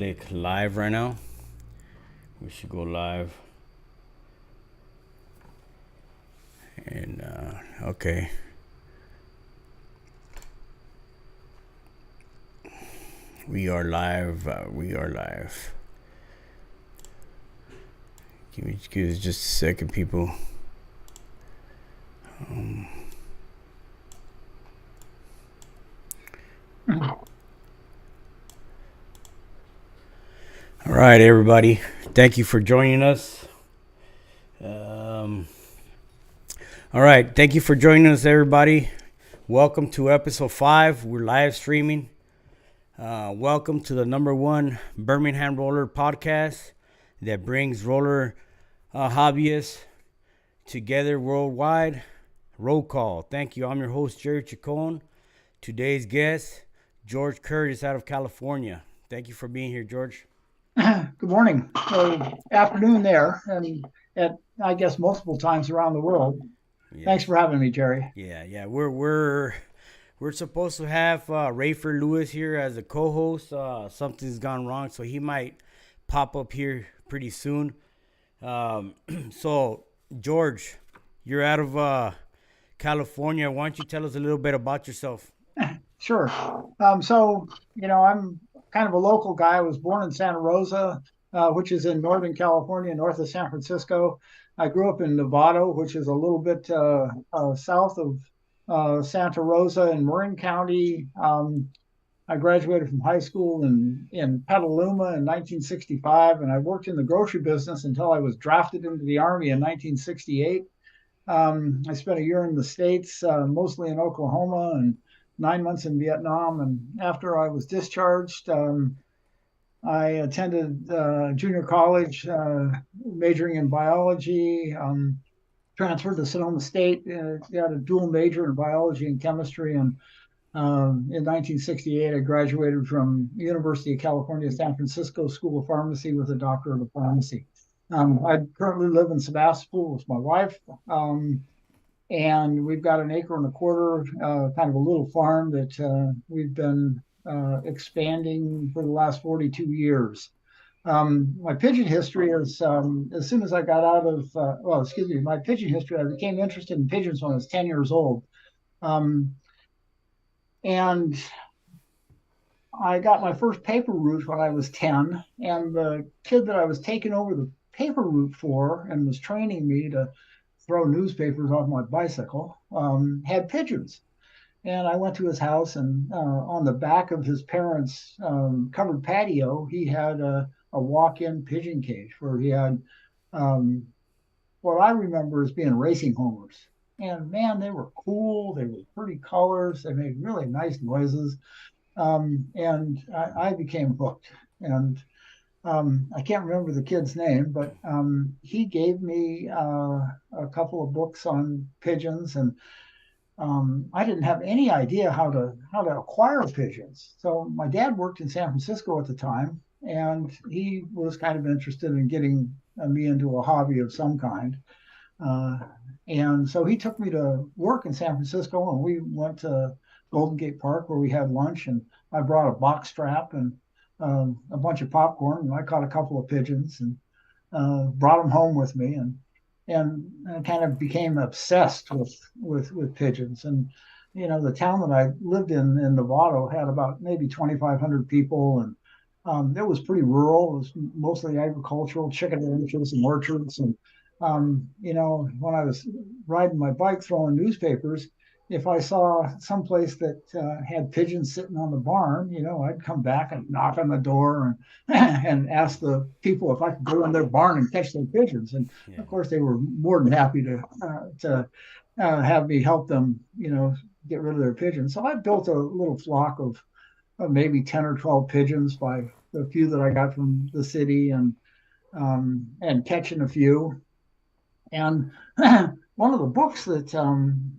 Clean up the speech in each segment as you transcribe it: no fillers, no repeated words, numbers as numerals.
Click live right now. We should go live. And okay. We are live. We are live. Give us just a second, people. All right, everybody. Thank you for joining us. All right. Thank you for joining us, everybody. Welcome to episode 5. We're live streaming. Welcome to the number one Birmingham Roller podcast that brings roller hobbyists together worldwide. Roll call. Thank you. I'm your host, Jerry Chacon. Today's guest, George Curtis out of California. Thank you for being here, George. Good morning, or afternoon there, and at I guess multiple times around the world. Thanks Yes. for having me, Jerry. Yeah. We're supposed to have Rayford Lewis here as a co-host. Something's gone wrong, so he might pop up here pretty soon. Um, so, George, you're out of California. Why don't you tell us a little bit about yourself? Sure. I'm kind of a local guy. I was born in Santa Rosa, which is in Northern California, north of San Francisco. I grew up in Nevada, which is a little bit south of Santa Rosa in Marin County. I graduated from high school in Petaluma in 1965, and I worked in the grocery business until I was drafted into the Army in 1968. I spent a year in the States, mostly in Oklahoma, and 9 months in Vietnam. And after I was discharged, I attended junior college, majoring in biology, transferred to Sonoma State, got a dual major in biology and chemistry. And in 1968, I graduated from University of California, San Francisco School of Pharmacy with a doctorate of pharmacy. I currently live in Sebastopol with my wife, and we've got an acre and a quarter, kind of a little farm that we've been expanding for the last 42 years. My pigeon history is as soon as I got out of, my pigeon history, I became interested in pigeons when I was 10 years old. Um, and I got my first paper route when I was 10, and the kid that I was taking over the paper route for and was training me to throw newspapers off my bicycle had pigeons. And I went to his house, and on the back of his parents' covered patio, he had a walk-in pigeon cage where he had um, what I remember as being racing homers. And man, they were cool. They were pretty colors. They made really nice noises. And I became hooked. And I can't remember the kid's name, but he gave me a couple of books on pigeons, and I didn't have any idea how to acquire pigeons. So my dad worked in San Francisco at the time, and he was kind of interested in getting me into a hobby of some kind. Uh, and so he took me to work in San Francisco, and we went to Golden Gate Park where we had lunch, and I brought a box trap and a bunch of popcorn, and I caught a couple of pigeons and brought them home with me, and I kind of became obsessed with pigeons. And the town that I lived in Novato had about maybe 2,500 people, and it was pretty rural. It was mostly agricultural, chicken ranches and orchards. And when I was riding my bike throwing newspapers, if I saw someplace that had pigeons sitting on the barn, I'd come back and knock on the door and and ask the people if I could go in their barn and catch their pigeons. And Yeah. of course, they were more than happy to have me help them, get rid of their pigeons. So I built a little flock of maybe 10 or 12 pigeons by the few that I got from the city, and catching a few. And one of the books that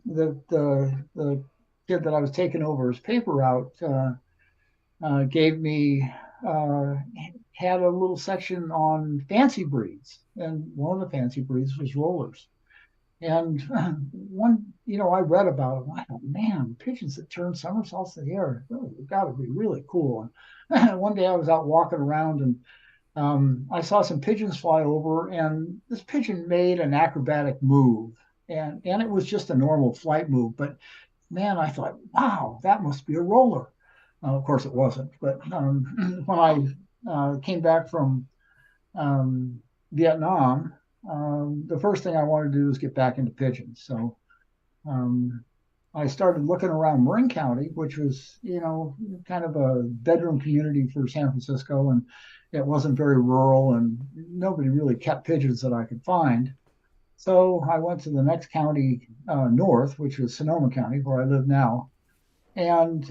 the kid that I was taking over his paper route gave me uh, had a little section on fancy breeds, and one of the fancy breeds was rollers. And I read about them. I thought, man, pigeons that turn somersaults in the air, oh, got to be really cool. one day I was out walking around and I saw some pigeons fly over, and this pigeon made an acrobatic move, and it was just a normal flight move. But man, I thought, wow, that must be a roller. Of course, it wasn't. But when I came back from Vietnam, the first thing I wanted to do was get back into pigeons. So um, I started looking around Marin County, which was, kind of a bedroom community for San Francisco, and it wasn't very rural, and nobody really kept pigeons that I could find. So I went to the next county north, which was Sonoma County, where I live now, and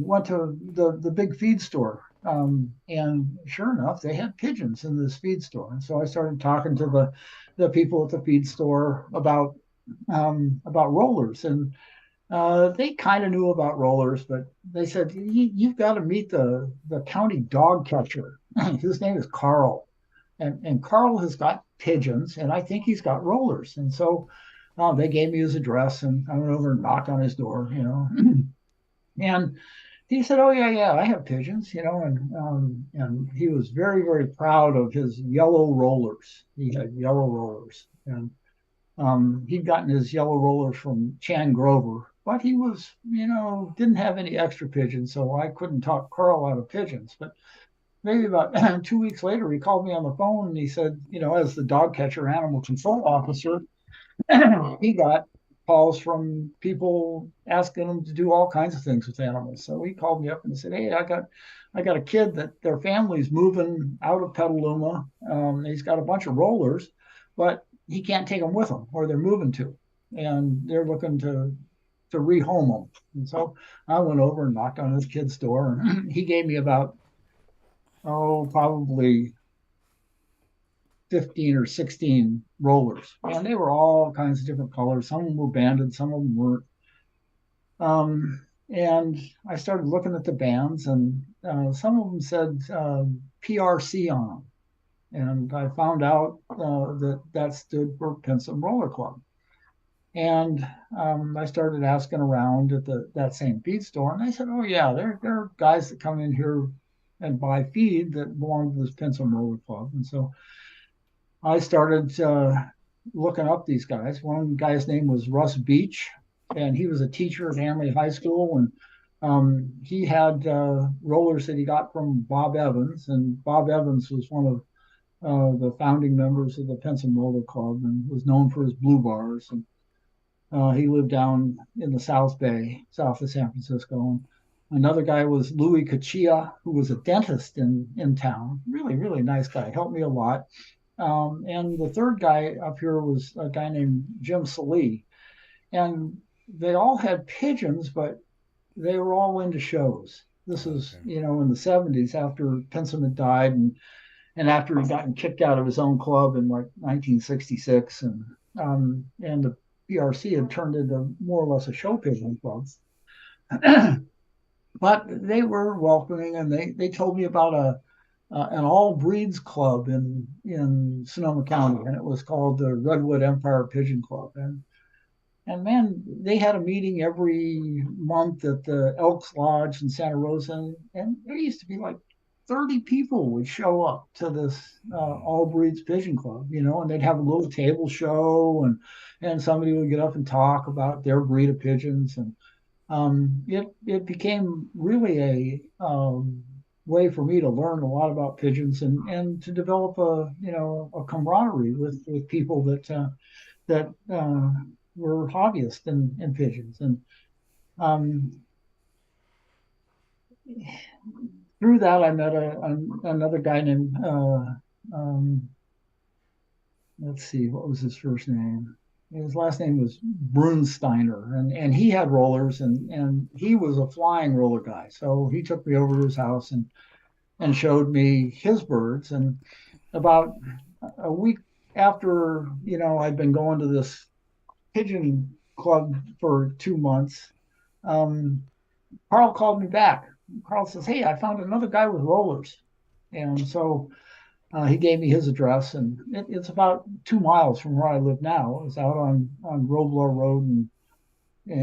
went to the big feed store. And sure enough, they had pigeons in this feed store. And so I started talking to the people at the feed store about rollers. And they kind of knew about rollers, but they said, You've got to meet the county dog catcher. His name is Carl. And Carl has got pigeons, and I think he's got rollers. And so they gave me his address, and I went over and knocked on his door. And he said, "Oh yeah, yeah, I have pigeons." And he was very, very proud of his yellow rollers. He had yellow rollers, and he'd gotten his yellow rollers from Chan Grover, but he didn't have any extra pigeons, so I couldn't talk Carl out of pigeons. But maybe about 2 weeks later, he called me on the phone and he said, as the dog catcher animal control officer, he got calls from people asking him to do all kinds of things with animals. So he called me up and said, "Hey, I got a kid that their family's moving out of Petaluma. He's got a bunch of rollers, but he can't take them with him where they're moving to, and they're looking to rehome them." And so I went over and knocked on his kid's door, and he gave me about probably 15 or 16 rollers, and they were all kinds of different colors. Some of them were banded, some of them weren't. And I started looking at the bands, and some of them said PRC on them. And I found out that stood for Pensom Roller Club. And I started asking around at that same feed store, and they said, "Oh yeah, there are guys that come in here and buy feed that belong to this Pensom Roller Club." And so I started looking up these guys. One guy's name was Russ Beach, and he was a teacher at Hanley High School, and he had rollers that he got from Bob Evans, and Bob Evans was one of the founding members of the Pensom Roller Club and was known for his blue bars. And he lived down in the South Bay, south of San Francisco. And another guy was Louis Kachia, who was a dentist in town. Really, really nice guy. Helped me a lot. And the third guy up here was a guy named Jim Salee. And they all had pigeons, but they were all into shows. This is, in the 70s after Pensom had died, and after he'd gotten kicked out of his own club in like 1966. And the PRC had turned into more or less a show pigeon club. But they were welcoming, and they told me about an all breeds club in Sonoma County, and it was called the Redwood Empire Pigeon Club. And man, they had a meeting every month at the Elks Lodge in Santa Rosa, and there used to be like 30 people would show up to this all breeds pigeon club, and they'd have a little table show, and somebody would get up and talk about their breed of pigeons, and it became really a way for me to learn a lot about pigeons and to develop a camaraderie with people that were hobbyists in pigeons. And through that, I met another guy named let's see, what was his first name? His last name was Brunsteiner, and he had rollers, and he was a flying roller guy. So he took me over to his house and showed me his birds. And about a week after, I'd been going to this pigeon club for 2 months, Carl called me back. Carl says, "Hey, I found another guy with rollers." And so he gave me his address, and it's about 2 miles from where I live now. It's out on Robler Road and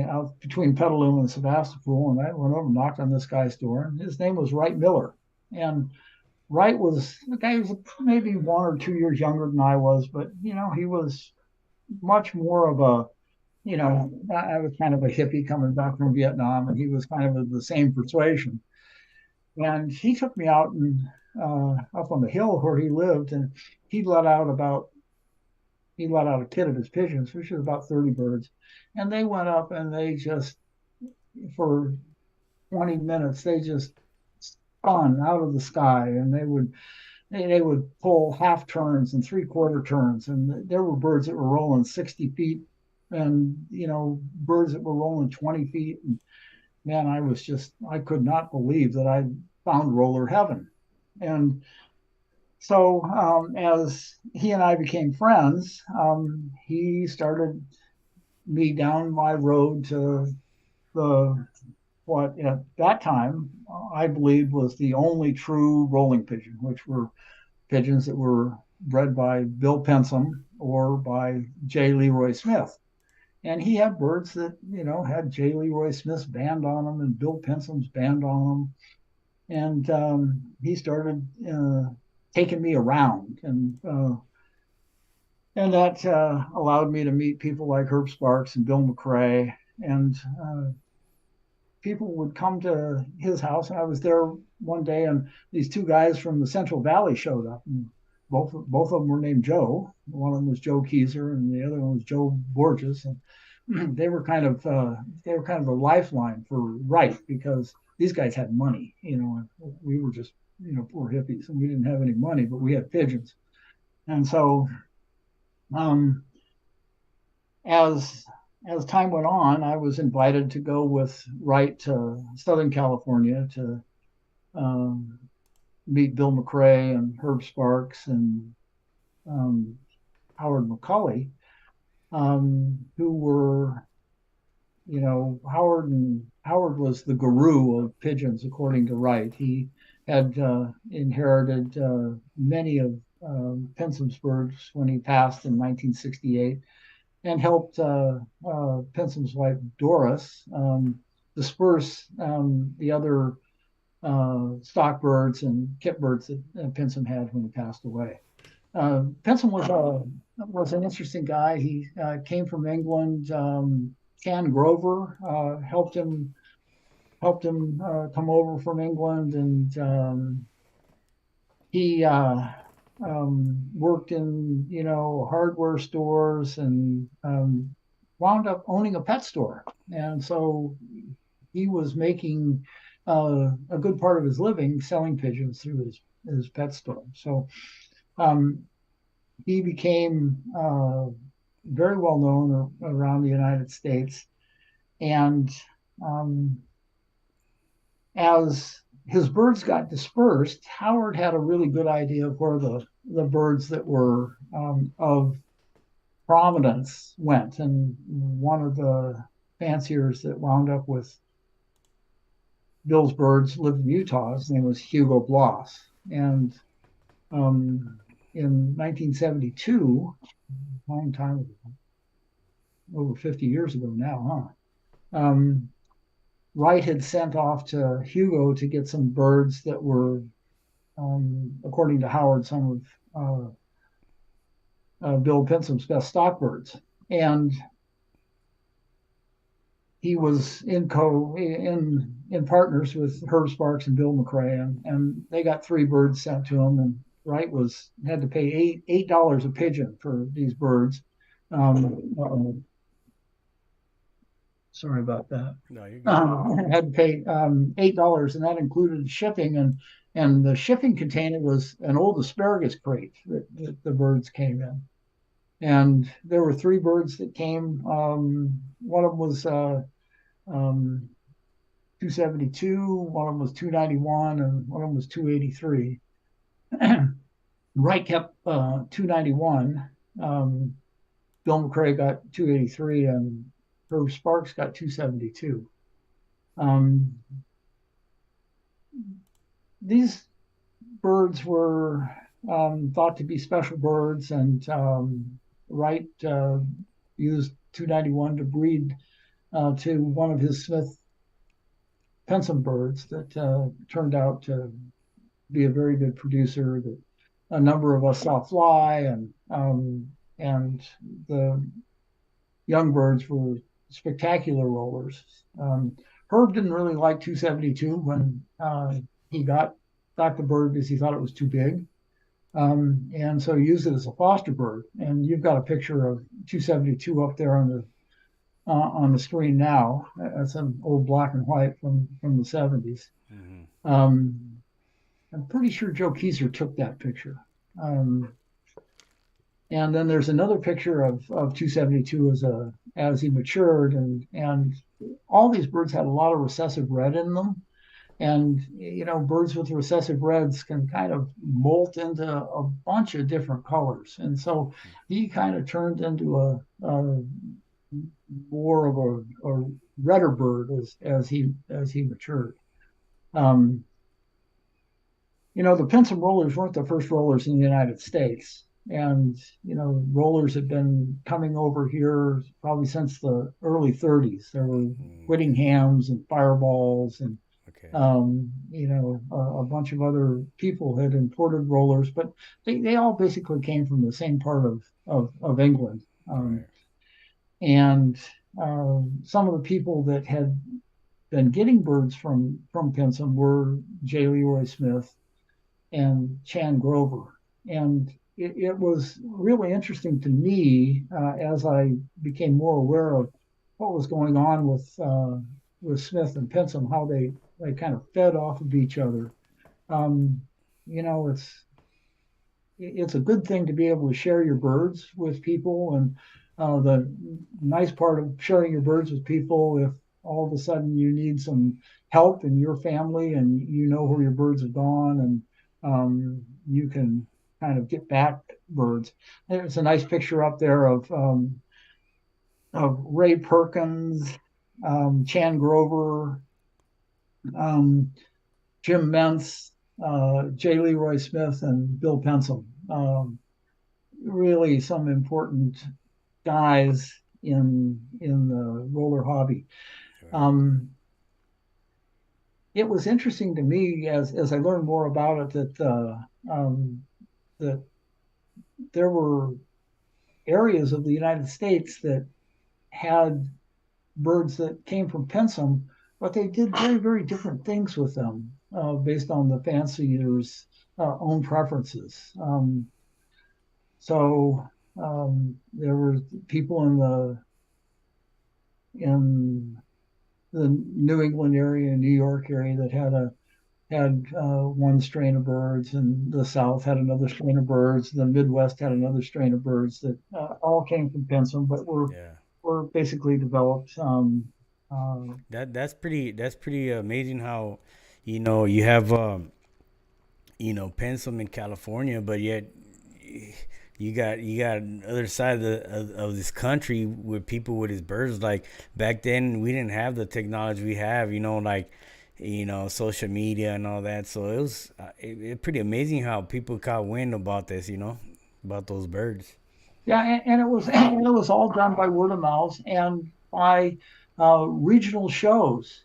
out between Petaluma and Sebastopol. And I went over and knocked on this guy's door, and his name was Wright Miller. And Wright was the guy who was maybe 1 or 2 years younger than I was, but he was much more of a, I was kind of a hippie coming back from Vietnam, and he was kind of the same persuasion. And he took me out and up on the hill where he lived, and he let out about he let out a kid of his pigeons, which was about 30 birds, and they went up and they just for 20 minutes they just spun out of the sky, and they would pull half turns and 3/4 turns, and there were birds that were rolling 60 feet, and birds that were rolling 20 feet. And man, I could not believe that I found roller heaven. And so as he and I became friends, he started me down my road to the what at that time I believed was the only true rolling pigeon, which were pigeons that were bred by Bill Pensom or by J. Leroy Smith. And he had birds that, had J. Leroy Smith's band on them and Bill Pensom's band on them. And he started taking me around, and that allowed me to meet people like Herb Sparks and Bill McRae, and people would come to his house. And I was there one day, and these two guys from the Central Valley showed up, and both of them were named Joe. One of them was Joe Kiser, and the other one was Joe Borges, and they were kind of a lifeline for Wright, because these guys had money. We were just poor hippies, and we didn't have any money, but we had pigeons. And so as time went on, I was invited to go with Wright to Southern California to meet Bill McRae and Herb Sparks and Howard MeCully, who were, Howard was the guru of pigeons, according to Wright. He had inherited many of Pensom's birds when he passed in 1968, and helped Pensom's wife Doris disperse the other stock birds and kit birds that Pensom had when he passed away. Pensom was an interesting guy. He came from England. Can Grover helped him come over from England, and he worked in hardware stores, and wound up owning a pet store. And so he was making a good part of his living selling pigeons through his pet store. So he became very well known around the United States. And as his birds got dispersed, Howard had a really good idea of where the birds that were of prominence went. And one of the fanciers that wound up with Bill's birds lived in Utah. His name was Hugo Bloss. And in 1972, a long time ago, over 50 years ago now, Wright had sent off to Hugo to get some birds that were, according to Howard, some of Bill Pensom's best stock birds. And he was in partners with Herb Sparks and Bill McRae, and they got 3 birds sent to him, and Wright had to pay $8 a pigeon for these birds. Sorry about that. No, you're good. Had to pay $8, and that included shipping, and the shipping container was an old asparagus crate that the birds came in. And there were 3 birds that came. One of them was 272, one of them was 291, and one of them was 283. Wright kept 291. Bill McRae got 283, and Herb Sparks got 272. These birds were thought to be special birds, and Wright used 291 to breed to one of his Smith Pensom birds that turned out to be a very good producer that a number of us saw fly, and the young birds were spectacular rollers. Herb didn't really like 272 when he got the bird because he thought it was too big. And so he used it as a foster bird. And you've got a picture of 272 up there on the screen now. That's an old black and white from the 70s. Mm-hmm. I'm pretty sure Joe Kiser took that picture. And then there's another picture of 272 as he matured, and all these birds had a lot of recessive red in them. And birds with recessive reds can kind of molt into a bunch of different colors. And so he kind of turned into a more of a redder bird as he matured. The Pensom rollers weren't the first rollers in the United States. And, rollers had been coming over here probably since the early 30s. There were Whittinghams and Fireballs, and, Okay. a bunch of other people had imported rollers, but they all basically came from the same part of England. Right. And some of the people that had been getting birds from Pensom were J. Leroy Smith and Chan Grover. And it was really interesting to me as I became more aware of what was going on with Smith and Pensom, how they kind of fed off of each other. It's a good thing to be able to share your birds with people, and the nice part of sharing your birds with people, if all of a sudden you need some help in your family and where your birds have gone, and you can kind of get back birds. There's a nice picture up there of Ray Perkins, Chan Grover, Jim Mentz, J. Leroy Smith, and Bill Pensom. Really some important guys in the roller hobby. It was interesting to me as I learned more about it that there were areas of the United States that had birds that came from Pensom, but they did very, very different things with them based on the fancier's own preferences. There were people in the New England area, New York area, that had one strain of birds, and the South had another strain of birds. The Midwest had another strain of birds that all came from Pensom, but were basically developed. That's pretty amazing how, you have Pensom in California, but yet you got other side of this country with people with his birds. Like back then, we didn't have the technology we have. Social media and all that. So it was pretty amazing how people caught wind about this. About those birds. Yeah, and it was all done by word of mouth and by regional shows.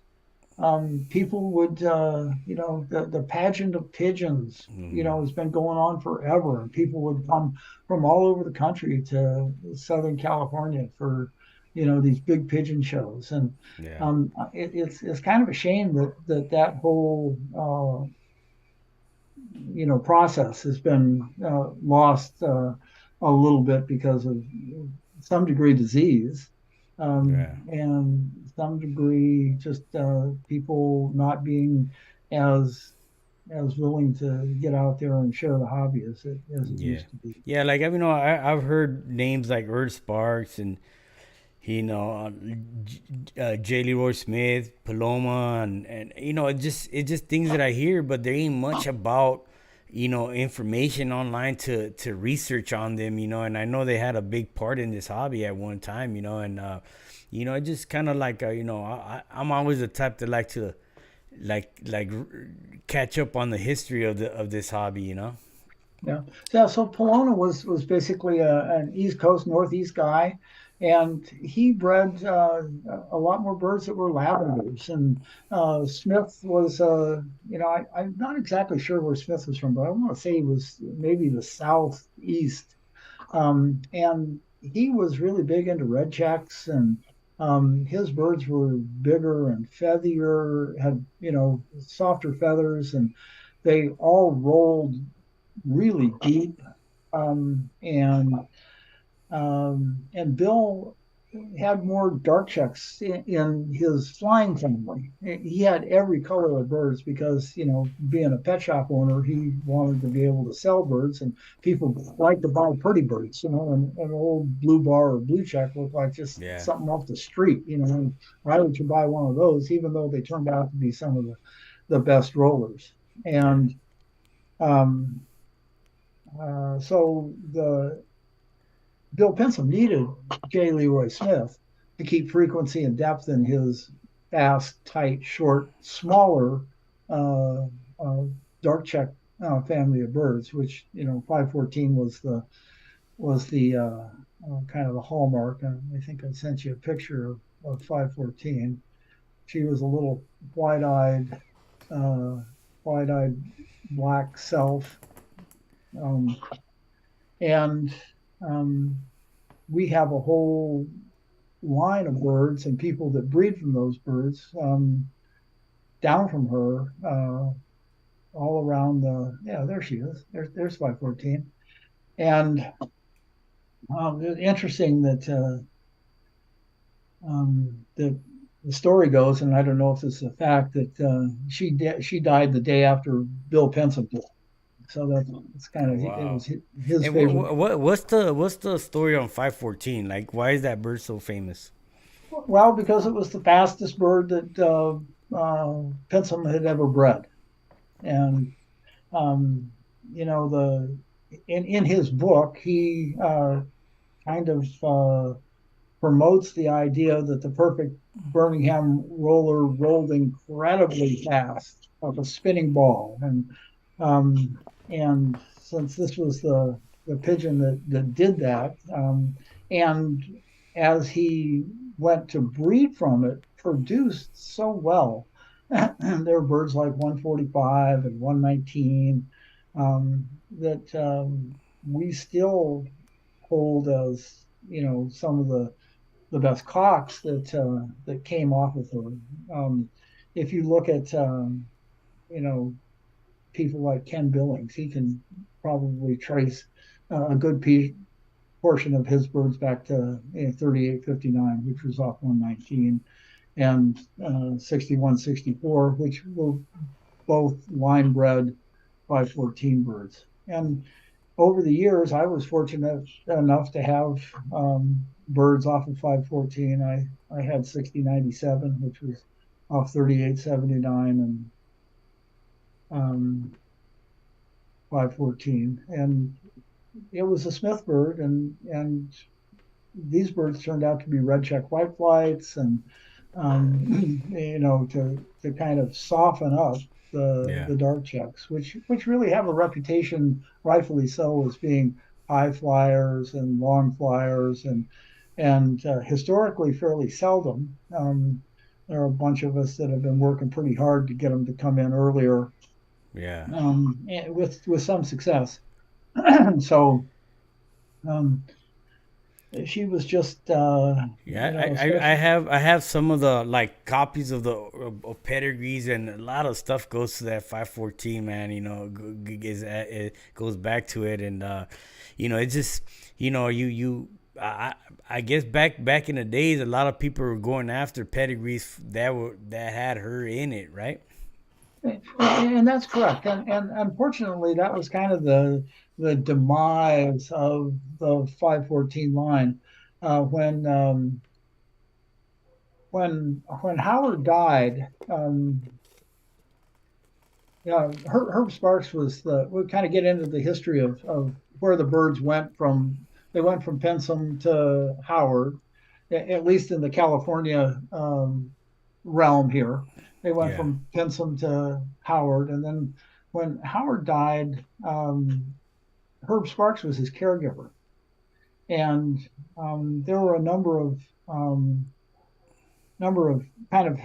People would, the pageant of pigeons, has been going on forever, and people would come from all over the country to Southern California for, these big pigeon shows. And it's kind of a shame that whole, process has been lost a little bit because of some degree disease. And some degree just people not being as willing to get out there and share the hobby as it used to be. Yeah, like I've heard names like Erd Sparks and J. Leroy Smith, Paloma, and it's just things that I hear, but there ain't much about information online to research on them, and I know they had a big part in this hobby at one time, and it just kind of like I'm always the type that like to catch up on the history of this hobby, Yeah. So Paloma was basically an East Coast Northeast guy. And he bred a lot more birds that were lavenders. And Smith was, I'm not exactly sure where Smith was from, but I want to say he was maybe the southeast. And he was really big into red checks, and his birds were bigger and feathier, had, softer feathers, and they all rolled really deep. Um, and and Bill had more dark checks in his flying family. He had every color of birds because, being a pet shop owner, he wanted to be able to sell birds, and people like to buy pretty birds. And an old blue bar or blue check looked like just Yeah. something off the street. And why would you buy one of those, even though they turned out to be some of the best rollers? Yeah. And um, so the Bill Pensom needed J. Leroy Smith to keep frequency and depth in his fast, tight, short, smaller uh, uh, dark check family of birds, which 514 was the kind of the hallmark. And I think I sent you a picture of 514. She was a little wide-eyed, uh, wide-eyed black self, um, and um, we have a whole line of birds and people that breed from those birds down from her, all around there she is. There's 514. And it's interesting that the story goes, and I don't know if it's a fact, that she died the day after Bill Pensom did. So that's kind of, it Wow. was his And favorite. what's the story on 514? Like, why is that bird so famous? Well, because it was the fastest bird that Pensom had ever bred. And um, the in his book, he kind of promotes the idea that the perfect Birmingham roller rolled incredibly fast, like a spinning ball. And since this was the pigeon that did that, and as he went to breed from it, produced so well. There are birds like 145 and 119 that we still hold as, some of the best cocks that came off of her. If you look at you know people like Ken Billings, he can probably trace a good portion of his birds back to 3859, which was off 119, and 6164, which were both line bred 514 birds. And over the years, I was fortunate enough to have birds off of 514. I had 6097, which was off 3879, and um, 514. And it was a Smith bird, and these birds turned out to be red check white flights, and to kind of soften up Yeah. the dark checks, which really have a reputation, rightfully so, as being high flyers and long flyers, and historically fairly seldom. There are a bunch of us that have been working pretty hard to get them to come in earlier, Yeah. with some success. So um, she was just, Yeah, especially. I have some of the like copies of the of pedigrees, and a lot of stuff goes to that 514, man. It goes back to it, and it's just I guess back in the days, a lot of people were going after pedigrees that had her in it, right? And that's correct. And unfortunately, that was kind of the demise of the 514 line. When Howard died, Herb Sparks was the. We kind of get into the history of where the birds went from. They went from Pensum to Howard, at least in the California realm here. They went Yeah. from Pensum to Howard, and then when Howard died, Herb Sparks was his caregiver, and there were a number of kind of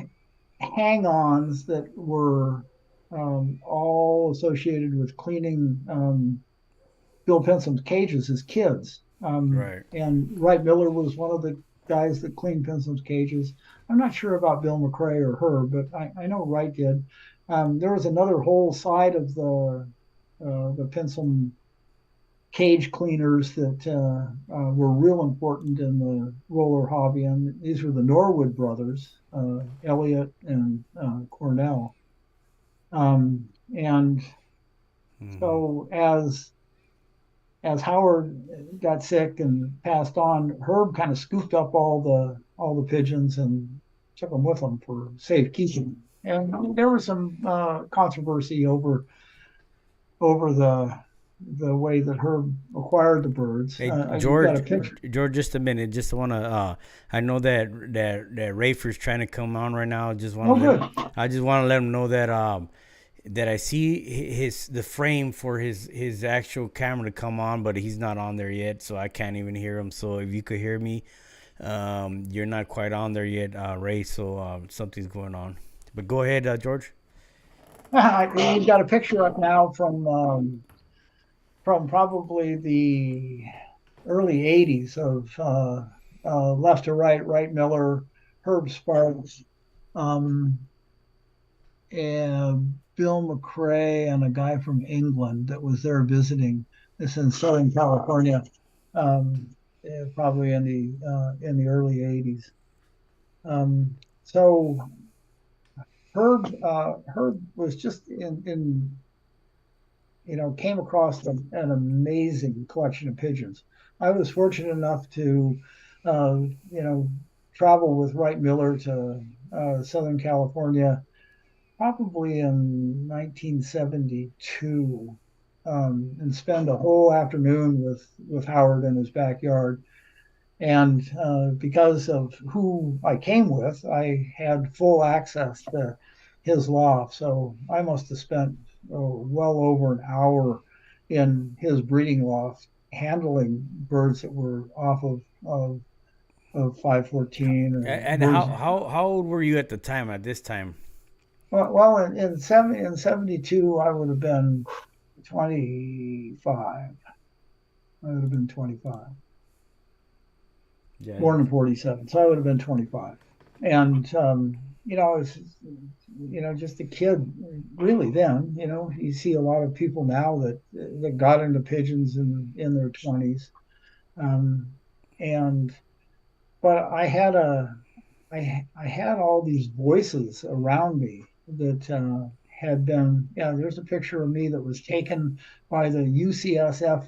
hang-ons that were all associated with cleaning Bill Pensom's cages as kids. Right. And Wright Miller was one of the guys that cleaned Pensom's cages. I'm not sure about Bill McRae or her, but I know Wright did. There was another whole side of the Pensom cage cleaners that were real important in the roller hobby, and these were the Norwood brothers, Elliott and Cornell. And so as Howard got sick and passed on, Herb kind of scooped up all the pigeons and took them with him for safekeeping. And there was some controversy over the way that Herb acquired the birds. Hey You've got George, a picture. George, just a minute. Just want to. I know that Rafer's trying to come on right now. Oh, good. I just want to let him know that I see the frame for his actual camera to come on, but he's not on there yet, so I can't even hear him. So if you could hear me, you're not quite on there yet, Ray. So something's going on. But go ahead, George. You've got a picture up now from probably the early 80s of left to right, Wright Miller, Herb Sparks, and Bill McRae, and a guy from England that was there visiting. This in Southern California, probably in the early 80s. So Herb was just in came across an amazing collection of pigeons. I was fortunate enough to, travel with Wright Miller to Southern California, probably in 1972, and spend a whole afternoon with Howard in his backyard. And because of who I came with, I had full access to his loft. So I must have spent well over an hour in his breeding loft handling birds that were off of 514 And birds. how old were you at the time? At this time? Well, in 72, I would have been 25. I would have been 25. Yeah. Born in 47, so I would have been 25. And it's just a kid really then. You see a lot of people now that got into pigeons in their 20s. And but I had all these voices around me that had been, there's a picture of me that was taken by the UCSF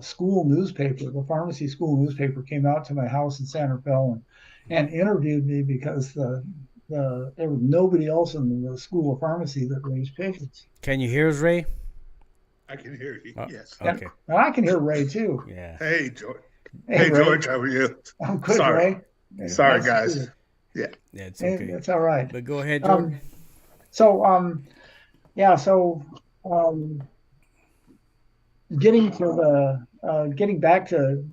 school newspaper. The pharmacy school newspaper came out to my house in San Rafael and interviewed me because there was nobody else in the school of pharmacy that raised pigeons. Can you hear us, Ray? I can hear you. Yes. Okay. And I can hear Ray too. Yeah. Hey, George. Hey, Ray. George, how are you? I'm good, Sorry. Ray. Sorry, Nice guys. Yeah. Yeah, it's okay. It's all right. But go ahead, George. So getting back to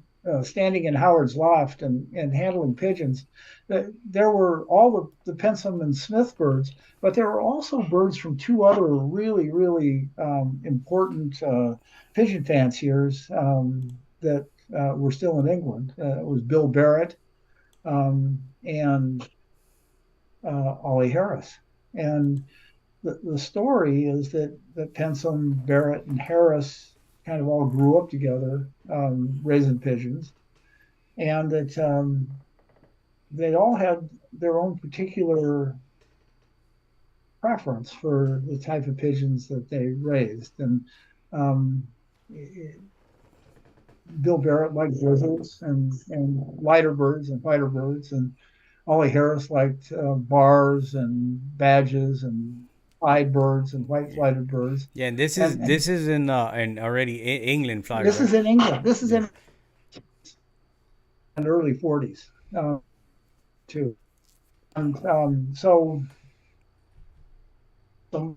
standing in Howard's loft and handling pigeons, there were all the Pensom and Smith birds, but there were also birds from two other really, really important pigeon fanciers that were still in England. It was Bill Barrett and Ollie Harris. And the story is that Pensom, Barrett, and Harris kind of all grew up together, raising pigeons, and that they all had their own particular preference for the type of pigeons that they raised. And Bill Barrett liked lizards and lighter birds and fighter birds, and Ollie Harris liked bars and badges and pied birds and white-flighted birds. Yeah, and this is in already England, Florida. This is in England. This is in the early 40s too. And so the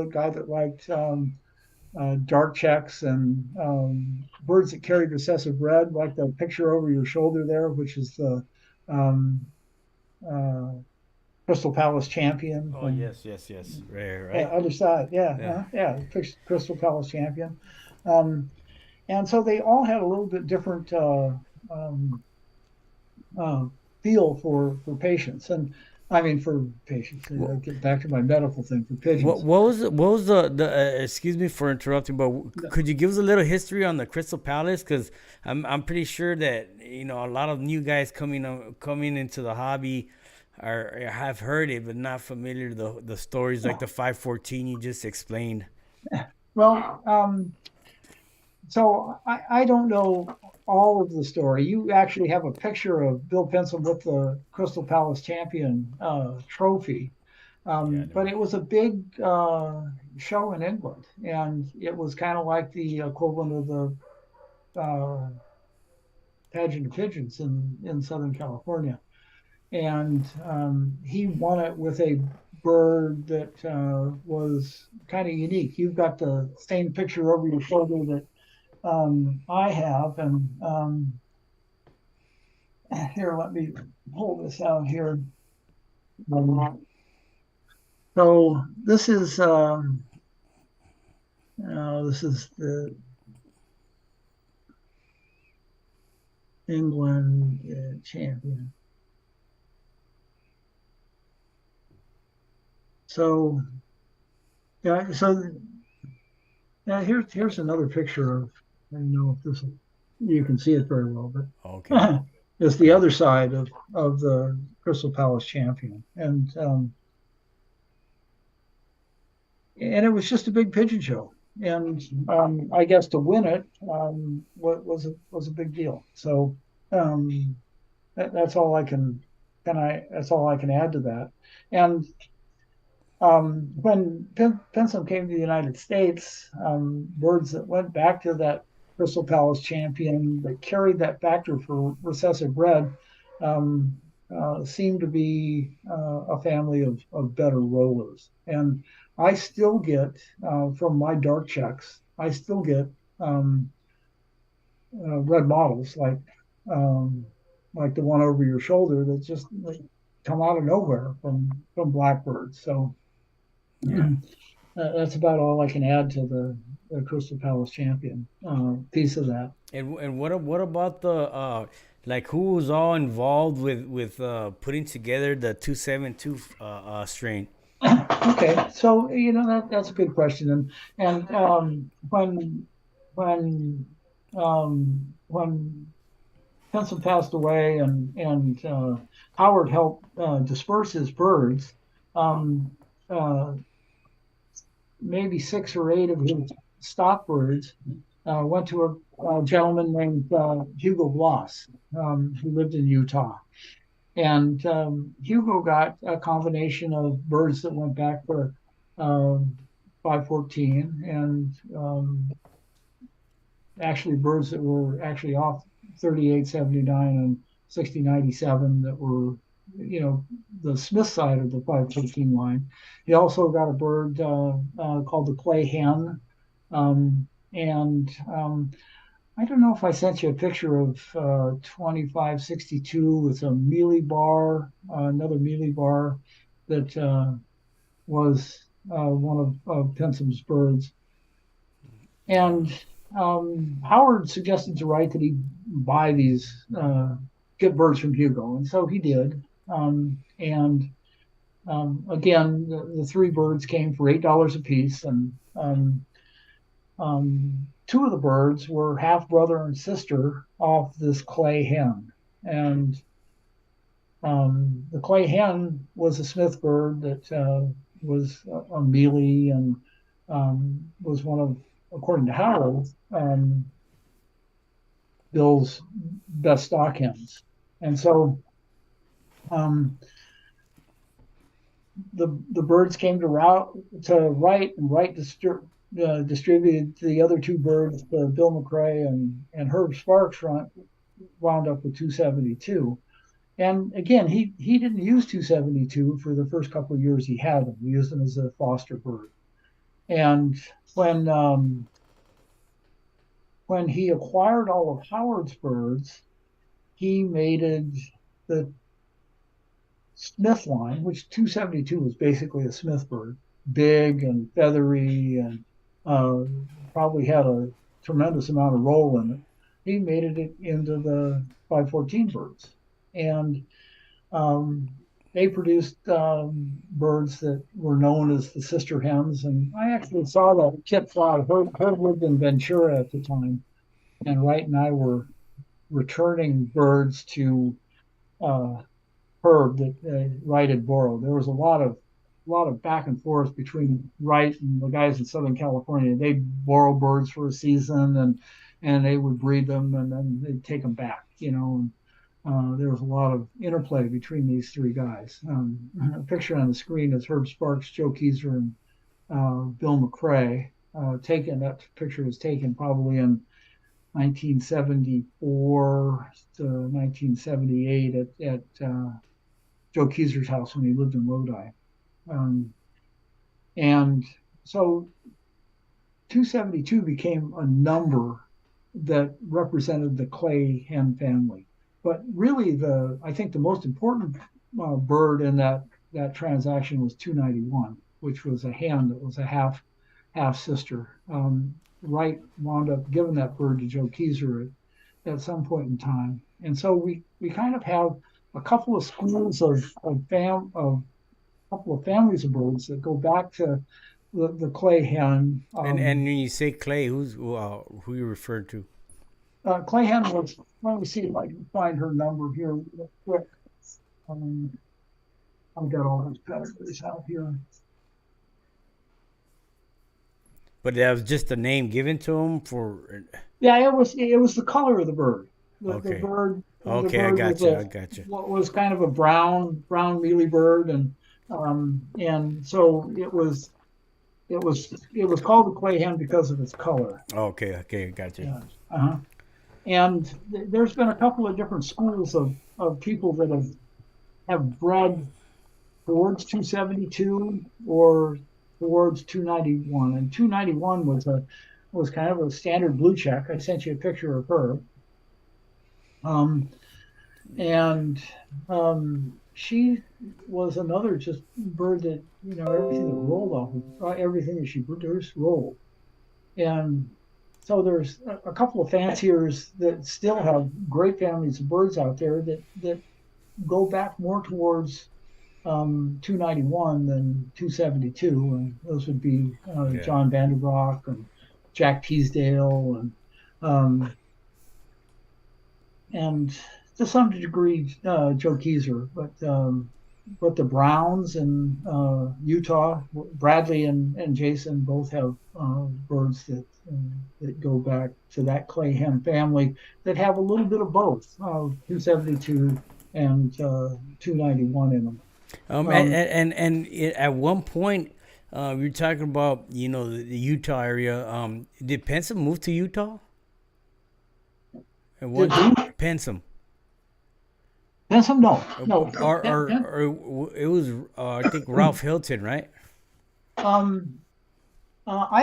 guy that liked dark checks and birds that carried recessive red, like the picture over your shoulder there, which is the um, uh, Crystal Palace champion. Oh, yes, yes, yes. Right. Other side, yeah, Yeah. yeah, Crystal Palace champion. Um, and so they all had a little bit different um, uh, feel for patients, and I mean for patients. I get back to my medical thing for pigeons. What was the excuse me for interrupting, but could you give us a little history on the Crystal Palace? Because I'm pretty sure that a lot of new guys coming into the hobby have heard it but not familiar the stories like the 514 you just explained. Well, so I don't know all of the story. You actually have a picture of Bill Pensom with the Crystal Palace champion trophy. But it was a big show in England, and it was kind of like the equivalent of the pageant of pigeons in Southern California. And he won it with a bird that was kind of unique. You've got the same picture over your shoulder that I have, and here, let me pull this out here. So this is the England champion. So yeah, here's another picture of. I don't know if you can see it very well, but Okay. it's the other side of the Crystal Palace champion, and it was just a big pigeon show, and I guess to win it was a big deal. So that's all I can that's all I can add to that. And when Pensom came to the United States, birds that went back to that Crystal Palace champion that carried that factor for recessive red seemed to be a family of better rollers. And I still get from my dark checks, I still get red models like the one over your shoulder that just come out of nowhere from blackbirds. So Yeah. that's about all I can add to the Crystal Palace champion piece of that. And what about the like who was all involved with putting together the 272 strain? Okay, so that's a good question, and when when Penson passed away and Howard helped disperse his birds, um, uh, maybe 6 or 8 of his stock birds went to a gentleman named Hugo Bloss, who lived in Utah. And Hugo got a combination of birds that went back for 514 and actually birds that were actually off 3879 and 6097 that were, the Smith side of the 514 line. He also got a bird called the clay hen. And I don't know if I sent you a picture of 2562 with a mealy bar, another mealy bar that was one of Pensom's birds. And Howard suggested to Wright that he buy these, get birds from Hugo. And so he did. And again, the 3 birds came for $8 a piece. And 2 of the birds were half brother and sister off this clay hen. And the clay hen was a Smith bird that was a mealy and was one of, according to Howard, Bill's best stock hens. And so the birds came to Wright, and Wright distributed the other 2 birds to Bill McRae and Herb Sparks wound up with 272. And again, he didn't use 272 for the first couple of years he had them. He used them as a foster bird. And when he acquired all of Howard's birds, he mated the Smith line, which 272 was basically a Smith bird, big and feathery, and uh, probably had a tremendous amount of roll in it. He mated it into the 514 birds, and um, they produced birds that were known as the sister hens. And I actually saw that kit fly. Herb lived in Ventura at the time, and Wright and I were returning birds to uh, Herb that Wright had borrowed. There was a lot of back and forth between Wright and the guys in Southern California. They'd borrow birds for a season, and they would breed them, and then they'd take them back. There was a lot of interplay between these three guys. A picture on the screen is Herb Sparks, Joe Kiser, and Bill McRae. That picture was taken probably in 1974 to 1978 at Joe Kiser's house when he lived in Lodi. And so 272 became a number that represented the clay hen family. But really, I think the most important bird in that transaction was 291, which was a hen that was a half sister. Wright wound up giving that bird to Joe Kiser at some point in time, and so we kind of have a couple of schools of couple of families of birds that go back to the clay hen. And when you say clay, who you refer to? Clay hen was. Let me see if I can find her number here real quick. I've got all those pedigrees out here. But that was just a name given to him for. Yeah, it was the color of the bird. Okay. The bird. Okay, the bird I got you. What was kind of a brown mealy bird, and so it was called the clay hen because of its color. Okay, I got you. Yeah. Uh-huh. And there's been a couple of different schools of people that have bred towards 272 or towards 291. And 291 was kind of a standard blue check. I sent you a picture of her. She was another just bird that, everything that rolled off of everything that she produced rolled. And so there's a couple of fanciers that still have great families of birds out there that go back more towards 291 than 272, and those would be John Vanderbroek and Jack Teasdale and to some degree Joe Kiser, but the Browns in Utah, Bradley and Jason both have birds that go back to that clay hen family that have a little bit of both 272 and 291 in them. And at one point, you're talking about the Utah area. Did Pensom move to Utah? Pensom. Pensom, no. Or it was I think Ralph Hilton, right? I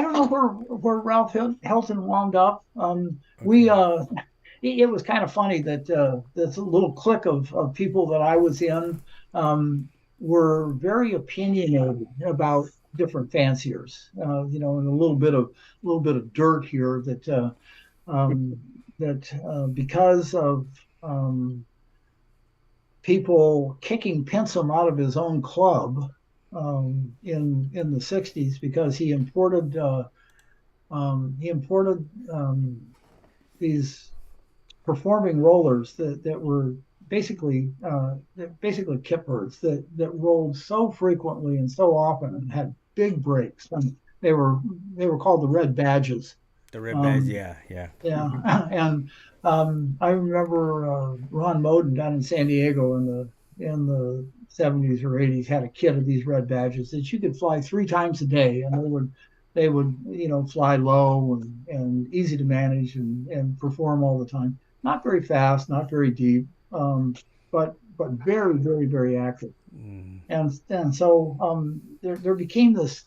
don't know where Ralph Hilton wound up. It was kind of funny that this little clique of people that I was in were very opinionated about different fanciers. And a little bit of dirt here that because of people kicking Pensom out of his own club in the 60s because he imported these performing rollers that were basically kit birds that rolled so frequently and so often and had big breaks. And they were called the red badges. The red badge, yeah. And I remember Ron Moden down in San Diego in the 70s or 80s had a kit of these red badges that you could fly 3 times a day, and they would fly low and easy to manage and perform all the time. Not very fast, not very deep, but very, very, very active. And so there became this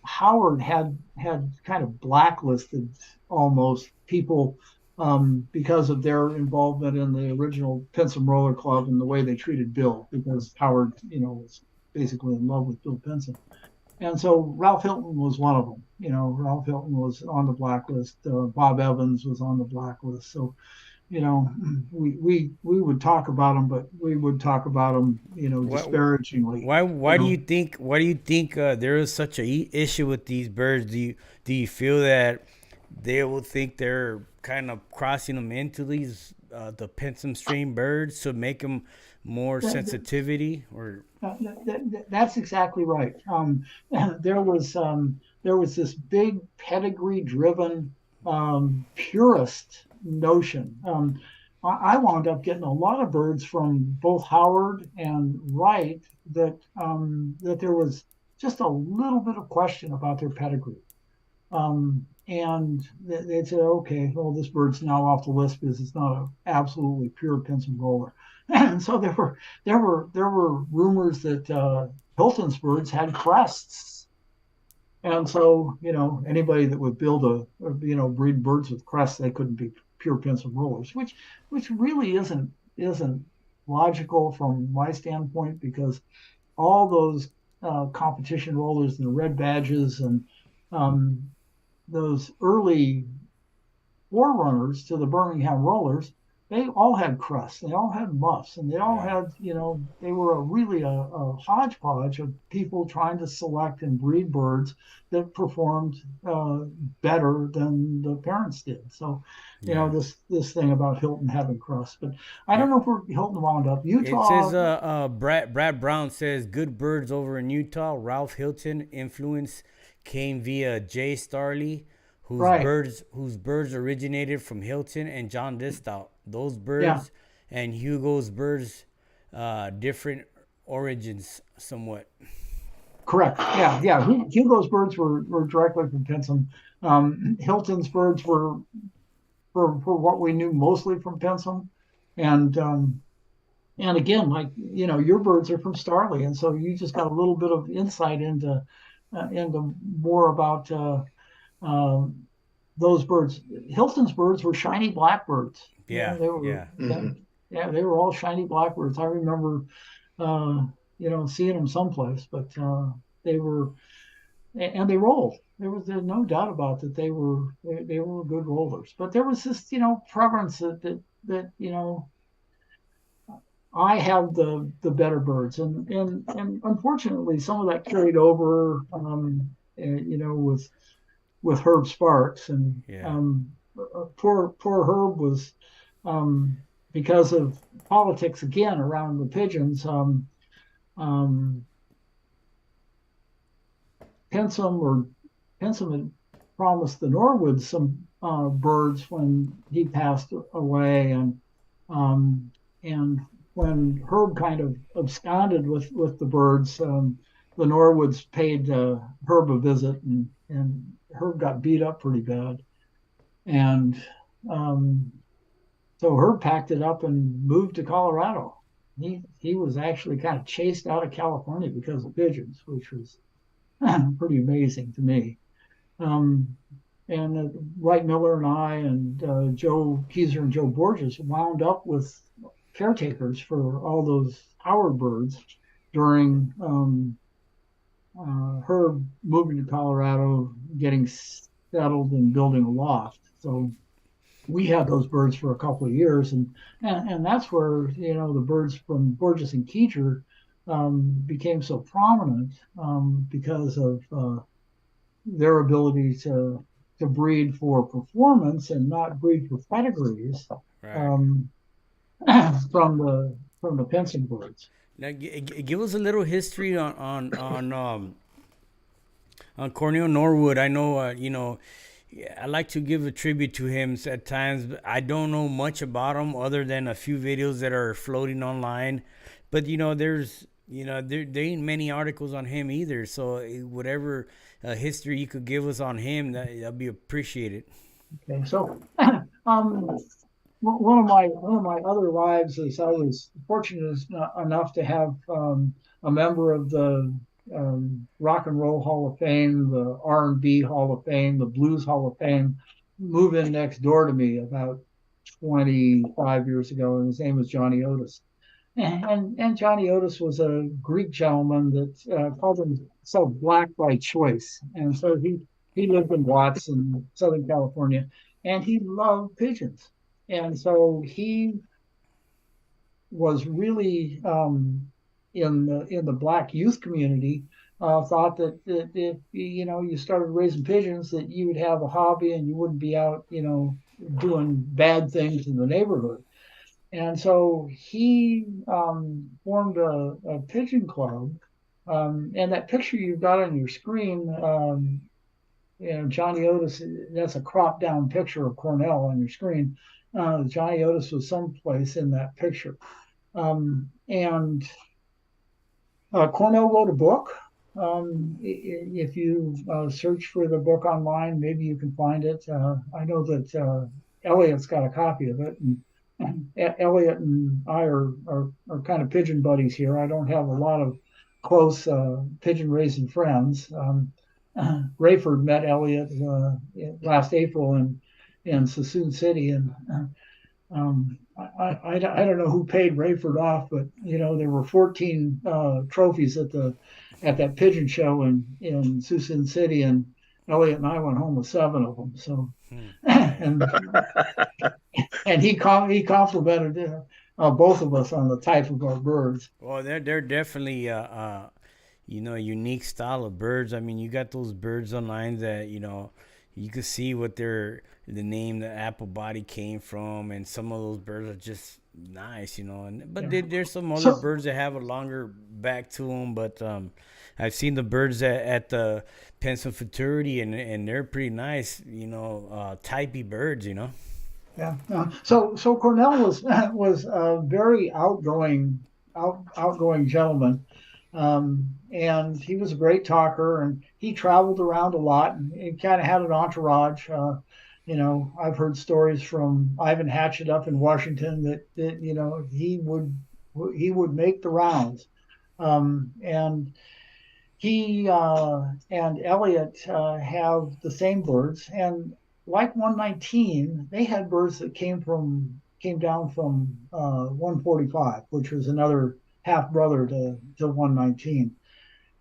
Howard had kind of blacklisted almost people because of their involvement in the original Pensom Roller Club and the way they treated Bill, because Howard, was basically in love with Bill Pensom. And so Ralph Hilton was one of them. Ralph Hilton was on the blacklist. Bob Evans was on the blacklist. So, we would talk about them, but we would talk about them, disparagingly. Why do you think there is such a issue with these birds? Do you feel that they will think they're kind of crossing them into these the Pensom strain birds to make them more sensitivity? Or That's exactly right. There was this big pedigree-driven purist notion. I wound up getting a lot of birds from both Howard and Wright that there was just a little bit of question about their pedigree. And they'd say, okay, well, this bird's now off the list because it's not an absolutely pure Pensom roller. And so there were rumors that Hilton's birds had crests. And so, anybody that would build breed birds with crests, they couldn't be pure Pensom rollers, which really isn't logical from my standpoint, because all those competition rollers and the red badges and those early forerunners to the Birmingham Rollers, they all had crests, they all had muffs, and they all had, they were really a hodgepodge of people trying to select and breed birds that performed better than the parents did. So, this thing about Hilton having crests, but I don't know if Hilton wound up Utah. It says Brad Brown says good birds over in Utah. Ralph Hilton influence came via Jay Starley, whose birds originated from Hilton and John Distaut. Those birds and Hugo's birds, different origins somewhat. Correct. Yeah. Hugo's birds were directly from Pensom. Hilton's birds were for what we knew mostly from Pensom, and again, like your birds are from Starley, and so you just got a little bit of insight into more about those birds. Hilton's birds were shiny blackbirds. Yeah, they were all shiny blackbirds. I remember, seeing them someplace, but they were, and they rolled. There's no doubt about that. They were good rollers. But there was this, preference that I have the better birds, and unfortunately, some of that carried over, with Herb Sparks, and poor Herb was, because of politics again around the pigeons. Pensom had promised the Norwoods some birds when he passed away, and when Herb kind of absconded with the birds, the Norwoods paid Herb a visit, and Herb got beat up pretty bad, and so Herb packed it up and moved to Colorado. He was actually kind of chased out of California because of pigeons, which was pretty amazing to me. And Wright Miller and I and Joe Kiser and Joe Borges wound up with caretakers for all those Howard birds during Herb moving to Colorado, getting settled and building a loft. So we had those birds for a couple of years, and that's where the birds from Borges and Kiser became so prominent, because of their ability to breed for performance and not breed for pedigrees. Right. From the Pensom birds. Now, give us a little history on Cornell Norwood. I know, I like to give a tribute to him at times, but I don't know much about him other than a few videos that are floating online. But there's there ain't many articles on him either. So whatever history you could give us on him, that'd be appreciated. Okay, so one of my other lives is I was fortunate enough to have a member of the Rock and Roll Hall of Fame, the R&B Hall of Fame, the Blues Hall of Fame, move in next door to me about 25 years ago, and his name was Johnny Otis. And Johnny Otis was a Greek gentleman that called himself black by choice. And so he lived in Watts in Southern California, and he loved pigeons. And so he was really in the black youth community, thought that if you started raising pigeons, that you would have a hobby and you wouldn't be out doing bad things in the neighborhood. And so he formed a pigeon club, and that picture you've got on your screen, Johnny Otis, that's a cropped down picture of Cornell on your screen. Johnny Otis was someplace in that picture. And Cornell wrote a book. If you search for the book online, maybe you can find it. I know that Elliot's got a copy of it. And Elliot and I are kind of pigeon buddies here. I don't have a lot of close pigeon raising friends. Rayford met Elliot last April in Sassoon City, and I don't know who paid Rayford off, but there were 14 trophies at that pigeon show in Sassoon City, and Elliot and I went home with 7 of them. So, and he complimented both of us on the type of our birds. Well, they're definitely a unique style of birds. I mean, you got those birds online that you could see what the name the apple body came from, and some of those birds are just nice, but there's some other birds that have a longer back to them. But I've seen the birds at the Pensom Futurity, and they're pretty nice, typey birds, Yeah. So Cornell was a very outgoing gentleman, and he was a great talker, and he traveled around a lot, and he kind of had an entourage. I've heard stories from Ivan Hatchett up in Washington that he would make the rounds, and he and Elliot have the same birds, and like 119, they had birds that came down from 145, which was another half brother to 119,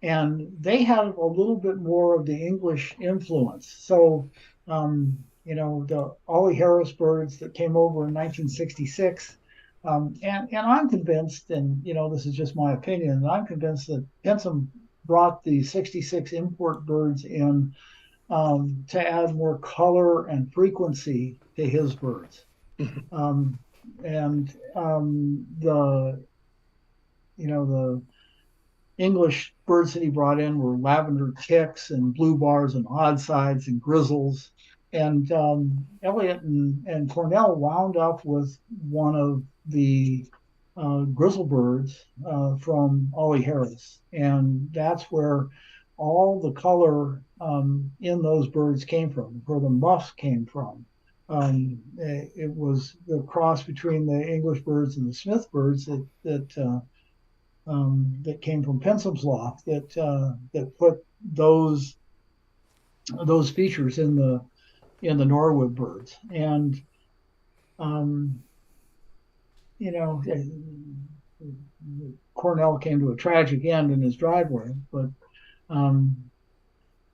and they had a little bit more of the English influence. So, the Ollie Harris birds that came over in 1966, and I'm convinced, and this is just my opinion, I'm convinced that Pensom brought the 66 import birds in to add more color and frequency to his birds. The English birds that he brought in were lavender ticks and blue bars and oddsides and grizzles. And Elliot and Cornell wound up with one of the grizzle birds from Ollie Harris. And that's where all the color in those birds came from, where the muffs came from. It was the cross between the English birds and the Smith birds that came from Pensom's loft that put those features in the Norwood birds. And Cornell came to a tragic end in his driveway, but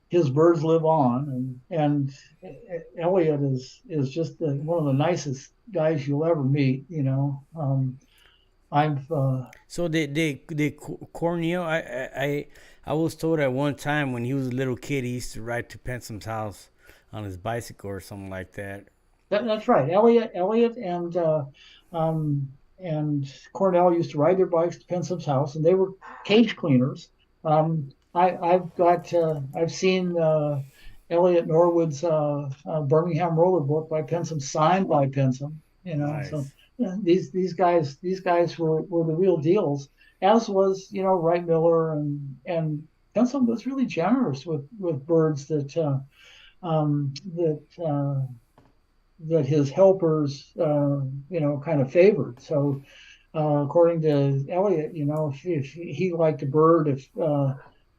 his birds live on, and Elliot is just one of the nicest guys you'll ever meet. So the Cornell, I was told at one time when he was a little kid, he used to ride to Pensom's house on his bicycle or something like that. That's right. Elliot and Cornell used to ride their bikes to Pensom's house, and they were cage cleaners. I've seen Elliot Norwood's Birmingham Roller book by Pensom, signed by Pensom. Nice. So these guys were the real deals. As was Wright Miller, and Pensom was really generous with birds that his helpers kind of favored. So according to Elliot, if he liked a bird,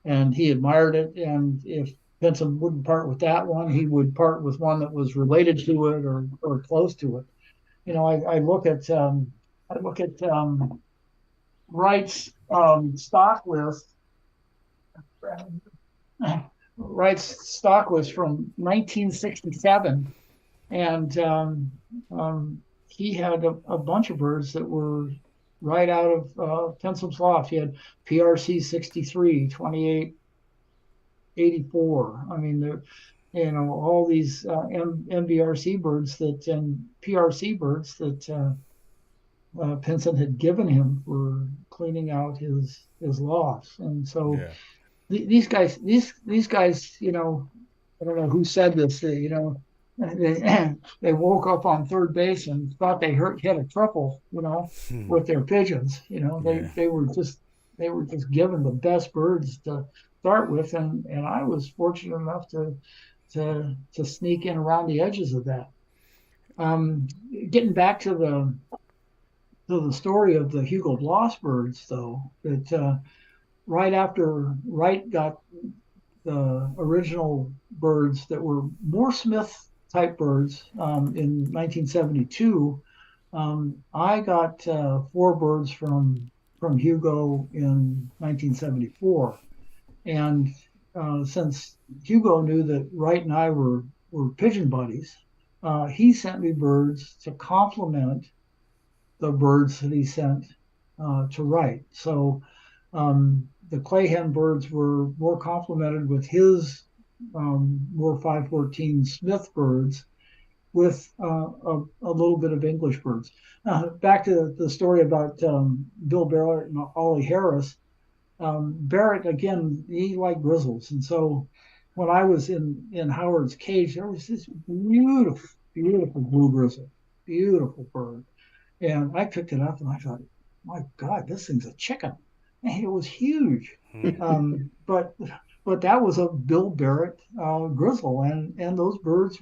and he admired it. And if Pensom wouldn't part with that one, he would part with one that was related to it or close to it. I look at Wright's stock list. Wright's stock was from 1967, and he had a bunch of birds that were right out of Pensom's loft. He had PRC 63, 2884. I mean, all these MBRC birds and PRC birds that Pensom had given him for cleaning out his lofts. And so these guys, I don't know who said this, they woke up on third base and thought they hit a triple, with their pigeons. They were just given the best birds to start with, and I was fortunate enough to sneak in around the edges of that. Getting back to the story of the Hugo Bloss birds, though, that right after Wright got the original birds that were more Smith type birds in 1972, I got 4 birds from Hugo in 1974, and since Hugo knew that Wright and I were pigeon buddies, he sent me birds to complement the birds that he sent to Wright. So the clay hen birds were more complemented with his more 514 Smith birds with a little bit of English birds. Back to the story about Bill Barrett and Ollie Harris. Barrett, again, he liked grizzles. And so when I was in Howard's cage, there was this beautiful, beautiful blue grizzle, beautiful bird. And I picked it up and I thought, my God, this thing's a chicken. And it was huge. But that was a Bill Barrett grizzle. And those birds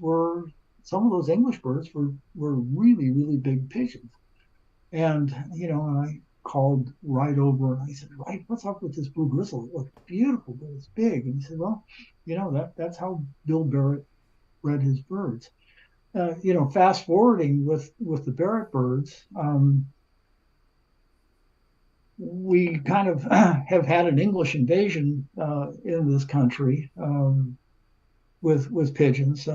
some of those English birds were really, really big pigeons. And, I called Wright over and I said, Wright, what's up with this blue grizzle? It looks beautiful, but it's big. And he said, well, that's how Bill Barrett bred his birds. Fast forwarding with the Barrett birds, we kind of have had an English invasion in this country with pigeons,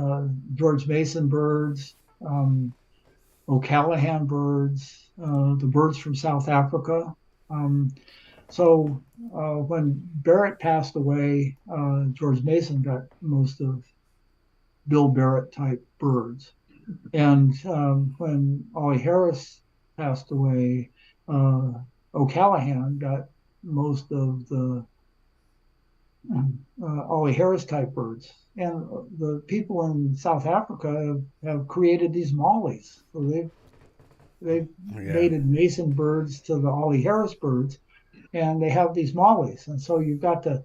George Mason birds, O'Callahan birds, the birds from South Africa. So when Barrett passed away, George Mason got most of Bill Barrett type birds. And when Ollie Harris passed away, O'Callahan got most of the Ollie Harris type birds. And the people in South Africa have created these mollies. So they've mated Mason birds to the Ollie Harris birds, and they have these mollies. And so you've got the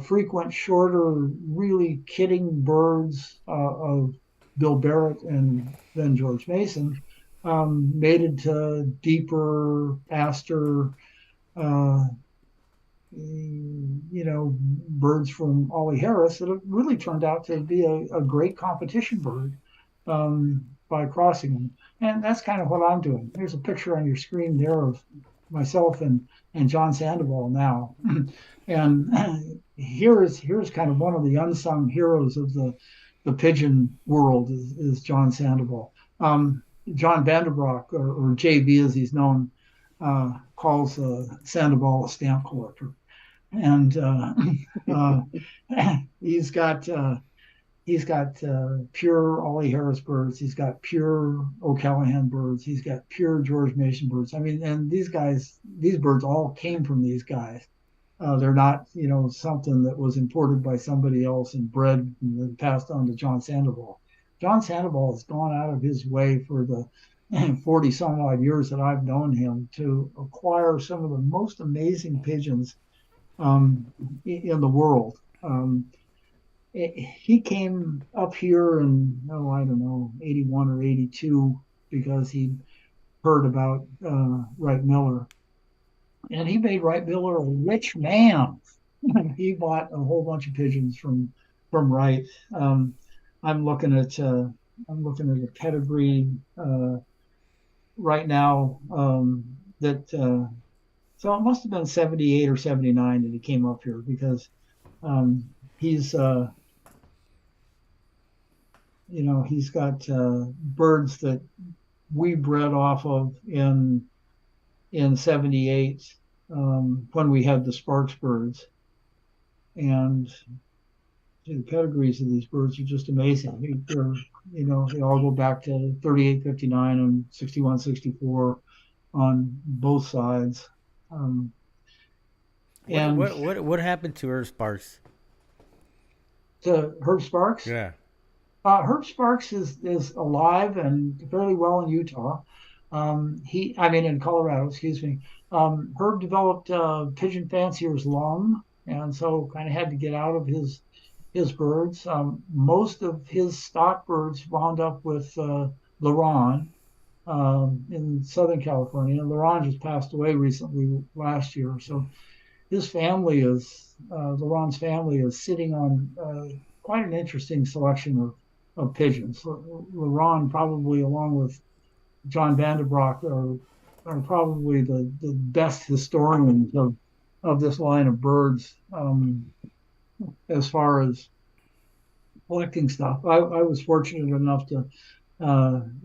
frequent, shorter, really kidding birds of Bill Barrett and then George Mason, mated to deeper, faster, birds from Ollie Harris that have really turned out to be a great competition bird by crossing them. And that's kind of what I'm doing. There's a picture on your screen there of myself and John Sandoval now. And here's kind of one of the unsung heroes of the pigeon world is John Sandoval. John Vanderbroek, or JB as he's known, calls Sandoval a stamp collector. And he's got pure Ollie Harris birds. He's got pure O'Callahan birds. He's got pure George Mason birds. I mean, and these birds all came from these guys. They're not, something that was imported by somebody else and bred and then passed on to John Sandoval. John Sandoval has gone out of his way for the 40 some odd years that I've known him to acquire some of the most amazing pigeons in the world. He came up here in, 81 or 82 because he heard about Wright Miller. And he made Wright Miller a rich man. he bought a whole bunch of pigeons from Wright. I'm looking at a pedigree right now that so it must have been 78 or 79 that he came up here, because he's he's got birds that we bred off of in 78 when we had the Sparks birds. And the pedigrees of these birds are just amazing. They all go back to 3859 and 6164 on both sides. And what happened to Herb Sparks? To Herb Sparks? Yeah. Herb Sparks is alive and fairly well in Utah. In Colorado, excuse me. Herb developed pigeon fancier's lung, and so kind of had to get out of his birds. Most of his stock birds wound up with LaRon in Southern California. LaRon just passed away recently last year, so his family LaRon's family is sitting on quite an interesting selection of pigeons. LaRon, probably along with John Vanderbroek, are probably the best historians of this line of birds as far as collecting stuff. I was fortunate enough to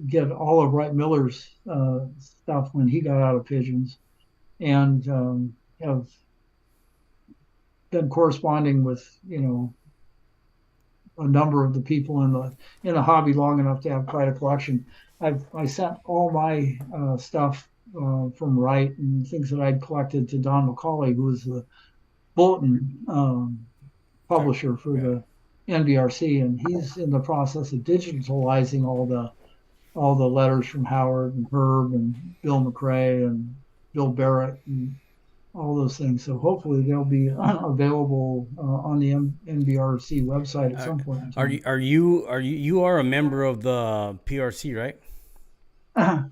get all of Wright Miller's stuff when he got out of pigeons, and have been corresponding with a number of the people in the hobby long enough to have quite a collection. I sent all my stuff from Wright and things that I'd collected to Don McCulley, who was the bulletin publisher for the NBRC, and he's in the process of digitalizing all the letters from Howard and Herb and Bill McRae and Bill Barrett and all those things. So hopefully they'll be available on the NBRC website at some point. Are you a member of the PRC, right? I'm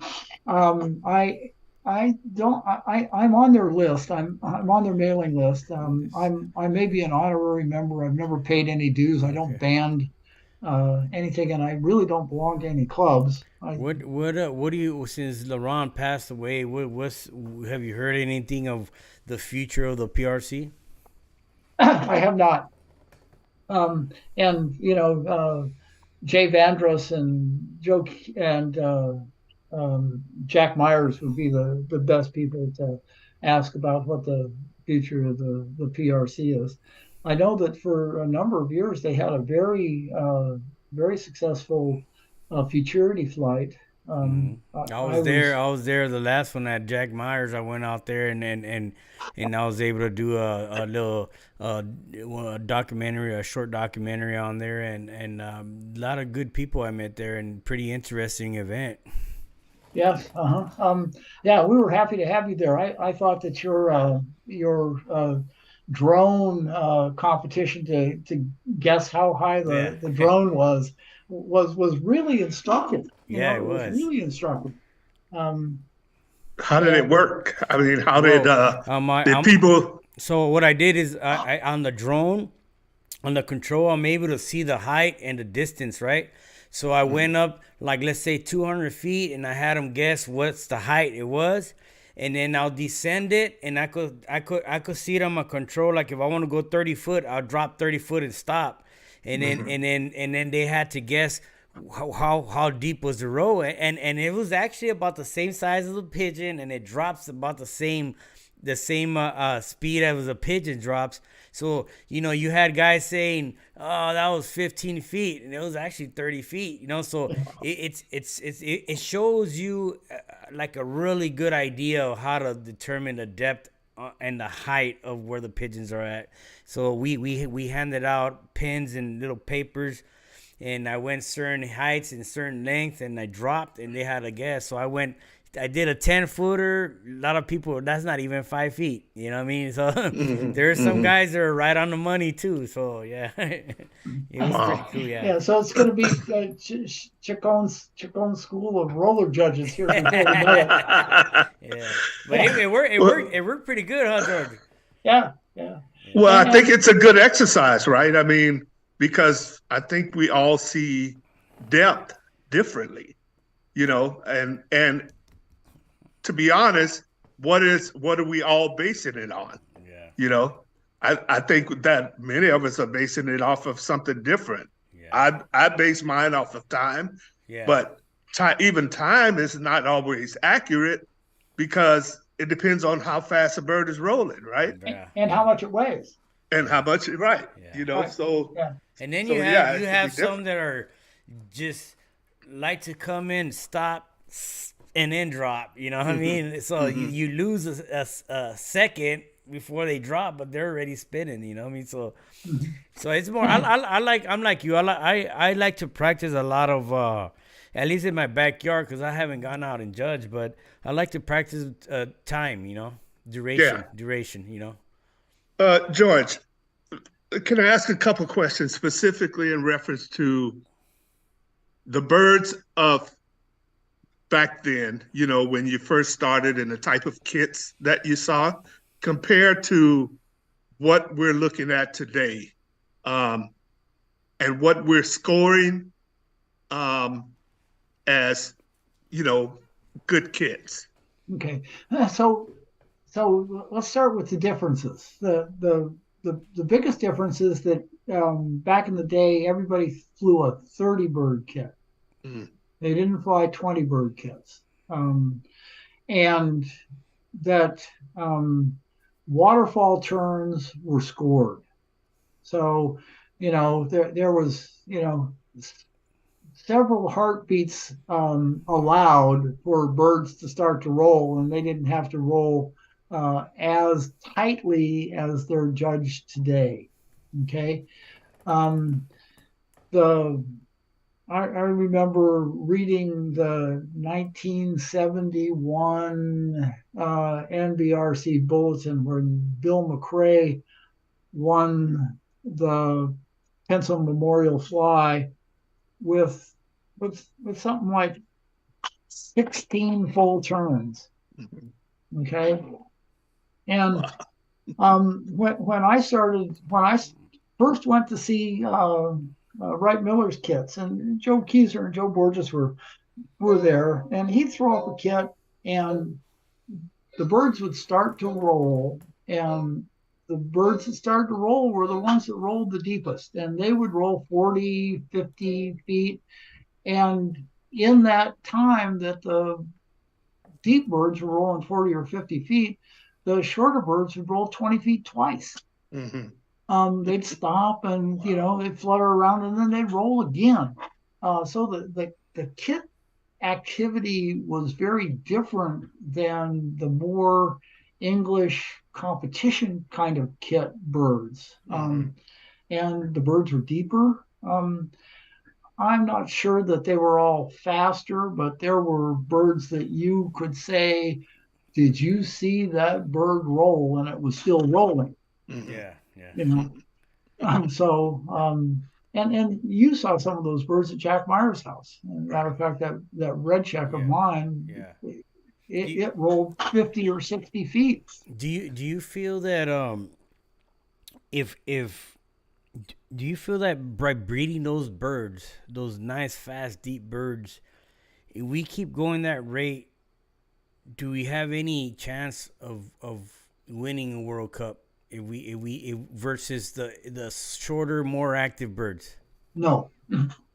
on their list. I'm on their mailing list. I may be an honorary member. I've never paid any dues. I don't band anything, and I really don't belong to any clubs. What do you, since LaRon passed away, have you heard anything of the future of the PRC? I have not. Jay Vandross and Joe and Jack Myers would be the best people to ask about what the future of the PRC is. I know that for a number of years they had a very successful futurity flight. I was there the last one at Jack Myers. I went out there and I was able to do a little documentary, a short documentary on there, and a lot of good people I met there, and pretty interesting event. Yes. Yeah, we were happy to have you there. I thought that your drone competition to guess how high the drone was really instructive. It was really instructive. How did it work? I mean, how did people? So what I did is I on the drone, on the control, I'm able to see the height and the distance, right? So I went up, like, let's say 200 feet, and I had them guess what's the height it was, and then I'll descend it, and I could see it on my control. Like if I want to go 30 foot, I'll drop 30 foot and stop, and then they had to guess how deep was the row, and it was actually about the same size as a pigeon, and it drops about the same speed as a pigeon drops. So, you had guys saying, oh, that was 15 feet, and it was actually 30 feet, so it shows you like a really good idea of how to determine the depth and the height of where the pigeons are at. So we handed out pens and little papers, and I went certain heights and certain lengths, and I dropped, and they had to guess. So I did a 10-footer. A lot of people, that's not even 5 feet. You know what I mean? So there's some guys that are right on the money too. So yeah, it was pretty cool. Yeah. So it's going to be Chacón's School of Roller Judges here. Yeah, but it worked pretty good, huh, George? Yeah. Well, I think it's a good exercise, right? I mean, because I think we all see depth differently, and to be honest, what are we all basing it on? Yeah. I think that many of us are basing it off of something different. Yeah. I base mine off of time, but even time is not always accurate because it depends on how fast a bird is rolling, right? Yeah. And how much it weighs. And how much, right? Yeah. So. Yeah. And then So, you yeah, have it can be some different. that are just like to come in, stop, and then drop. You know what I mean? So you lose a second before they drop, but they're already spinning. You know what I mean? So it's more. I'm like you. I like to practice a lot of. At least in my backyard, because I haven't gone out and judged, but I like to practice time. Duration. George, can I ask a couple questions specifically in reference to the birds of back then, when you first started and the type of kits that you saw compared to what we're looking at today, and what we're scoring as, good kits? Okay. So let's start with the differences. The biggest difference is that back in the day, everybody flew a 30 bird kit. They didn't fly 20 bird kits. And that waterfall turns were scored. So, there was, several heartbeats allowed for birds to start to roll, and they didn't have to roll as tightly as they're judged today. Okay. I remember reading the 1971 NBRC bulletin where Bill McRae won the Pensom Memorial Fly with something like 16 full turns. Okay. And when I first went to see Wright Miller's kits, and Joe Kiser and Joe Borges were there, and he'd throw up a kit and the birds would start to roll, and the birds that started to roll were the ones that rolled the deepest, and they would roll 40, 50 feet. And in that time that the deep birds were rolling 40 or 50 feet, the shorter birds would roll 20 feet twice. They'd stop and, they'd flutter around and then they'd roll again. So the kit activity was very different than the more English competition kind of kit birds. And the birds were deeper. I'm not sure that they were all faster, but there were birds that you could say, did you see that bird roll? And it was still rolling. Yeah. And you saw some of those birds at Jack Meyer's house. As a matter of fact, that red check of mine, it rolled 50 or 60 feet. Do you feel that do you feel that by breeding those birds, those nice, fast, deep birds, if we keep going that rate, do we have any chance of winning a World Cup if versus the shorter, more active birds? No.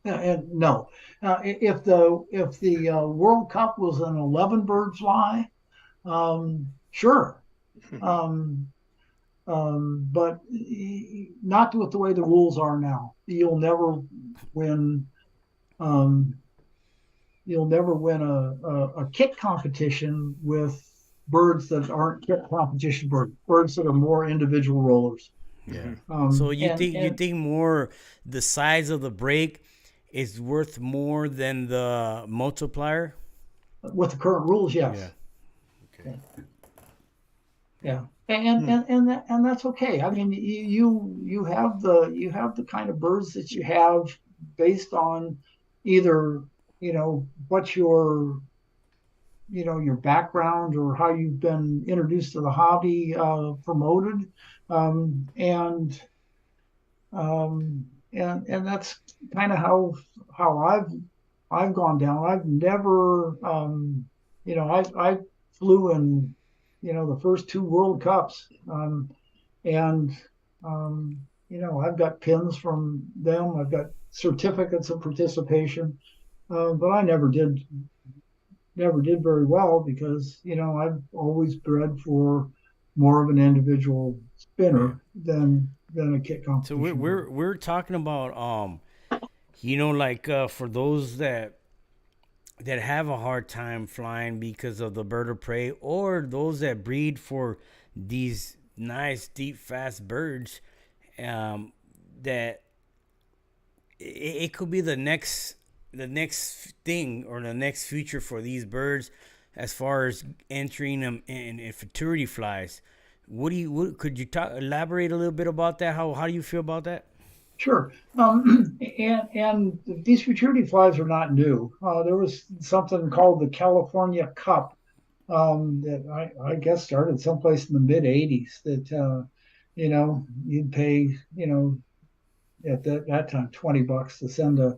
No. If the World Cup was an 11 bird fly, sure. But not with the way the rules are now. You'll never win. You'll never win a kit competition with birds that aren't kit competition birds that are more individual rollers. Yeah. So you think more the size of the break is worth more than the multiplier? With the current rules, yes. Yeah. Okay. Yeah. And that's okay. I mean, you have the kind of birds that you have based on either what your your background or how you've been introduced to the hobby promoted, and that's kind of how I've gone down. I've never, I flew in, the first two World Cups, and I've got pins from them. I've got certificates of participation, but I never did very well because I've always bred for more of an individual spinner than a kit So competition. we're talking about like for those that have a hard time flying because of the bird of prey, or those that breed for these nice deep fast birds, that it could be the next thing or the next future for these birds as far as entering them in futurity flies. Could you elaborate a little bit about that? How do you feel about that? Sure. And these futurity flies are not new. There was something called the California Cup that I guess started someplace in the mid 80s that, you'd pay, at that time, $20 to send a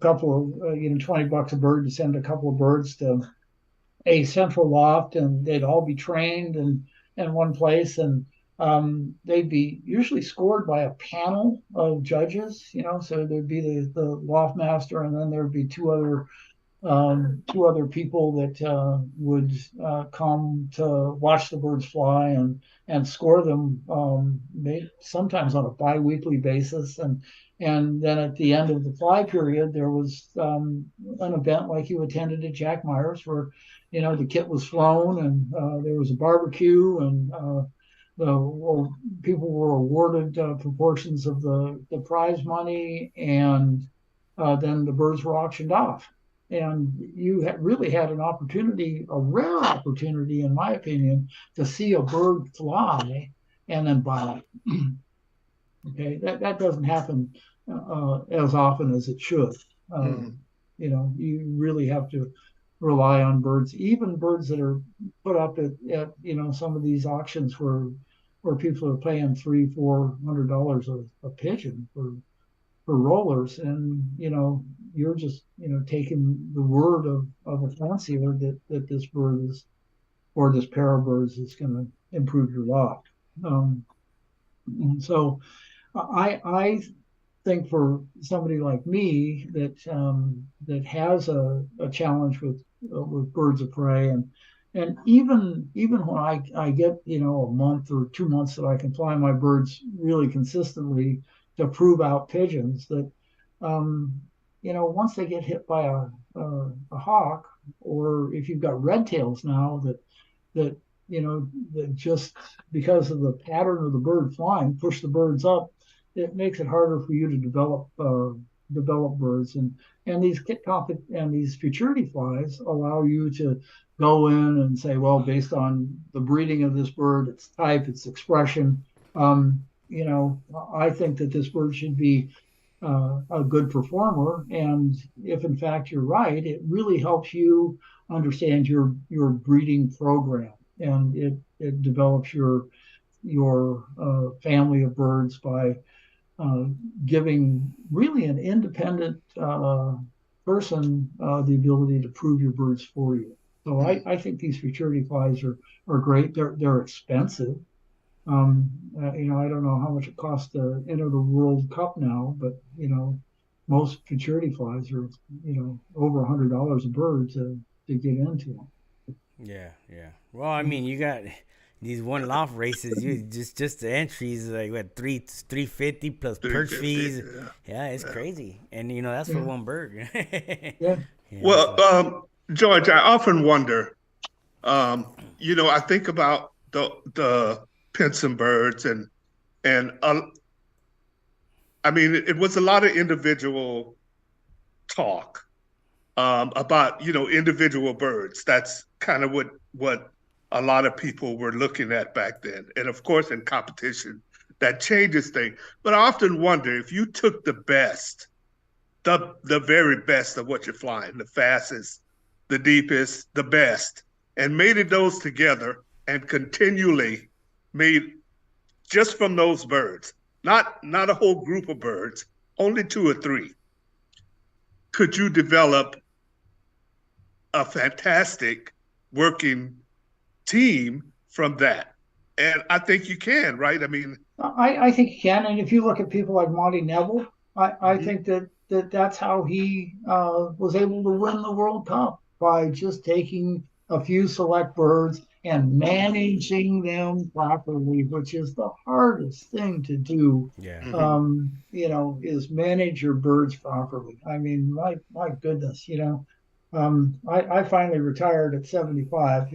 couple of, $20 a bird to send a couple of birds to a central loft, and they'd all be trained in one place, and they'd be usually scored by a panel of judges. So there'd be the loft master, and then there'd be two other people that would come to watch the birds fly and score them, sometimes on a biweekly basis. And then at the end of the fly period, there was an event like you attended at Jack Myers, where the kit was flown, and there was a barbecue, and people were awarded proportions of the prize money, and then the birds were auctioned off. And you really had an opportunity, a rare opportunity, in my opinion, to see a bird fly and then buy it. Okay, that doesn't happen as often as it should. You really have to rely on birds, even birds that are put up at some of these auctions where people are paying $300-400 a pigeon for rollers, and you're just taking the word of a fancier that this bird is, or this pair of birds, is going to improve your lot. So I think for somebody like me that has a challenge with birds of prey, and even when I get a month or 2 months that I can fly my birds really consistently to prove out pigeons, that once they get hit by a hawk, or if you've got red tails now that that just because of the pattern of the bird flying push the birds up, it makes it harder for you to develop birds. And these and these futurity flies allow you to go in and say, well, based on the breeding of this bird, its type, its expression, I think that this bird should be a good performer. And if in fact you're right, it really helps you understand your breeding program, and it develops your family of birds by giving really an independent person the ability to prove your birds for you. So I think these futurity flies are great. They're expensive. I don't know how much it costs to enter the World Cup now, but most futurity flies are over $100 a bird to get into them. Yeah. Well, I mean, you got these one loft races. You just the entries like what, 350 plus perch fees. Yeah, it's crazy, and that's for one bird. Yeah. Well, George, I often wonder. I think about the Pensom birds, and I mean, it was a lot of individual talk about individual birds. That's kind of what a lot of people were looking at back then, and of course, in competition, that changes things. But I often wonder if you took the best, the very best of what you're flying, the fastest, the deepest, the best, and mated those together and continually made just from those birds, not a whole group of birds, only 2 or 3, could you develop a fantastic working team from that? And I think you can, right? I mean, I think you can. And if you look at people like Monty Neville, I Mhm. think that's how he was able to win the World Cup, by just taking a few select birds and managing them properly, which is the hardest thing to do. Yeah. Is manage your birds properly. I mean, my goodness, I finally retired at 75.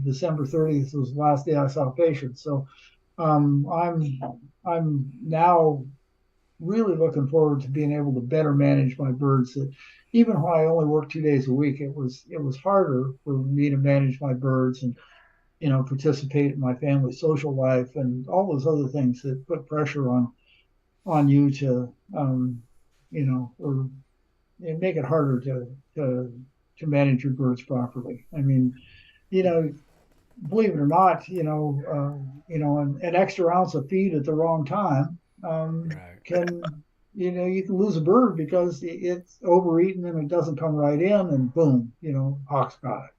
December 30th was the last day I saw patients. So I'm now really looking forward to being able to better manage my birds. That even when I only worked 2 days a week, it was harder for me to manage my birds and participate in my family's social life and all those other things that put pressure on you to or make it harder to manage your birds properly. I mean, believe it or not, an extra ounce of feed at the wrong time Right. can, you can lose a bird because it's overeaten and it doesn't come right in, and boom, hawk's got it.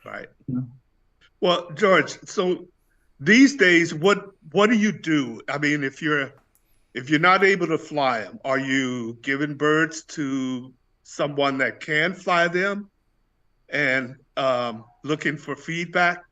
Right. You know? Well, George, so these days, what do you do? I mean, if you're not able to fly them, are you giving birds to someone that can fly them and looking for feedback?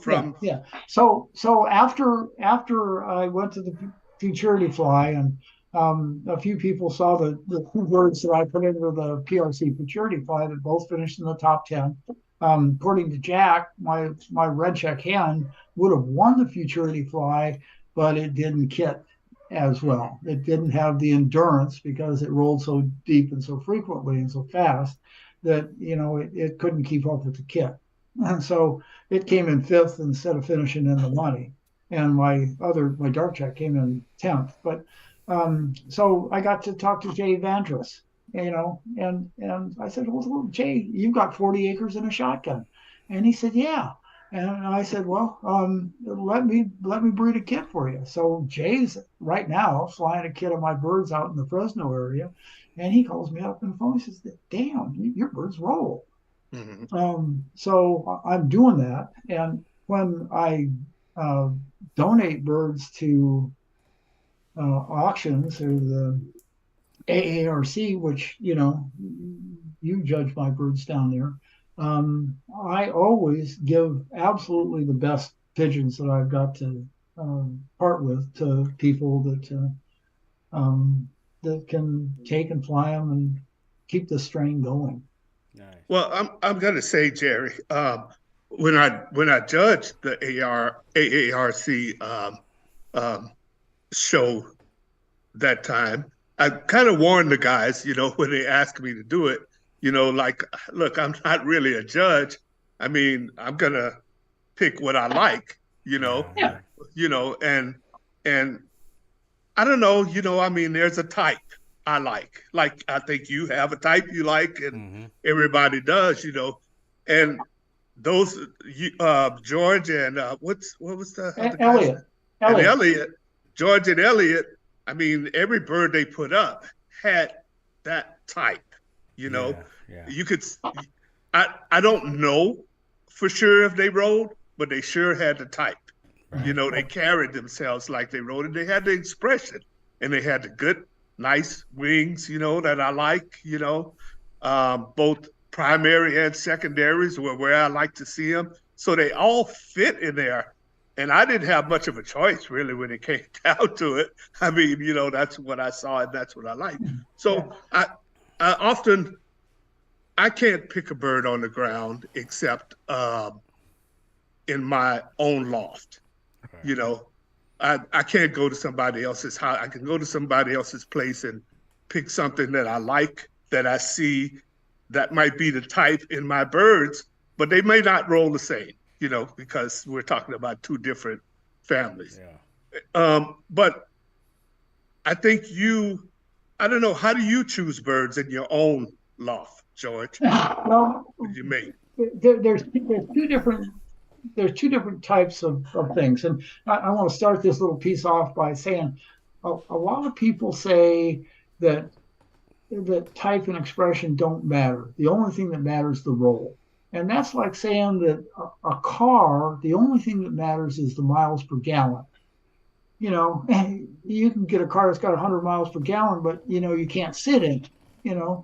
From Yeah. So after I went to the futurity fly, and a few people saw the 2 birds that I put into the PRC futurity fly that both finished in the top 10. According to Jack, my red check hen would have won the futurity fly, but it didn't kit as well. It didn't have the endurance because it rolled so deep and so frequently and so fast that it couldn't keep up with the kit. And so it came in 5th instead of finishing in the money. And my dark check came in 10th. But so I got to talk to Jay Vandress, and I said, well, Jay, you've got 40 acres and a shotgun. And he said, yeah. And I said, well, let me breed a kit for you. So Jay's right now flying a kit of my birds out in the Fresno area. And he calls me up on the phone. He says, damn, your birds roll. So I'm doing that. And when I donate birds to auctions or the AARC, which, you judge my birds down there, I always give absolutely the best pigeons that I've got to part with to people that can take and fly them and keep the strain going. Nice. Well, I'm gonna say, Jerry, when I judged the AARC show that time, I kind of warned the guys, when they asked me to do it, like, look, I'm not really a judge. I mean, I'm gonna pick what I like, Yeah. and I don't know, I mean, there's a type I like. Like, I think you have a type you like, and everybody does, and those George and what was the other guy's name? And Elliot, George and Elliot. I mean, every bird they put up had that type. Yeah. You could. I don't know for sure if they rode, but they sure had the type. Right. They carried themselves like they rode, and they had the expression, and they had the good, nice wings, that I like. Both primary and secondaries were where I like to see them. So they all fit in there. And I didn't have much of a choice, really, when it came down to it. I mean, that's what I saw and that's what I like. So I often, I can't pick a bird on the ground except in my own loft. Okay. I can't go to somebody else's house. I can go to somebody else's place and pick something that I like, that I see that might be the type in my birds, but they may not roll the same, because we're talking about 2 different families. Yeah. But I think I don't know, how do you choose birds in your own loft, George? Well, You make. there's two different types of things, and I want to start this little piece off by saying a lot of people say that type and expression don't matter. The only thing that matters is the roll. And that's like saying that a car, the only thing that matters is the miles per gallon. You know, you can get a car that's got 100 miles per gallon, but you can't sit in it. You know,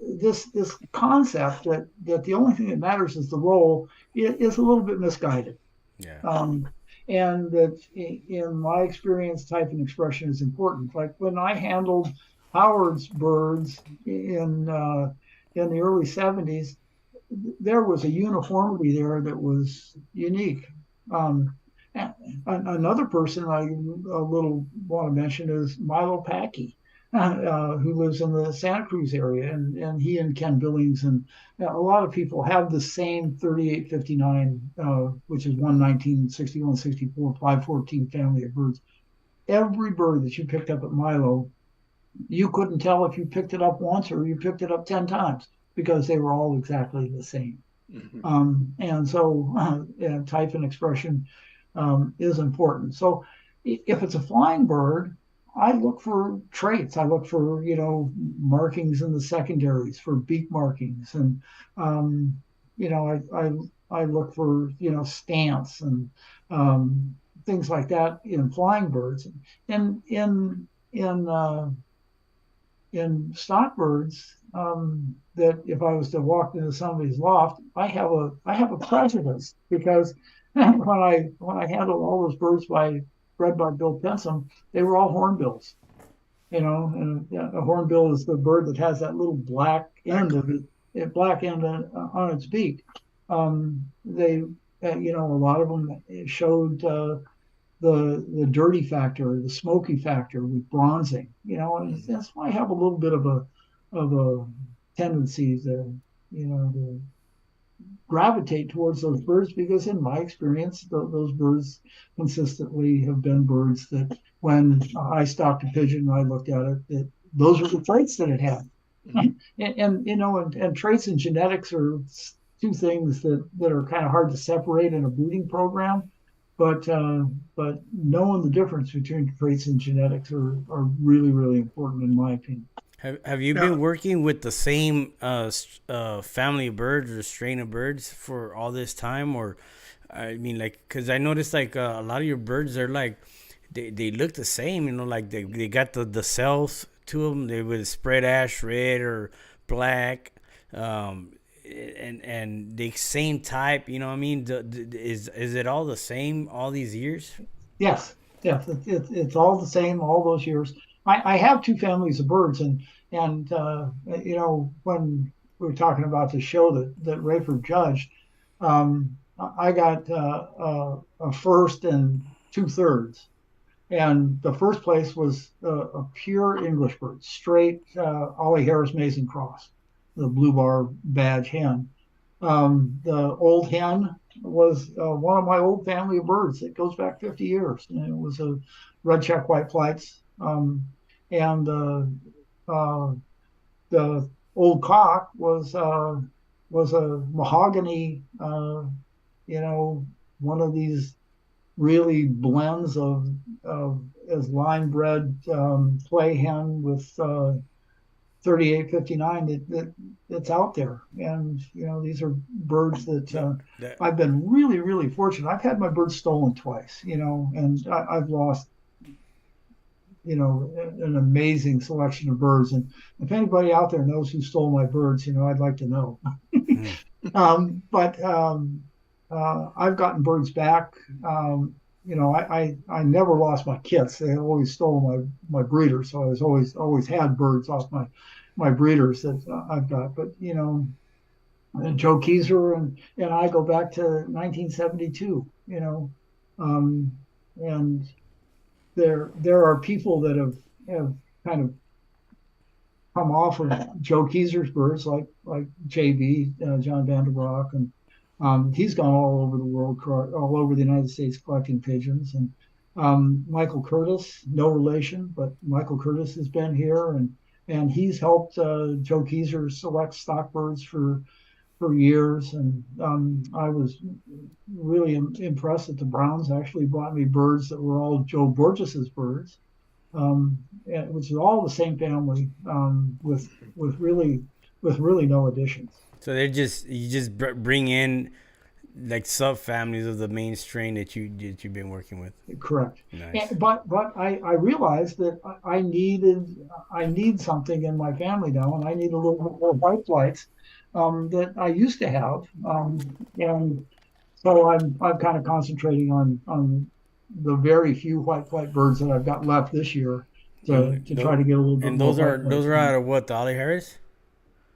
this concept that the only thing that matters is the roll is a little bit misguided. Yeah. And that in my experience, type and expression is important. Like when I handled Howard's birds in the early 70s, there was a uniformity there that was unique. Another person I a little want to mention is Milo Packey, who lives in the Santa Cruz area, and he and Ken Billings and a lot of people have the same 3859, which is 119, 61, 64, 514 family of birds. Every bird that you picked up at Milo, you couldn't tell if you picked it up once or you picked it up 10 times because they were all exactly the same. Mm-hmm. And so type and expression is important. So if it's a flying bird, I look for traits. I look for, markings in the secondaries, for beak markings. And, I look for, stance and things like that in flying birds. And in stock birds, that if I was to walk into somebody's loft, I have a prejudice because when I handled all those birds bred by Bill Pensom, they were all hornbills, and a hornbill is the bird that has that little black end on its beak. A lot of them showed the dirty factor, the smoky factor with bronzing, and that's why I have a little bit of a tendency to gravitate towards those birds because in my experience, those birds consistently have been birds that when I stocked a pigeon and I looked at it, that those are the traits that it had. Mm-hmm. And traits and genetics are two things that are kind of hard to separate in a breeding program. But knowing the difference between traits and genetics are really, really important in my opinion. Have you been working with the same family of birds or strain of birds for all this time? Or, I mean, like, because I noticed, like, a lot of your birds are, like, they look the same, like, they got the cells to them. They would spread ash red or black, and the same type, what I mean? Is it all the same all these years? Yes, it's all the same all those years. I have two families of birds, and when we were talking about the show that Rayford judged, I got a first and 2/3, and the first place was a pure English bird, straight Ollie Harris Mason cross, the blue bar badge hen. The old hen was one of my old family of birds. It goes back 50 years, and it was a red check white flights. And the old cock was a mahogany, one of these really blends of as line bred play hen with 3859 that's out there. And these are birds that I've been really, really fortunate. I've had my birds stolen twice, and I've lost an amazing selection of birds. And if anybody out there knows who stole my birds, I'd like to know. But I've gotten birds back. I never lost my kits. They always stole my breeders. So I was always had birds off my breeders that I've got. But, Joe Kiser and I go back to 1972, and there are people that have kind of come off of Joe Kiser's birds, like JB, John Vanderbroek, and he's gone all over the world, all over the United States collecting pigeons. And Michael Curtis, no relation, but Michael Curtis has been here, and and he's helped Joe Kiser select stock birds for years. And I was really impressed that the Browns actually brought me birds that were all Joe Borges's birds, which is all the same family, with really no additions. So you just bring in like subfamilies of the main strain that you've been working with. Correct. Nice. But I realized that I need something in my family now, and I need a little bit more white flights that I used to have, and so I'm kind of concentrating on the very few white flight birds that I've got left this year to try to get a little bit And more. those are out of what, the Ollie Harris?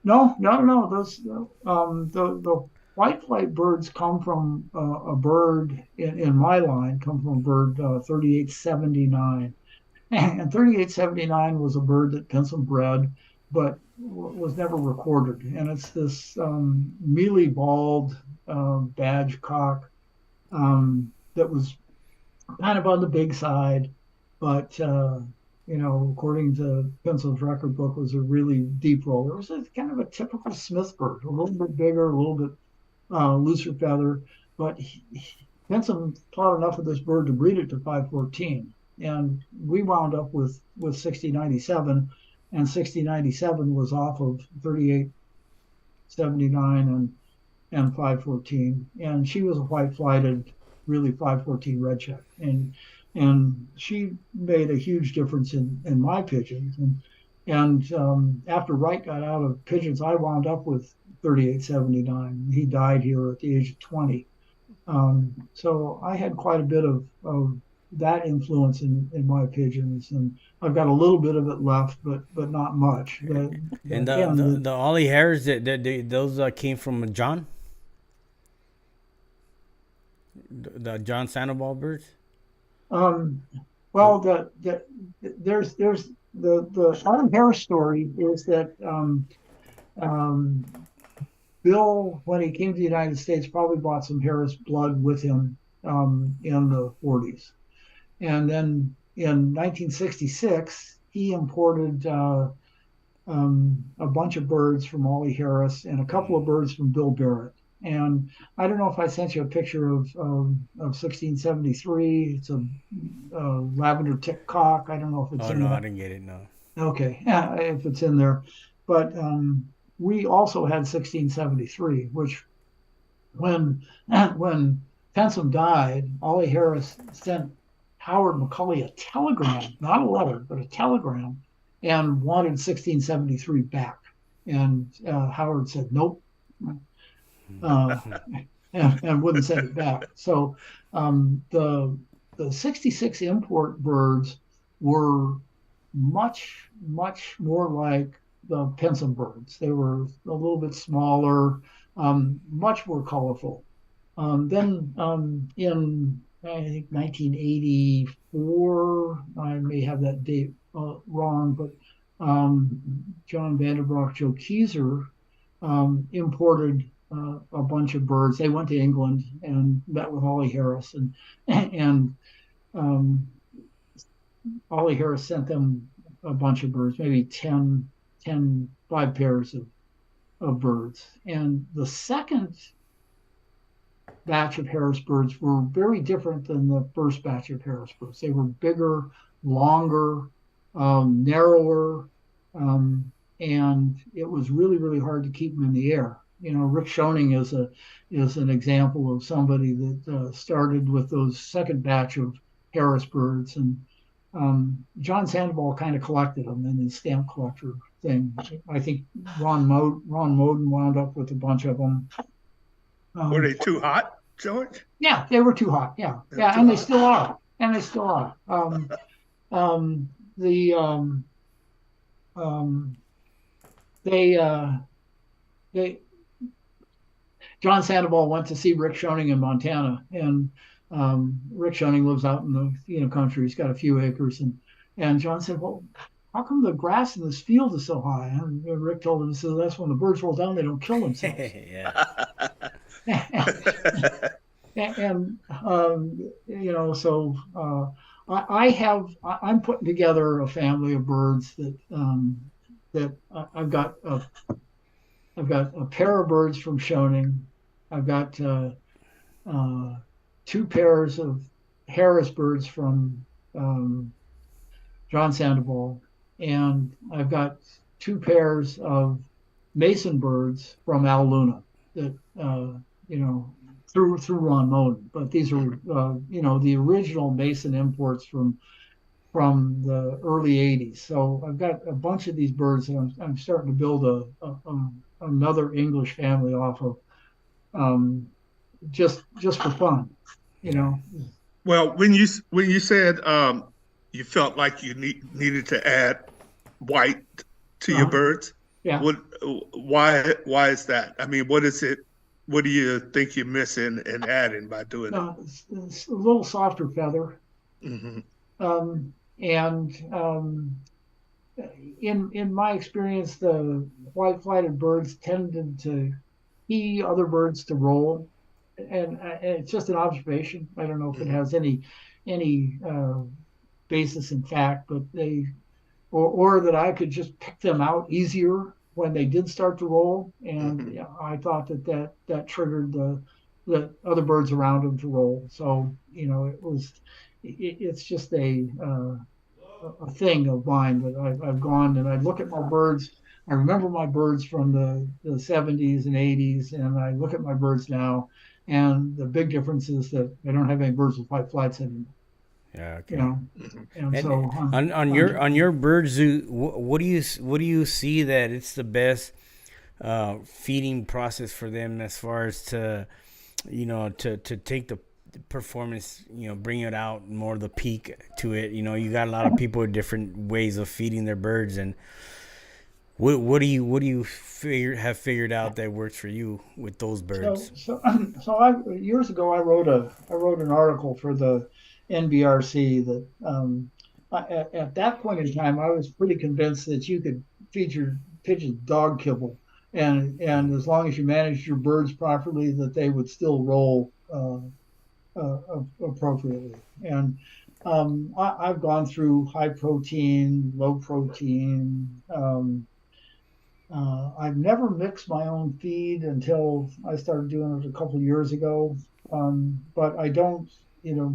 No. Those the white flight birds come from a bird in my line, come from a bird 3879, and 3879 was a bird that Pensom bred, but was never recorded. And it's this mealy bald badge cock that was kind of on the big side, but according to Pensom's record book, was a really deep roller. It was kind of a typical Smith bird, a little bit bigger, a little bit looser feather, but Pensom taught enough of this bird to breed it to 514, and we wound up with 6097, and 6097 was off of 3879 and 514, and she was a white flighted, really 514 red check, and she made a huge difference in my pigeons. And after Wright got out of pigeons, I wound up with 3879. He died here at the age of 20. So I had quite a bit of that influence in my pigeons, and I've got a little bit of it left, but not much. And the Ollie Harris, those came from John? The John Sandoval birds? Well, there's the Ollie Harris story is that Bill, when he came to the United States, probably brought some Harris blood with him in the 40s. And then in 1966, he imported a bunch of birds from Ollie Harris and a couple of birds from Bill Barrett. And I don't know if I sent you a picture of 1673. It's a lavender tick cock. I don't know if it's in there. I didn't get it, no. Okay, yeah, if it's in there. But we also had 1673, which when Pensom died, Ollie Harris sent Howard MeCully a telegram, not a letter, but a telegram, and wanted 1673 back. And Howard said, nope. And wouldn't send it back. So the 66 import birds were much more like the Pensom birds. They were a little bit smaller, much more colorful. Then in I think 1984, I may have that date wrong, but John Vanderbroek, Joe Kiser imported a bunch of birds. They went to England and met with Ollie Harris, and Ollie Harris sent them a bunch of birds, maybe 5 pairs of birds. And the second batch of Harris birds were very different than the first batch of Harris birds. They were bigger, longer, narrower, and it was really hard to keep them in the air. Rick Schoening is an example of somebody that started with those second batch of Harris birds, and John Sandoval kind of collected them in his stamp collector thing. I think Ron Moden wound up with a bunch of them. Were they too hot, George? Yeah, they were too hot. Yeah, and they still are. John Sandoval went to see Rick Schoening in Montana, and Rick Schoening lives out in the country. He's got a few acres, and John said, "Well, how come the grass in this field is so high?" And Rick told him, "So that's when the birds roll down, they don't kill themselves." Yeah. And so I'm putting together a family of birds that that I've got a pair of birds from Schoening. I've got two pairs of Harris birds from John Sandoval, and I've got two pairs of Mason birds from Al Luna that through Ron Moden. But these are the original Mason imports from the early '80s. So I've got a bunch of these birds, and I'm starting to build another English family off of, just for fun, you know. Well, when you said you felt like you needed to add white to your birds, Yeah. why is that? I mean, what is it? What do you think you're missing and adding by doing it? It's a little softer feather. Mm-hmm. In my experience, the white-flighted birds tended to key other birds to roll, and it's just an observation. I don't know if it has any basis in fact, but or that I could just pick them out easier when they did start to roll, and I thought that triggered the other birds around them to roll. So it's just a thing of mine that I've gone and I look at my birds. I remember my birds from the 70s and 80s, and I look at my birds now, and the big difference is that I don't have any birds with white flights anymore. Yeah. Okay. And so on your bird zoo, what do you see that it's the best feeding process for them as far as to take the performance, bring it out more, the peak to it. You got a lot of people with different ways of feeding their birds, and what do you have figured out that works for you with those birds? So years ago I wrote an article for the NBRC that at that point in time I was pretty convinced that you could feed your pigeons dog kibble, and as long as you managed your birds properly, that they would still roll appropriately. And I've gone through high protein, low protein. I've never mixed my own feed until I started doing it a couple of years ago. But I don't,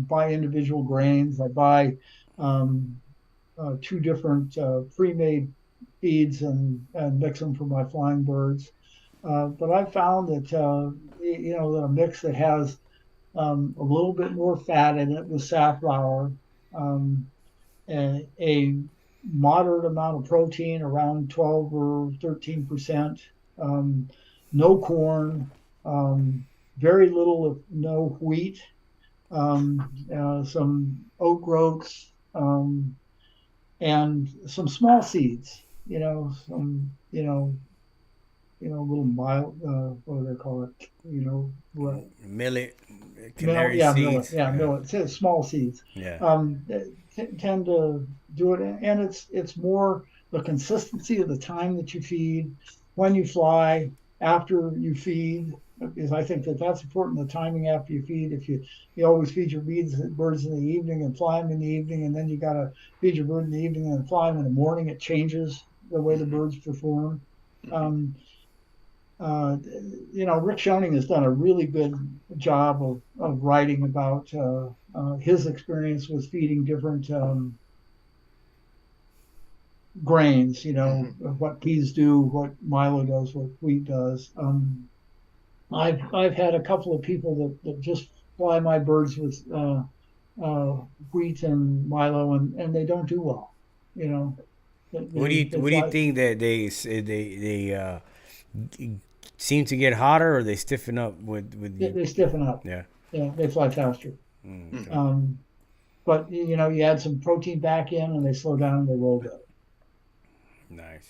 buy individual grains. I buy two different pre-made feeds and mix them for my flying birds. But I found that that a mix that has a little bit more fat in it with safflower, a moderate amount of protein, around 12 or 13%, no corn, very little, if no wheat, some oat groats, and some small seeds, little mild, what do they call it? Millet, canary seeds. Millet, small seeds. Yeah. Tend to do it, and it's more the consistency of the time that you feed, when you fly, after you feed, because I think that's important. The timing after you feed. If you always feed your birds in the evening and fly them in the evening, and then you got to feed your bird in the evening and fly them in the morning, it changes the way the birds perform. Rick Schoening has done a really good job of writing about his experience with feeding different grains, what peas do, what milo does, what wheat does. I've had a couple of people that just fly my birds with wheat and milo, and they don't do well. What do you think that they seem to get hotter, or they stiffen up with they stiffen up? Yeah, they fly faster. Okay. But you add some protein back in, and they slow down and they roll better. Nice.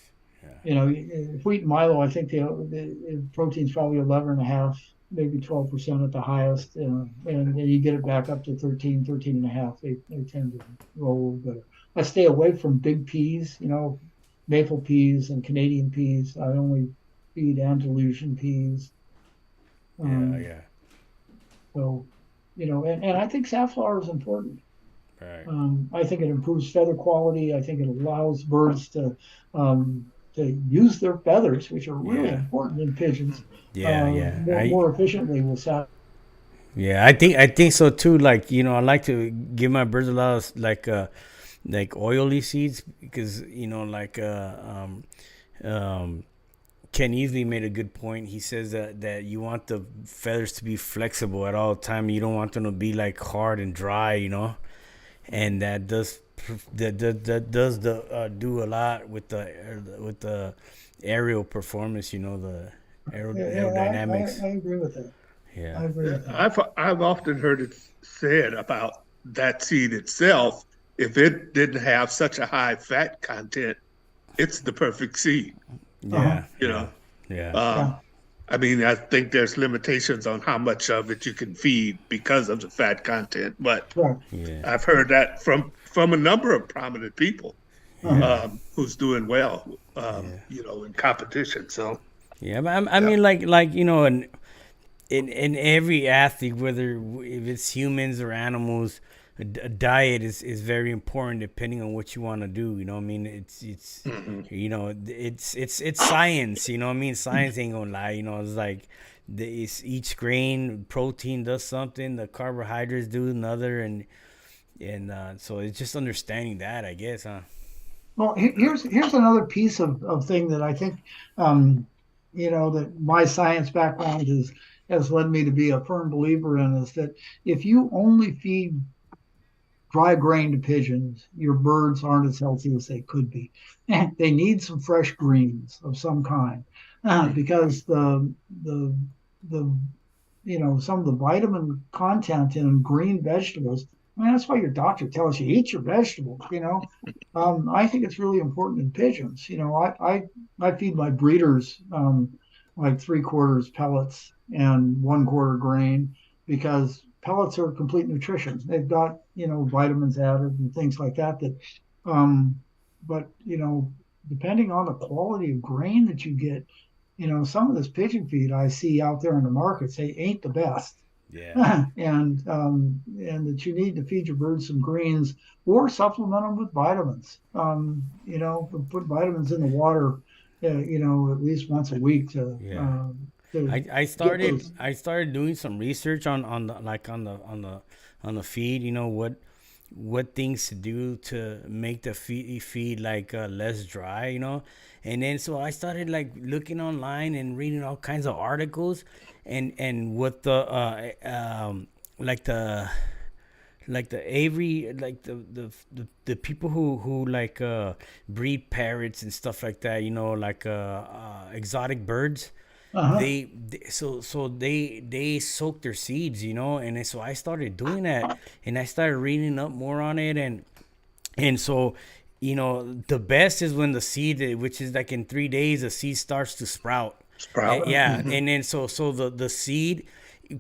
Yeah. Wheat and milo, I think the protein's probably 11.5, maybe 12% at the highest, and you get it back up to 13.5. They tend to roll better. I stay away from big peas, maple peas and Canadian peas. I only feed Andalusian peas. Yeah. So, and I think safflower is important. Right. I think it improves feather quality. I think it allows birds to use their feathers, which are really important in pigeons, more efficiently with satin. Yeah, I think so too. Like, I like to give my birds a lot of like oily seeds because Ken Easley made a good point. He says that you want the feathers to be flexible at all time. You don't want them to be like hard and dry, and that does do a lot with the aerial performance. The aerodynamics. I agree with that. Yeah, I agree with that. I've often heard it said about that seed itself. If it didn't have such a high fat content, it's the perfect seed. Yeah, I mean, I think there's limitations on how much of it you can feed because of the fat content, but I've heard that from a number of prominent people who's doing well, in competition. So I mean, like in every athlete, whether if it's humans or animals, a diet is very important depending on what you want to do. I mean, it's it's science. I mean, science ain't gonna lie. It's like each grain protein does something, the carbohydrates do another, and so it's just understanding that, I guess, huh? Well, here's another piece of thing that I think, that my science background has led me to be a firm believer in, is that if you only feed dry grain to pigeons, your birds aren't as healthy as they could be. They need some fresh greens of some kind, because the some of the vitamin content in green vegetables. I mean, that's why your doctor tells you eat your vegetables. I think it's really important in pigeons. I feed my breeders like 3/4 pellets and 1/4 grain, because pellets are complete nutrition. They've got, vitamins added and things like that. But depending on the quality of grain that you get, some of this pigeon feed I see out there in the markets, they ain't the best. Yeah. and that you need to feed your birds some greens or supplement them with vitamins. Put vitamins in the water, at least once a week to. I started doing some research on the feed. What things to do to make the feed like less dry. And then so I started like looking online and reading all kinds of articles, and what the aviary, like the people who like breed parrots and stuff like that, like exotic birds. They soak their seeds, and so I started doing that, and I started reading up more on it, and so the best is when the seed, which is like in 3 days, the seed starts to sprout. And then so the seed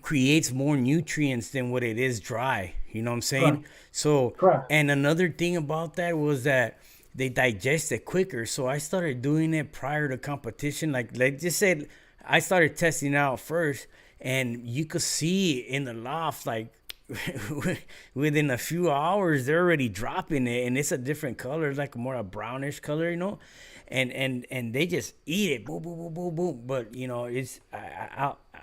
creates more nutrients than what it is dry. You know what I'm saying? Correct. So Correct. And another thing about that was that they digest it quicker. So I started doing it prior to competition. Like just said, I started testing it out first, and you could see in the loft, like within a few hours, they're already dropping it, and it's a different color. It's like more a brownish color, and they just eat it, boom, boom, boom, boom, boom. But it's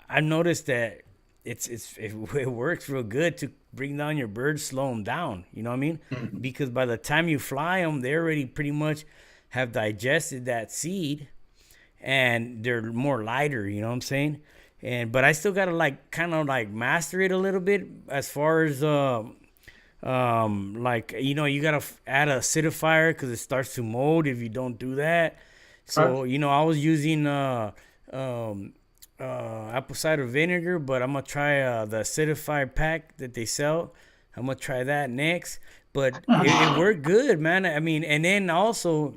I noticed that it works real good to bring down your birds, slow them down. You know what I mean? Mm-hmm. Because by the time you fly them, they already pretty much have digested that seed, and they're more lighter, you know what I'm saying? But I still gotta kind of master it a little bit as far as you gotta add a acidifier because it starts to mold if you don't do that. So I was using apple cider vinegar, but I'm gonna try the acidifier pack that they sell. I'm gonna try that next. But it worked good, man. I mean, and then also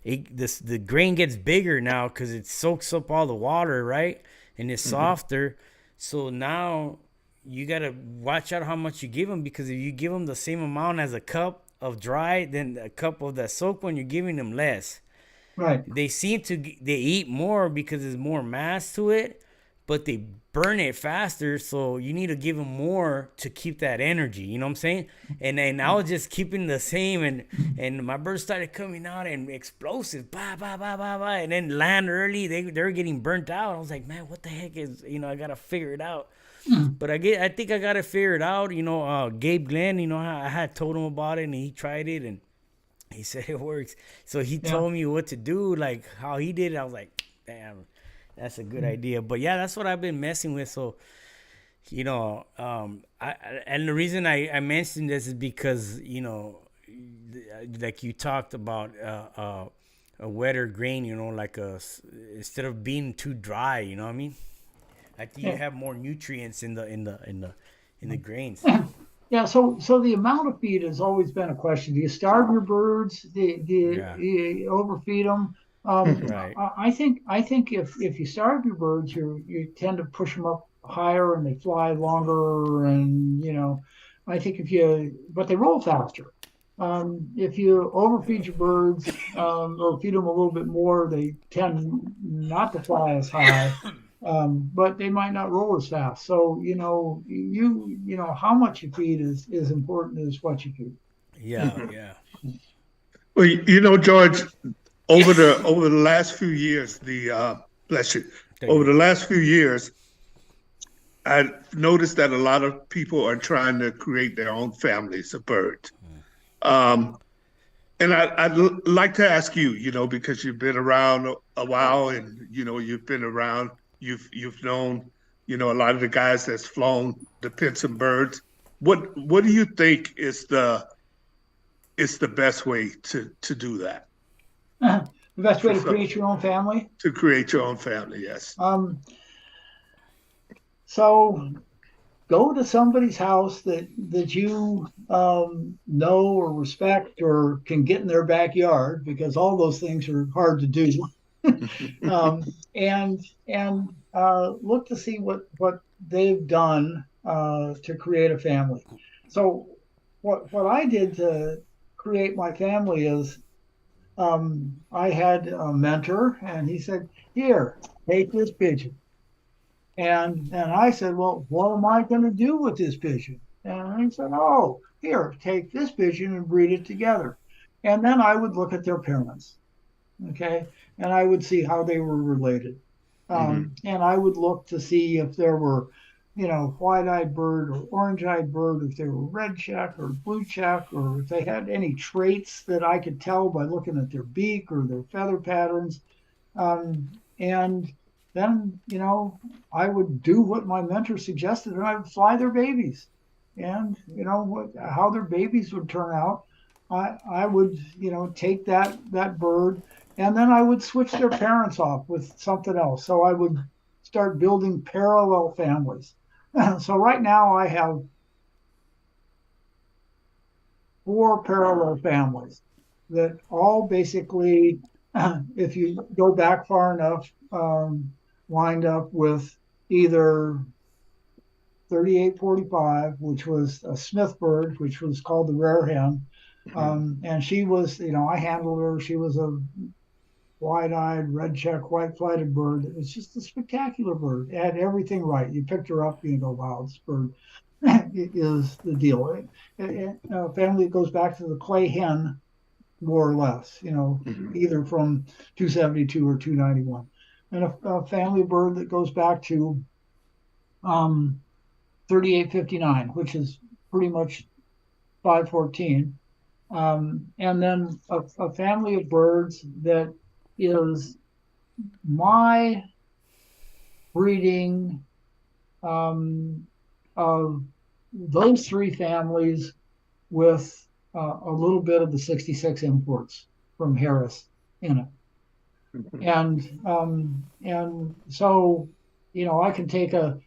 the grain gets bigger now because it soaks up all the water, right? And it's softer. So now you gotta watch out how much you give them, because if you give them the same amount as a cup of dry, then a cup of that soaked one, you're giving them less. Right. They eat more because there's more mass to it, but they burn it faster. So you need to give them more to keep that energy. You know what I'm saying? And then I was just keeping the same, and my birds started coming out and explosive, bah, bah, bah, bah, bah, and then land early. They're getting burnt out. I was like, man, what the heck is, I got to figure it out. But I think I got to figure it out. Gabe Glenn, I had told him about it, and he tried it, and he said it works. So he told me what to do, like how he did it. I was like, damn, that's a good idea. But yeah, that's what I've been messing with. So, and the reason I mentioned this is because, like you talked about a wetter grain, like instead of being too dry, you know what I mean? I think you have more nutrients in the grains. Yeah, so the amount of feed has always been a question. Do you starve your birds? Do you overfeed them? Right. I think if you starve your birds, you tend to push them up higher and they fly longer, and I think but they roll faster. If you overfeed your birds or feed them a little bit more, they tend not to fly as high. But they might not roll as fast. So how much you feed is important as what you feed. Yeah. Well, George, over the last few years, bless you. Over the last few years, I noticed that a lot of people are trying to create their own families of birds. And I'd like to ask you, because you've been around a while, and you've been around. You've known, a lot of the guys that's flown the Pensom birds. What do you think is the best way to do that? The best way to create your own family? To create your own family, yes. So go to somebody's house that you know or respect or can get in their backyard, because all those things are hard to do. And look to see what they've done to create a family. So what I did to create my family is I had a mentor, and he said, "Here, take this pigeon." And I said, "Well, what am I going to do with this pigeon?" And he said, "Oh, here, take this pigeon and breed it together." And then I would look at their parents. Okay. And I would see how they were related. And I would look to see if there were, white-eyed bird or orange-eyed bird, if they were red check or blue check, or if they had any traits that I could tell by looking at their beak or their feather patterns. And then, I would do what my mentor suggested, and I would fly their babies. And, how their babies would turn out, I would, take that bird, and then I would switch their parents off with something else. So I would start building parallel families. So right now I have 4 parallel families that all basically, if you go back far enough, wind up with either 3845, which was a Smith bird, which was called the rare hen. And she was, I handled her. She was a wide-eyed, red-check, white-flighted bird. It was just a spectacular bird. It had everything right. You picked her up, you go, wow, this bird is the deal. A family that goes back to the clay hen, more or less, either from 272 or 291. And a family bird that goes back to 3859, which is pretty much 514. And then a family of birds that is my breeding of those 3 families with a little bit of the 66 imports from Harris in it. And so, I can take a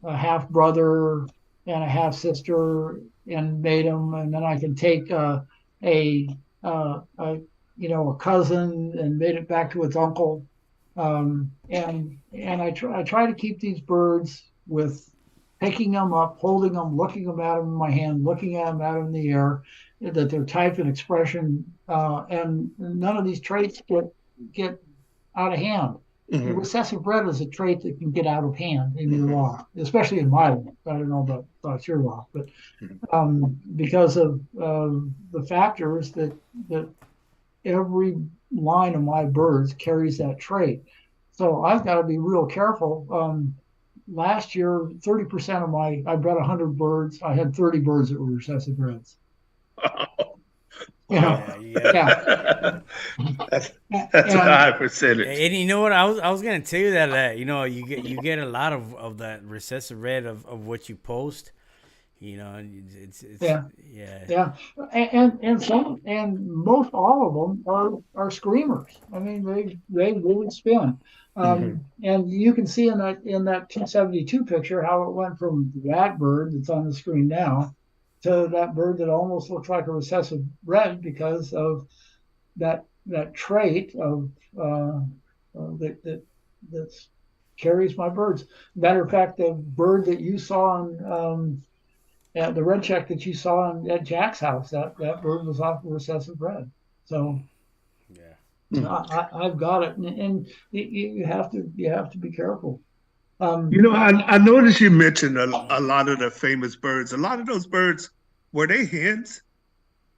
half brother and a half sister and mate them, and then I can take a cousin and mate it back to its uncle. And I try to keep these birds with picking them up, holding them, looking at them in my hand, looking at them out in the air, that their type and expression, and none of these traits get out of hand. The recessive red is a trait that can get out of hand in your law, especially in my law. I don't know about your law, but because of the factors that every line of my birds carries that trait. So I've got to be real careful. Last year, 30% of I bred 100 birds. I had 30 birds that were recessive reds. Yeah. That's a high percentage. And you know what? I was gonna tell you that you get a lot of that recessive red of what you post. It's yeah, and most all of them are screamers. I mean, they really spin. And you can see in that 272 picture how it went from that bird that's on the screen now to that bird that almost looks like a recessive red because of that trait of that carries my birds. Matter of fact, the bird that you saw on the red check that you saw at Jack's house, that bird was off the recessive red. So I've got it, and you have to be careful. I noticed you mentioned a lot of the famous birds. A lot of those birds, were they hens?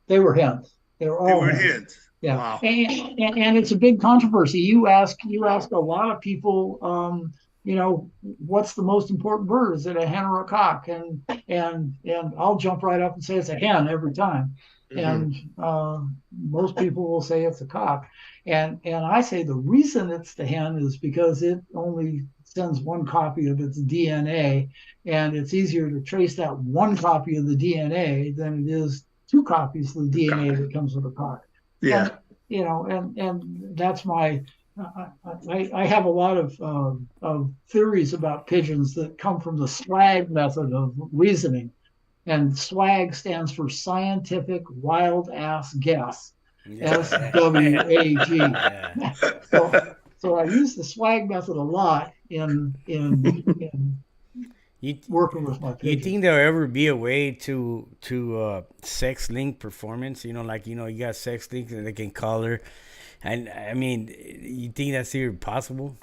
They were hens. They were all hens. Yeah. Wow. And it's a big controversy. You ask a lot of people, what's the most important bird? Is it a hen or a cock? And I'll jump right up and say it's a hen every time. And most people will say it's a cock. And I say the reason it's the hen is because it only sends one copy of its DNA, and it's easier to trace that one copy of the DNA than it is two copies of the DNA that comes with a cock. Yeah. And that's my. I have a lot of theories about pigeons that come from the SWAG method of reasoning, and SWAG stands for scientific wild ass guess. SWAG. So I use the SWAG method a lot in working with my pigeons. You think there'll ever be a way to sex link performance? You got sex links and they can color, and I mean, you think that's even possible?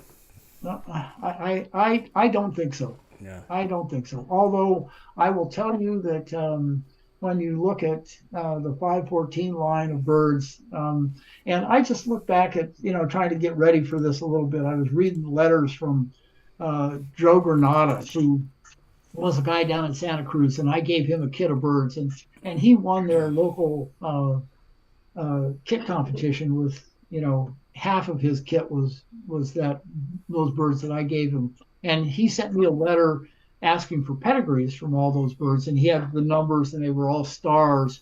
No, I don't think so. No, I don't think so. Although I will tell you that when you look at the 514 line of birds, and I just look back at trying to get ready for this a little bit. I was reading letters from Joe Granada, who was a guy down in Santa Cruz, and I gave him a kit of birds, and he won their local kit competition with half of his kit was those birds that I gave him, and he sent me a letter asking for pedigrees from all those birds, and he had the numbers, and they were all stars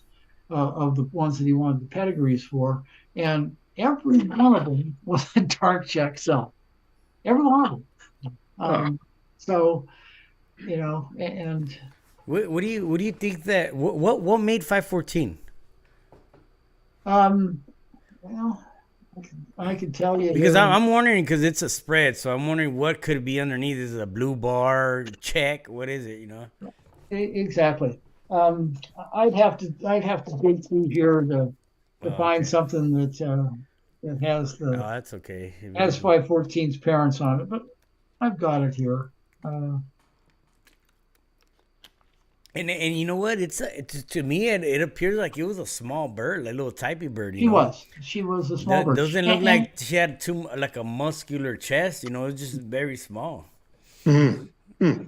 of the ones that he wanted the pedigrees for, and every one of them was a dark check cell, every one of them. So. And what do you think that what made 514? Well, I could tell you because I'm wondering, because it's a spread, so I'm wondering what could be underneath. Is it a blue bar check? What is it? Exactly. I'd have to dig through here to find something that has the. Oh, that's okay. Has 514's parents on it, but I've got it here. And you know what? It's to me it appears like it was a small bird, like a little typey bird. She was a small bird. Doesn't look like she had like a muscular chest. It's just very small. Mm-hmm.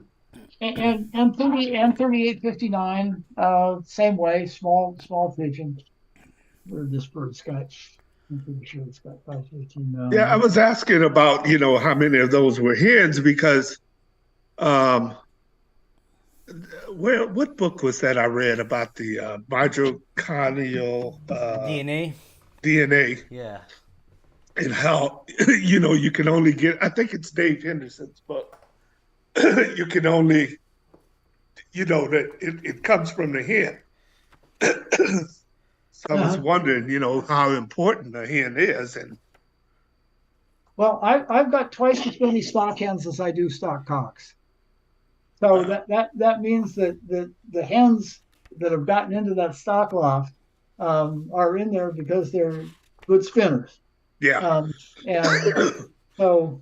And 3859, same way, small pigeon. Where this bird's got. I'm pretty sure it's got 515 now. Yeah, I was asking about how many of those were hens because. What book was that I read about the mitochondrial DNA? Yeah. And how you can only get, I think it's Dave Henderson's book. You can only that it comes from the hen. So I was wondering, how important a hen is. And well, I've got twice as many stock hens as I do stock cocks. So that means that the hens that have gotten into that stock loft are in there because they're good spinners. Yeah. So,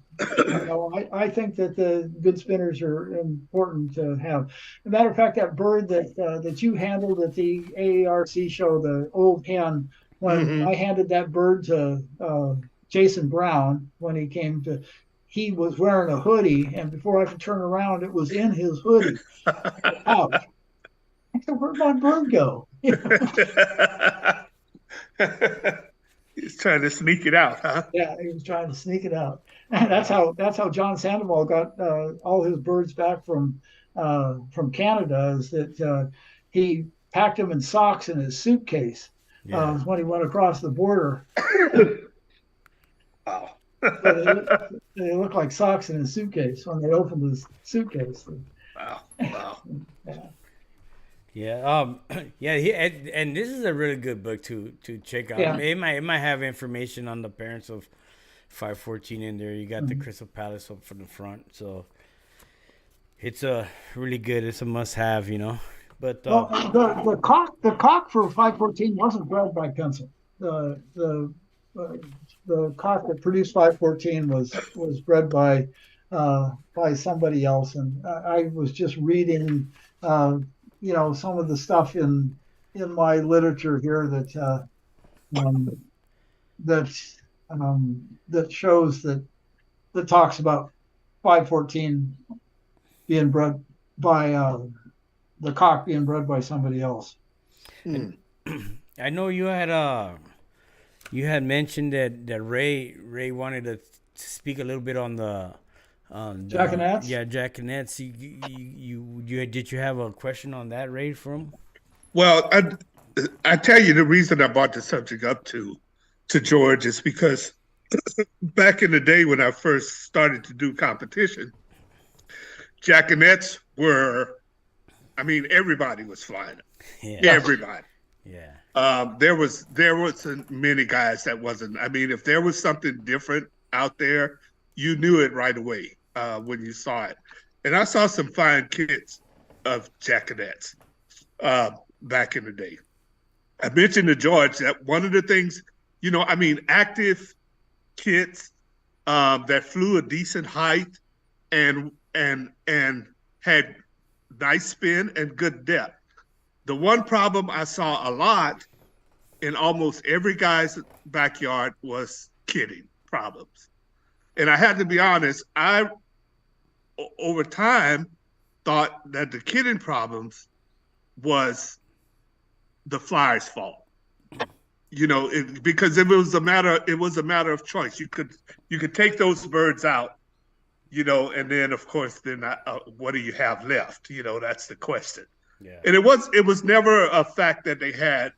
I think that the good spinners are important to have. As a matter of fact, that bird that you handled at the AARC show, the old hen, when I handed that bird to Jason Brown when he came to, he was wearing a hoodie, and before I could turn around, it was in his hoodie. Ouch! I said, "Where'd my bird go?" He's trying to sneak it out, huh? Yeah, he was trying to sneak it out. That's how John Sandoval got all his birds back from Canada. Is that he packed them in socks in his suitcase when he went across the border. Wow. So they look like socks in his suitcase when they opened his suitcase. Wow. Wow. Yeah. Yeah. And this is a really good book to check out. Yeah. It might have information on the parents of 514 in there. You got the Crystal Palace up from the front, so it's a really good. It's a must-have, But Well, the cock for 514 wasn't bred by Pensom. The cock that produced 514 was bred by somebody else, and I was just reading some of the stuff in my literature here that shows that talks about 514 being bred by the cock being bred by somebody else. I know you had mentioned that Ray wanted to speak a little bit on the Jackanets? Yeah, Jackanets. Did you have a question on that, Ray, from? Well, I tell you the reason I brought the subject up to George is because back in the day when I first started to do competition, Jackanets were, everybody was flying them. Yeah. Everybody. Yeah. There wasn't many guys that wasn't. If there was something different out there, you knew it right away when you saw it. And I saw some fine kits of Jackanets back in the day. I mentioned to George that one of the things, active kits that flew a decent height and had nice spin and good depth. The one problem I saw a lot in almost every guy's backyard was kidding problems. And I had to be honest, I, over time, thought that the kidding problems was the flyer's fault. Because it was a matter of choice. You could take those birds out, and then of course, what do you have left? That's the question. Yeah. And it was never a fact that they had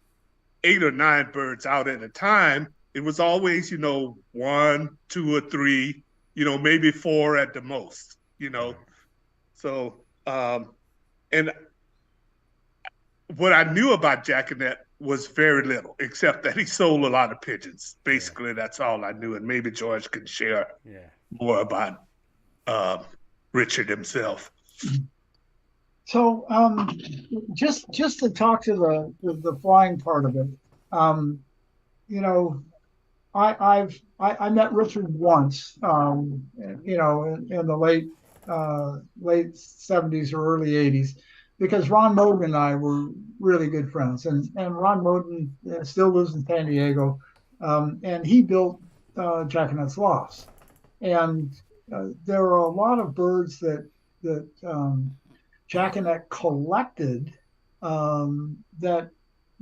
8 or 9 birds out at a time. It was always, 1, 2, or 3, maybe 4 at the most, So, and what I knew about Jackanet was very little, except that he sold a lot of pigeons. Basically, that's all I knew. And maybe George can share more about Richard himself. So, just to talk to the flying part of it, I met Richard once, in the late 70s or early 80s, because Ron Moden and I were really good friends, and Ron Moden still lives in San Diego, and he built Jackanet's Lofts, and there are a lot of birds that Jackanet collected that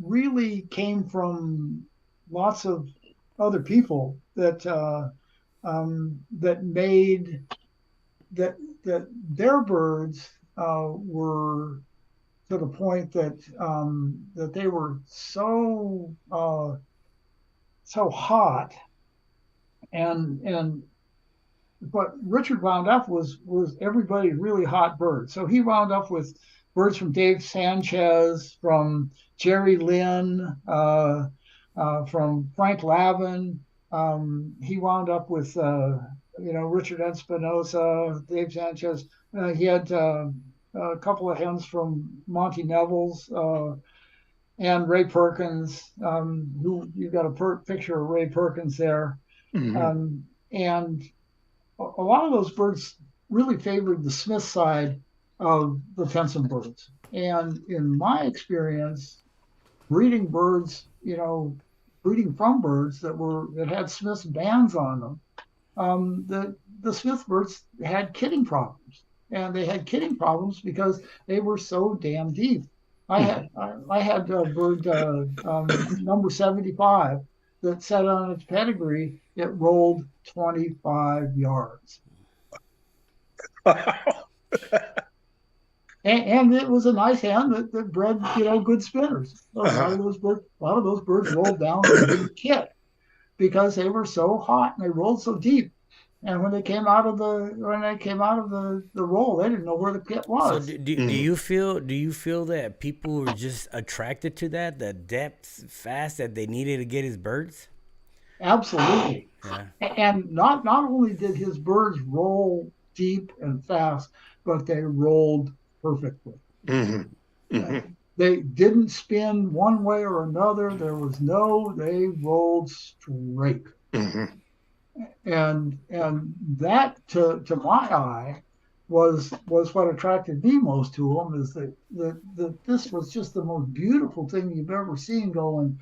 really came from lots of other people that made that their birds were to the point that they were so hot, and what Richard wound up was everybody's really hot bird. So he wound up with birds from Dave Sanchez, from Jerry Lynn, from Frank Lavin. He wound up with Richard Espinosa, Dave Sanchez. He had a couple of hens from Monty Neville's and Ray Perkins, who you've got a picture of Ray Perkins there. Mm-hmm. And a lot of those birds really favored the Smith side of the Pensom birds. And in my experience, breeding birds, breeding from birds that had Smith's bands on them, the Smith birds had kidding problems, and they had kidding problems because they were so damn deep. I had a bird number 75 that said on its pedigree it rolled 25 yards. And it was a nice hen that bred, good spinners. A lot of those birds rolled down and didn't kit because they were so hot and they rolled so deep. And when they came out of the roll, they didn't know where the kit So was. do you feel that people were just attracted to that, the depth fast that they needed to get his birds? Absolutely. Yeah. And not only did his birds roll deep and fast, but they rolled perfectly. They didn't spin one way or another. They rolled straight. And that to my eye was what attracted me most to them, is that this was just the most beautiful thing you've ever seen going,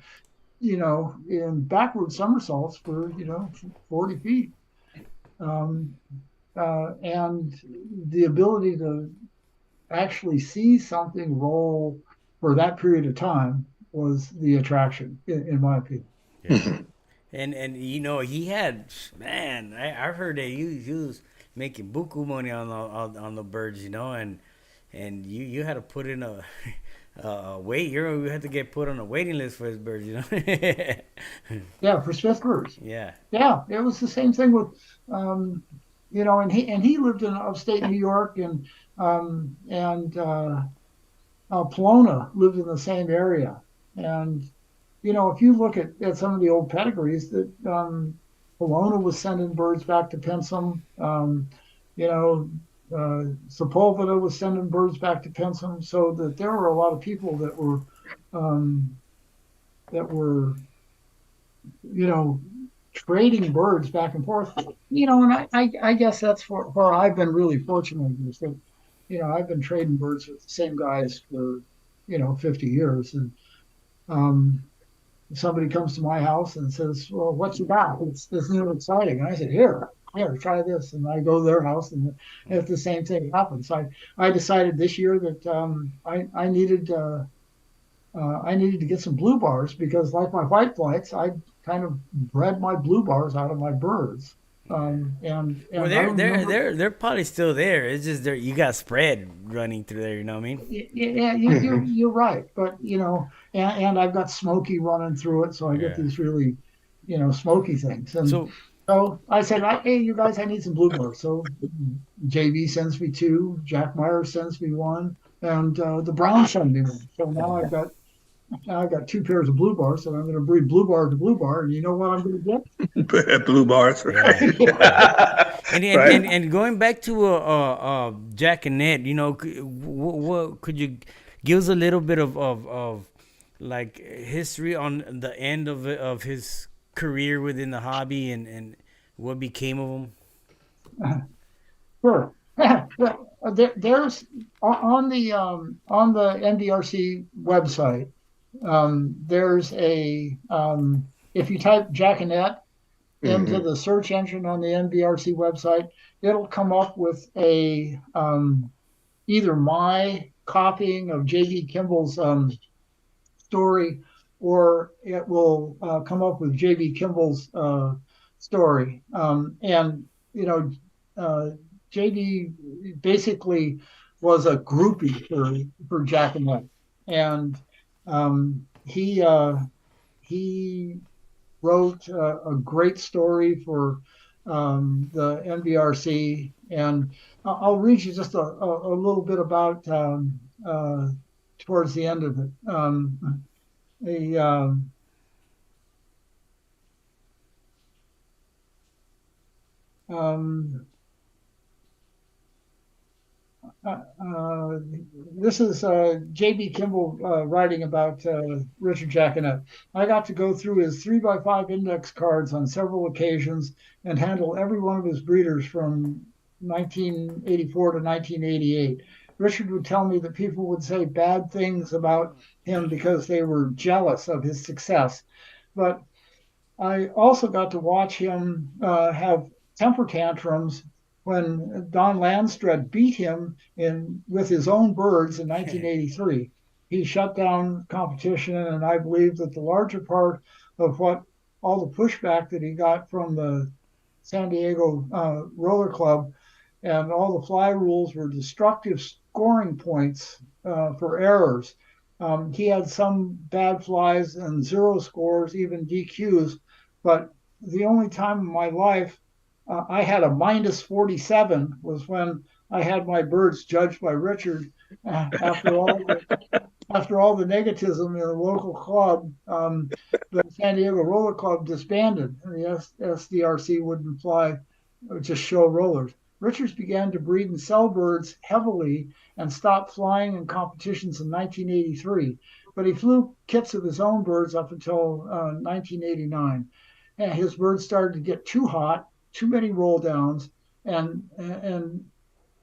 in backward somersaults for 40 feet. And the ability to actually see something roll for that period of time was the attraction, in my opinion. Yeah. And he had, man, I heard that he was making buku money on the birds, and you had to put in a wait. You had to get put on a waiting list for his birds, Yeah, for Smith birds. Yeah. Yeah, it was the same thing with, and he lived in upstate New York, and Polona lived in the same area. And if you look at some of the old pedigrees, that Polona was sending birds back to Pensom. Sepulveda was sending birds back to Pensom, so that there were a lot of people that were um, trading birds back and forth. And I guess that's where I've been really fortunate, is that I've been trading birds with the same guys for 50 years, and somebody comes to my house and says, "Well, what you got? It's this new and exciting." And I said, "Here, try this." And I go to their house, and if the same thing happens, I decided this year that I needed to get some blue bars, because, like my white flights, I kind of bred my blue bars out of my birds. And Well, they're probably still there. It's just you got spread running through there. You know what I mean? Yeah, you're right. But and I've got smoky running through it, so I get Yeah. these really, smoky things. And So so I said, "Hey, you guys, I need some blue bars." So JV sends me two, Jack Meyer sends me one, and the Browns send me one. So now I've got two pairs of blue bars, so I'm going to breed blue bar to blue bar, and you know what I'm going to get? Blue bars, right? and going back to Jack and Ned, what could you give us a little bit of like history on the end of his career within the hobby, and what became of him? Sure. There's on the NDRC website. There's if you type Jackanet into the search engine on the NBRC website, it'll come up with either my copying of J.B. Kimball's story, or it will come up with J.B. Kimball's story. And J.B. basically was a groupie for Jackanet, and he wrote a great story for the NBRC, and I'll read you just a little bit about towards the end of it. this is J.B. Kimball writing about Richard Jacquenet. I got to go through his 3x5 index cards on several occasions and handle every one of his breeders from 1984 to 1988. Richard would tell me that people would say bad things about him because they were jealous of his success. But I also got to watch him have temper tantrums when Don Landstred beat him with his own birds in 1983. He shut down competition, and I believe that the larger part of all the pushback that he got from the San Diego Roller Club and all the fly rules were destructive scoring points for errors. He had some bad flies and 0 scores, even DQs, but the only time in my life I had a minus 47 was when I had my birds judged by Richard after all the negativism in the local club. The San Diego Roller Club disbanded, and the SDRC wouldn't fly, just show rollers. Richards began to breed and sell birds heavily and stopped flying in competitions in 1983, but he flew kits of his own birds up until 1989. And his birds started to get too hot, too many roll downs, and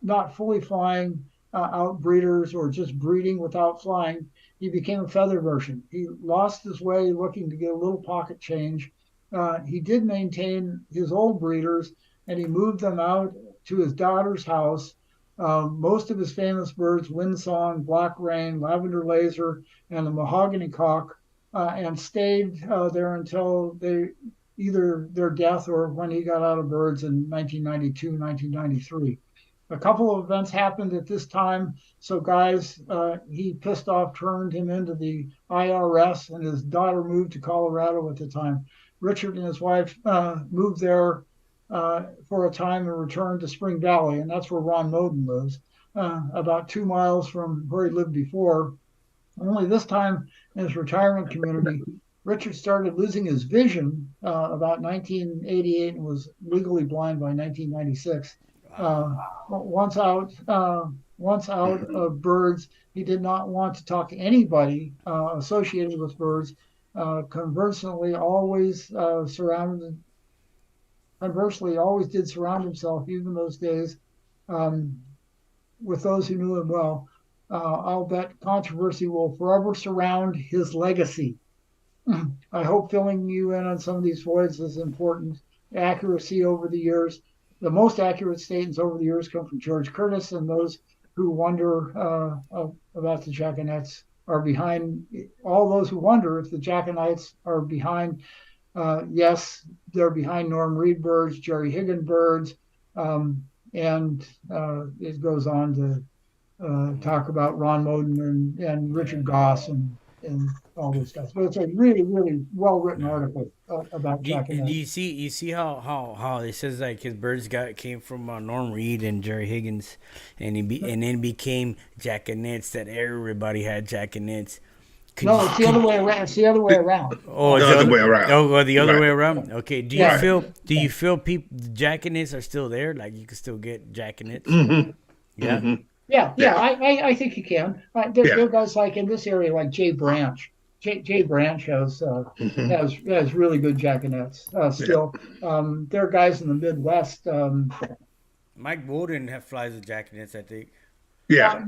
not fully flying out breeders or just breeding without flying. He became a feather version. He lost his way looking to get a little pocket change. He did maintain his old breeders, and he moved them out to his daughter's house. Most of his famous birds, Windsong, Black Rain, Lavender Laser, and the Mahogany Cock, and stayed there until either their death or when he got out of birds in 1992, 1993. A couple of events happened at this time. So guys, he pissed off, turned him into the IRS, and his daughter moved to Colorado at the time. Richard and his wife moved there for a time and returned to Spring Valley, and that's where Ron Moden lives, about 2 miles from where he lived before. Only this time in his retirement community, Richard started losing his vision about 1988 and was legally blind by 1996. Once out of birds, he did not want to talk to anybody associated with birds. Conversely, always did surround himself, even those days, with those who knew him well. I'll bet controversy will forever surround his legacy. I hope filling you in on some of these voids is important. Accuracy over the years. The most accurate statements over the years come from George Curtis, and those who wonder about the Jackanets are behind. All those who wonder if the Jackanets are behind, yes, they're behind Norm Reed birds, Jerry Higgin birds, and it goes on to talk about Ron Moden and Richard Goss and all this stuff. But it's a really, really well-written article about Jackanet. Do you see how it says like his birds came from Norm Reed and Jerry Higgins, and then became Jackanets, that everybody had Jackanets. It's the other way around. It's the other way around. Oh, the other way around. Oh, the other way around. Okay. Do you feel people Jackanets are still there? Like you can still get Jackanets? Mm-hmm. Yeah. Mm-hmm. Yeah. I think you can. There are guys like in this area, like Jay Branch. Jay Branch has really good Jackanets still. There are guys in the Midwest. Mike Woden flies with Jackanets, I think. Yeah.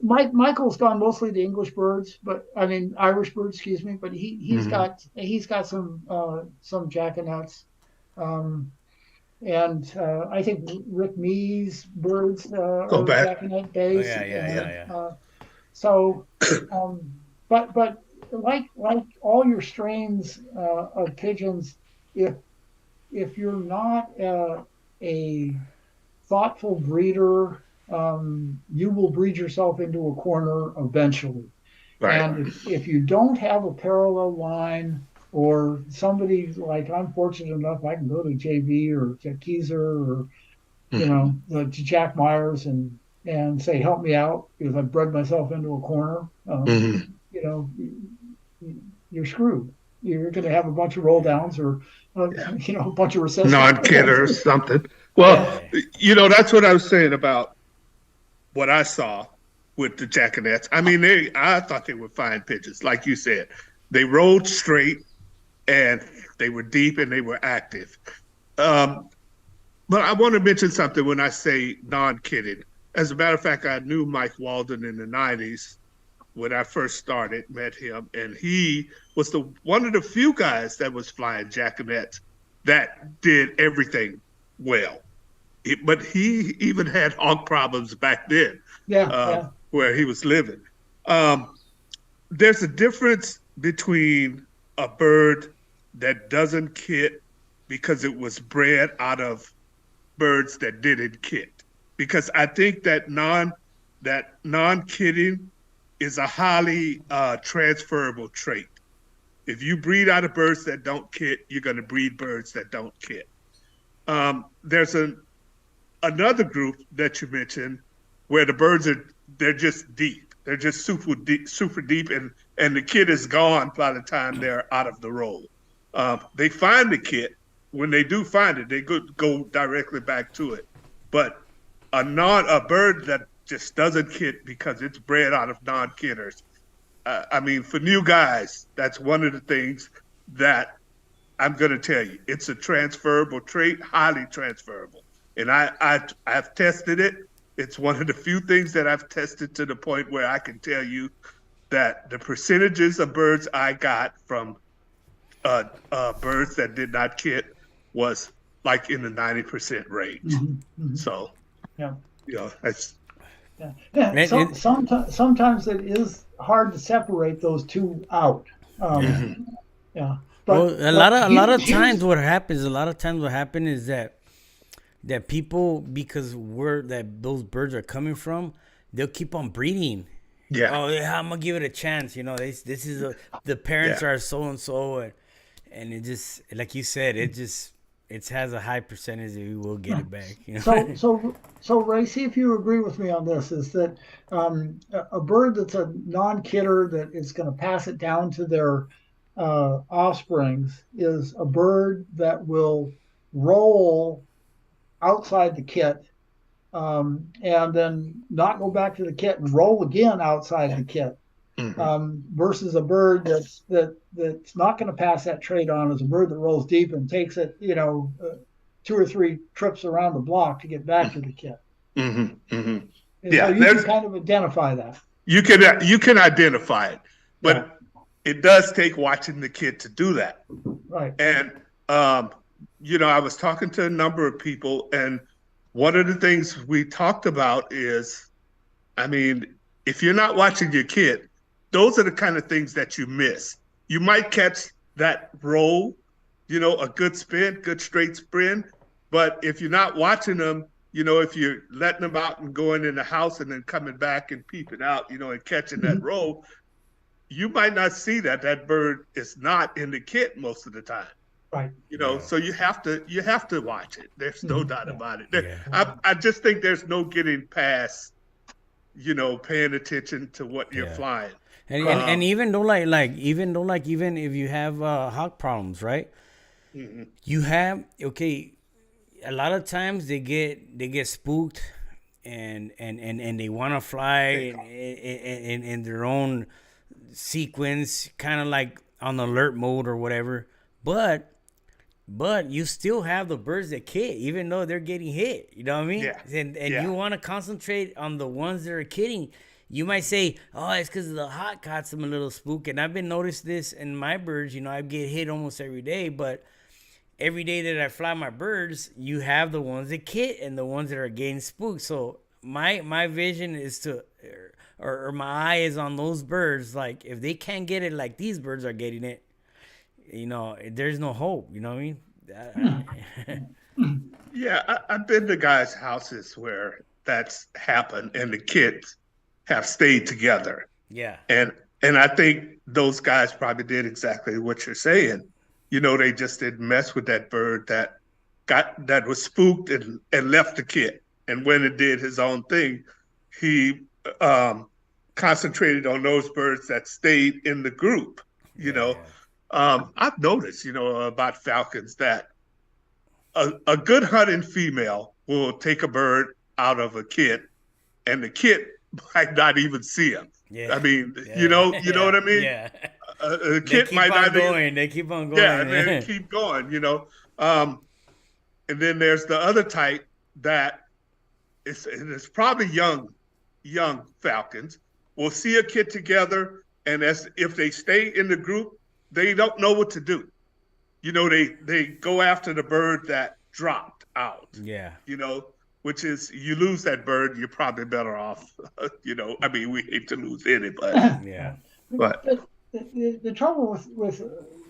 Michael's gone mostly to English birds, but I mean Irish birds, excuse me. But he's got some Jackanets. And I think Rick Mee's birds are Jackanet based. Yeah. But like all your strains of pigeons, if you're not a thoughtful breeder, you will breed yourself into a corner eventually. Right. And if you don't have a parallel line, or somebody like I'm fortunate enough, I can go to JV or to Kiser or to Jack Myers and say, help me out because I've bred myself into a corner. You're screwed. You're going to have a bunch of roll downs or a bunch of recessive non-kid or something. Well, that's what I was saying about what I saw with the jackanets. I mean, I thought they were fine pigeons, like you said. They rolled straight and they were deep and they were active. Um, but I want to mention something when I say non-kidding. As a matter of fact, I knew Mike Walden in the 90s when I first started, met him, and he was one of the few guys that was flying jackanets that did everything well. But he even had hawk problems back then, where he was living. There's a difference between a bird that doesn't kit because it was bred out of birds that didn't kit. Because I think that non-kitting is a highly transferable trait. If you breed out of birds that don't kit, you're going to breed birds that don't kit. There's another group that you mentioned where the birds they're just deep. They're just super deep, and the kit is gone by the time they're out of the roll. They find the kit. When they do find it, they go directly back to it. But a bird that just doesn't kit because it's bred out of non-kitters. I mean, for new guys, that's one of the things that I'm going to tell you. It's a transferable trait, highly transferable. And I've tested it. It's one of the few things that I've tested to the point where I can tell you that the percentages of birds I got from birds that did not kit was like in the 90% range. Mm-hmm. So, that's. Sometimes it is hard to separate those two out. Yeah. But a lot of times what happens is that people, because those birds are coming from, they'll keep on breeding. Yeah. Oh yeah, I'm gonna give it a chance. This is the parents are so and so, and it just, like you said, it has a high percentage that we will get it back. So Ray, see if you agree with me on this. Is that a bird that's a non-kitter that is going to pass it down to their offsprings is a bird that will roll outside the kit and then not go back to the kit and roll again outside the kit. Versus a bird that's not going to pass that trait on is a bird that rolls deep and takes it, 2 or 3 trips around the block to get back to the kit. So you can kind of identify that. You can identify it, but it does take watching the kit to do that. Right. And I was talking to a number of people, and one of the things we talked about is, I mean, if you're not watching your kit, those are the kind of things that you miss. You might catch that roll, a good spin, good straight spin. But if you're not watching them, if you're letting them out and going in the house and then coming back and peeping out, and catching that roll, you might not see that bird is not in the kit most of the time. Right. So you have to watch it. There's no doubt about it. I just think there's no getting past, paying attention to what you're flying. And even though even if you have hawk problems, right? Mm-hmm. You have a lot of times they get spooked and they want to fly in their own sequence, kind of like on alert mode or whatever. But you still have the birds that kit, even though they're getting hit. You know what I mean? Yeah. And you want to concentrate on the ones that are kitting. You might say, oh, it's because the hot caught them a little spook. And I've been noticed this in my birds. I get hit almost every day. But every day that I fly my birds, you have the ones that kit and the ones that are getting spooked. So my vision is or my eye is on those birds. Like, if they can't get it like these birds are getting it, there's no hope. You know what I mean? I've been to guys' houses where that's happened and the kids have stayed together. Yeah. And I think those guys probably did exactly what you're saying. They just didn't mess with that bird that was spooked and left the kit. And when it did his own thing, he concentrated on those birds that stayed in the group. I've noticed, about falcons that a good hunting female will take a bird out of a kit and the kid might not even see him. Yeah. I mean, Yeah. you know what I mean? Yeah. The They kid keep might on not even, going. They keep on going. yeah, and then keep going, you know. And then there's the other type that it's probably young falcons will see a kid together, and as if they stay in the group, they don't know what to do. You know, they go after the bird that dropped out. Yeah. You know, which is you lose that bird, you're probably better off. You know, I mean, we hate to lose any, but Yeah. but The trouble with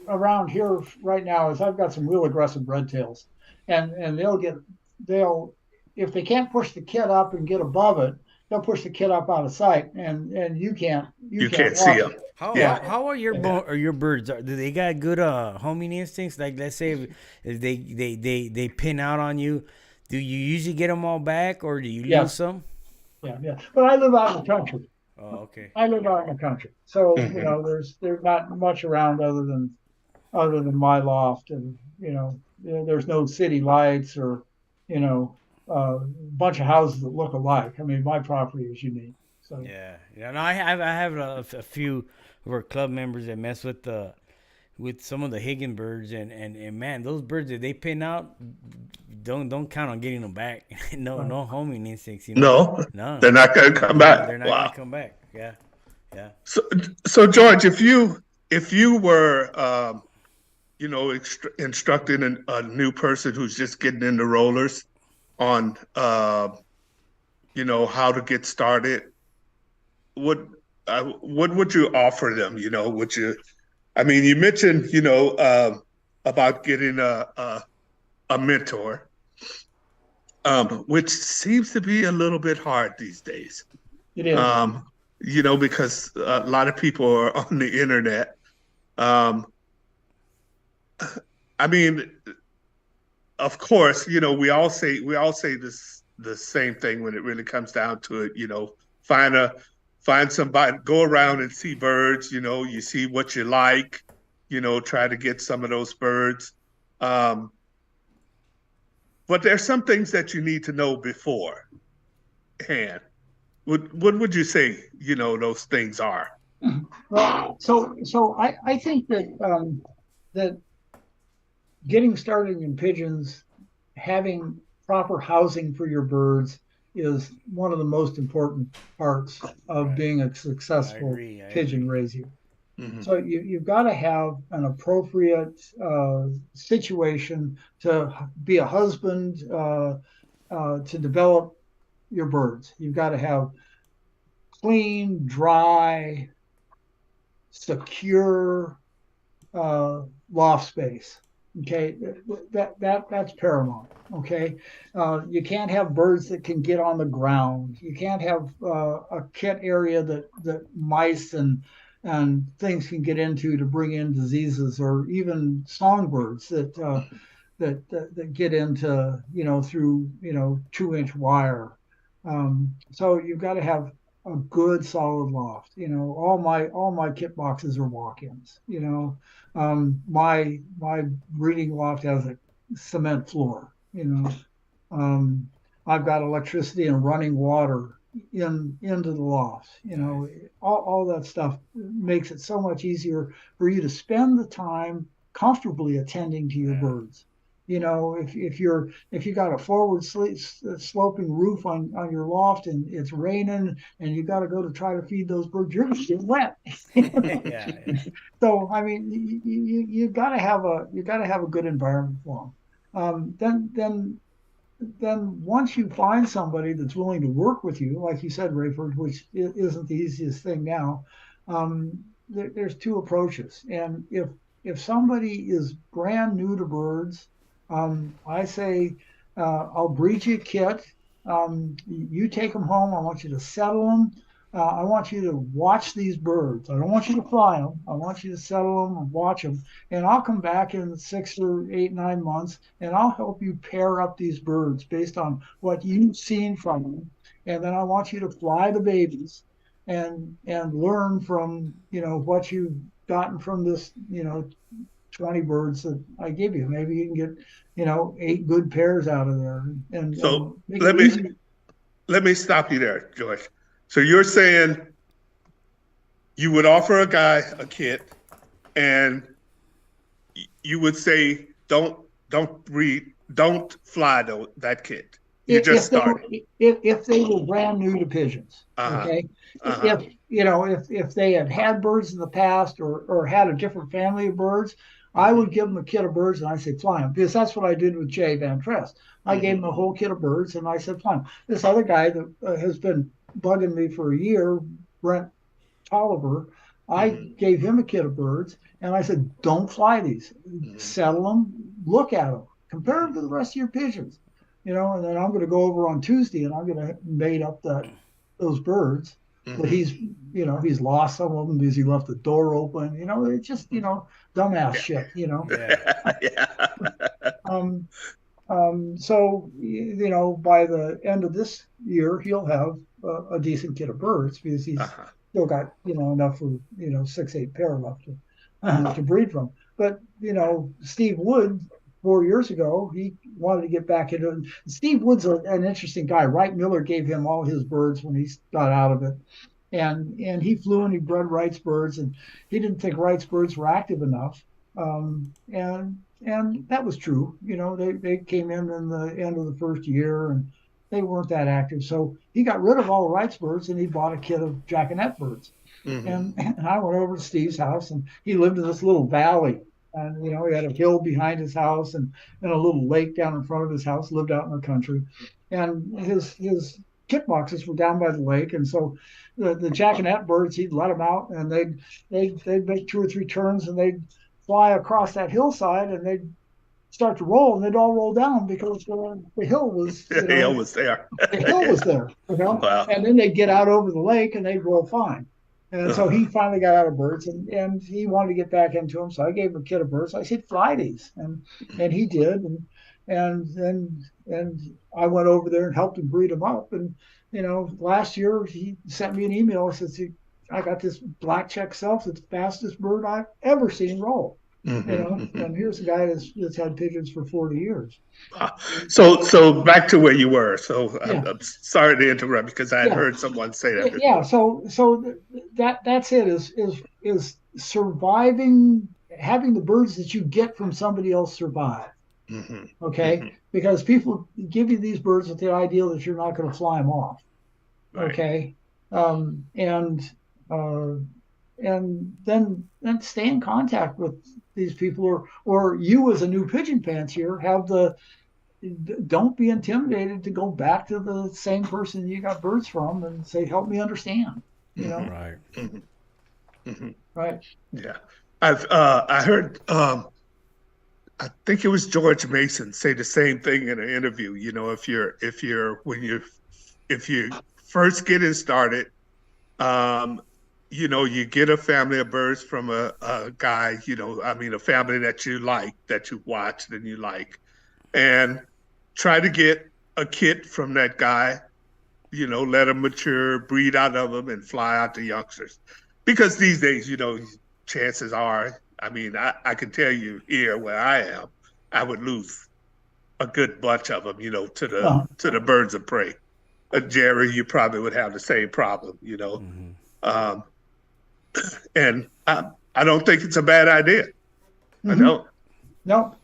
around here right now is I've got some real aggressive red tails, and they'll if they can't push the kid up and get above it, they'll push the kid up out of sight, and you can't you can't see watch them. it. How how are your birds? Do they got good homing instincts? Like let's say if they pin out on you, do you usually get them all back or do you lose Yes. some? Yeah. But I live out in the country. Oh, okay. I live out in the country, so you know there's not much around other than my loft, and you know there's no city lights or you know a bunch of houses that look alike. I mean, my property is unique. So Yeah, yeah. No, I have a few of our club members that mess with some of the Higgin birds, and man, those birds that they pin out, don't count on getting them back. No homing instincts. You know? No, they're not going to come back. They're not Wow. gonna come back. Yeah, yeah. So George, if you were you know instructing a new person who's just getting into rollers on you know how to get started, what would you offer them? You know, would you? I mean, you mentioned you know about getting a mentor, which seems to be a little bit hard these days. it is. You know, because a lot of people are on the internet. I mean, of course, you know, we all say this the same thing when it really comes down to it. You know, find somebody, go around and see birds. You know, you see what you like. You know, try to get some of those birds. But there's some things that you need to know beforehand. What would you say? You know, those things are. Well, so I think that that getting started in pigeons, having proper housing for your birds is one of the most important parts of being a successful pigeon raiser. Mhm. So you've got to have an appropriate situation to be a husband, to develop your birds. You've got to have clean, dry, secure loft space. Okay, that's paramount. Okay, you can't have birds that can get on the ground. You can't have a kit area that mice and things can get into to bring in diseases, or even songbirds that get into through 2-inch wire. So you've got to have a good solid loft. All my kit boxes are walk-ins. My breeding loft has a cement floor. I've got electricity and running water into the loft. All that stuff makes it so much easier for you to spend the time comfortably attending to your birds. If you got a forward sloping roof on your loft and it's raining and you got to go to try to feed those birds, you're going to get wet. Yeah. So I mean, you got to have a good environment for them. Then once you find somebody that's willing to work with you, like you said, Rayford, which isn't the easiest thing now, there's two approaches. And if somebody is brand new to birds, I say, I'll breed you a kit. You take them home. I want you to settle them. I want you to watch these birds. I don't want you to fly them. I want you to settle them and watch them. And I'll come back in 6 or 8, 9 months, and I'll help you pair up these birds based on what you've seen from them. And then I want you to fly the babies and learn from what you've gotten from this 20 birds that I give you. Maybe you can get 8 good pairs out of there. And So make let it me easy. let me stop you there, George. So you're saying you would offer a guy a kit, and you would say, don't fly that kit. You just started. If they were brand new to pigeons, okay. If they had birds in the past or had a different family of birds, I would give them a kit of birds and I say fly them, because that's what I did with Jay Van Trest. I gave him a whole kit of birds and I said fly them. This other guy that has been bugging me for a year, Brent Tolliver, I gave him a kit of birds and I said, don't fly these, settle them, look at them, compare them to the rest of your pigeons, and then I'm going to go over on Tuesday and I'm going to mate up those birds. But he's lost some of them because he left the door open. It's just, dumbass shit, So, by the end of this year, he'll have a decent kit of birds because he's still got, enough for, 6-8 pair left to breed from. But, Steve Wood, 4 years ago, he wanted to get back into it. Steve Wood's an interesting guy. Wright Miller gave him all his birds when he got out of it. And he flew and he bred Wright's birds, and he didn't think Wright's birds were active enough. And that was true. They came in the end of the first year and they weren't that active. So he got rid of all the Wright's birds and he bought a kit of jackanet birds. And I went over to Steve's house, and he lived in this little valley. And, he had a hill behind his house and a little lake down in front of his house, lived out in the country. And his kit boxes were down by the lake. And so the jackanet birds, he'd let them out and they'd make 2 or 3 turns and they'd fly across that hillside and they'd start to roll and they'd all roll down because the hill was the hill was there. The hill was there, Wow. And then they'd get out over the lake and they'd roll fine. And so he finally got out of birds and he wanted to get back into them. So I gave him a kit of birds. I said, fly these. And he did. And I went over there and helped him breed them up. And, last year he sent me an email. He says, I got this black check self. It's the fastest bird I've ever seen roll. And here's a guy that's had pigeons for 40 years. So back to where you were. So I'm sorry to interrupt because I had heard someone say that before. Yeah. So that's it is surviving, having the birds that you get from somebody else survive. Okay. Because people give you these birds with the idea that you're not going to fly them off. Right. Okay. And then stay in contact with these people, or you as a new pigeon fancier don't be intimidated to go back to the same person you got birds from and say, help me understand, Right. Right. Yeah. I heard, I think it was George Mason say the same thing in an interview. If you first getting started, you get a family of birds from a guy, a family that you like, that you watched and you like, and try to get a kit from that guy, let them mature, breed out of them and fly out the youngsters. Because these days, chances are, I can tell you here where I am, I would lose a good bunch of them, to the birds of prey. Jerry, you probably would have the same problem, and I don't think it's a bad idea. I don't. No.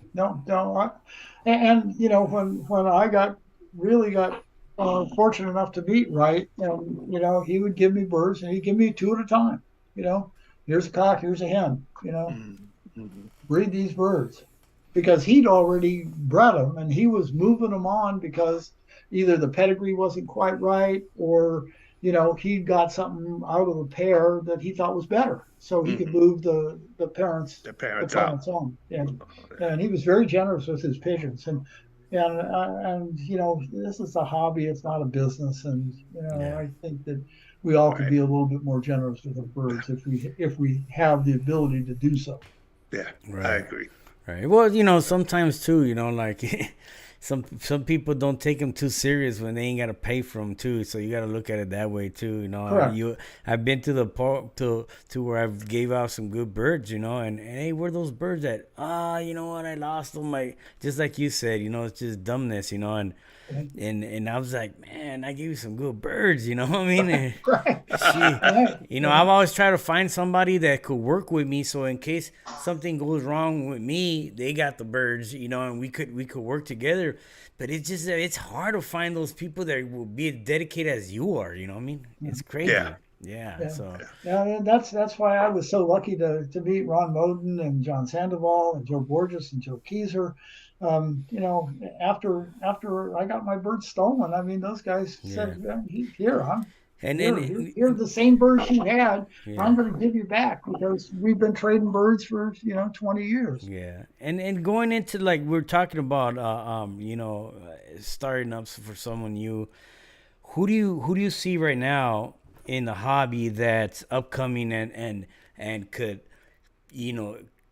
And when I really got fortunate enough to meet Wright, he would give me birds and he'd give me 2 at a time. Here's a cock, here's a hen. Breed these birds, because he'd already bred them and he was moving them on because either the pedigree wasn't quite right or he got something out of the pair that he thought was better, so he could move the parents on. And he was very generous with his pigeons. And this is a hobby; it's not a business. And I think that we all could be a little bit more generous with our birds if we have the ability to do so. Yeah, Right. I agree. Right. Well, sometimes too, like some people don't take them too serious when they ain't got to pay for them too. So you got to look at it that way too. Correct. I've been to the park to where I've gave out some good birds, and hey, where those birds at? You know what? I lost them. Just like you said, it's just dumbness, and And I was like, man, I gave you some good birds, you know what I mean? And Right. you know, I've always tried to find somebody that could work with me, so in case something goes wrong with me, they got the birds, you know, and we could work together. But it's hard to find those people that will be as dedicated as you are, you know what I mean? It's crazy. Yeah. Yeah. So Yeah, that's why I was so lucky to meet Ron Moden and John Sandoval and Joe Borges and Joe Kiser. You know, after I got my birds stolen, I mean, those guys yeah. said, "Yeah, here, And here are the same birds you had. I'm yeah. going to give you back because we've been trading birds for 20 years." Yeah, and going into like we're talking about, starting up for someone new. Who do you see right now in the hobby that's upcoming and could,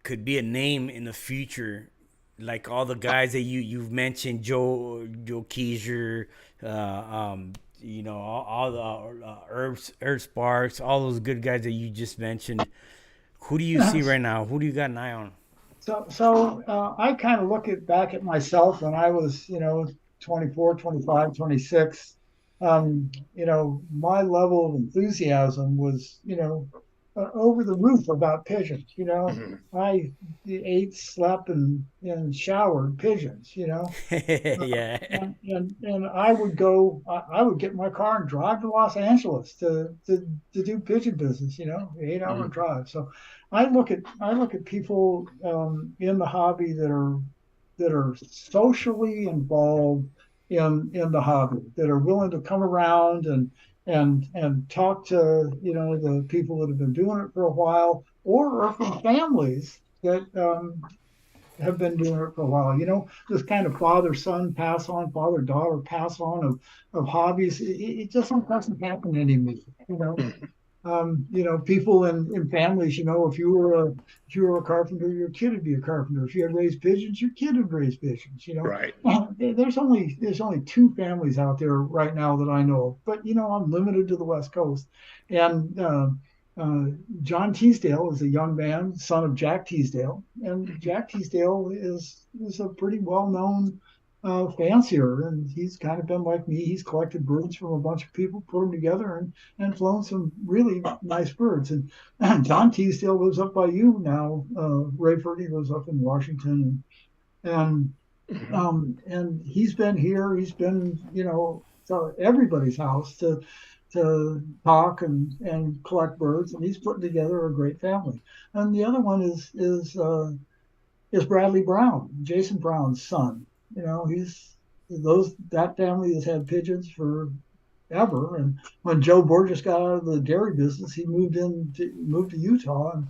could be a name in the future, like all the guys that you've mentioned, Joe Kiser, all the Herb Sparks, all those good guys that you just mentioned. Who do you see right now? Who do you got an eye on? So I kind of look back at myself when I was, 24, 25, 26. My level of enthusiasm was, over the roof about pigeons. Mhm. I ate, slept, and showered pigeons. Yeah. And I would go. I would get in my car and drive to Los Angeles to do pigeon business. 8-hour Mhm. drive. So I look at people in the hobby that are socially involved in the hobby, that are willing to come around and talk to the people that have been doing it for a while, or are from families that have been doing it for a while. This kind of father-son pass on, father-daughter pass on of hobbies. It just doesn't happen anymore. People in families, if you were a carpenter, your kid would be a carpenter. If you had raised pigeons, your kid would raise pigeons. Right. There's only two families out there right now that I know of, but I'm limited to the West Coast. And uh, John Teasdale is a young man, son of Jack Teasdale, and Jack Teasdale is a pretty well-known fancier, and he's kind of been like me. He's collected birds from a bunch of people, put them together, and flown some really nice birds. And John Teasdale lives up by you now. Rayford, he lives up in Washington, and Mhm. and he's been here. He's been, to everybody's house to talk and collect birds, and he's putting together a great family. And the other one is Bradley Brown, Jason Brown's son. He's that family has had pigeons forever. And when Joe Borges got out of the dairy business, he moved to Utah,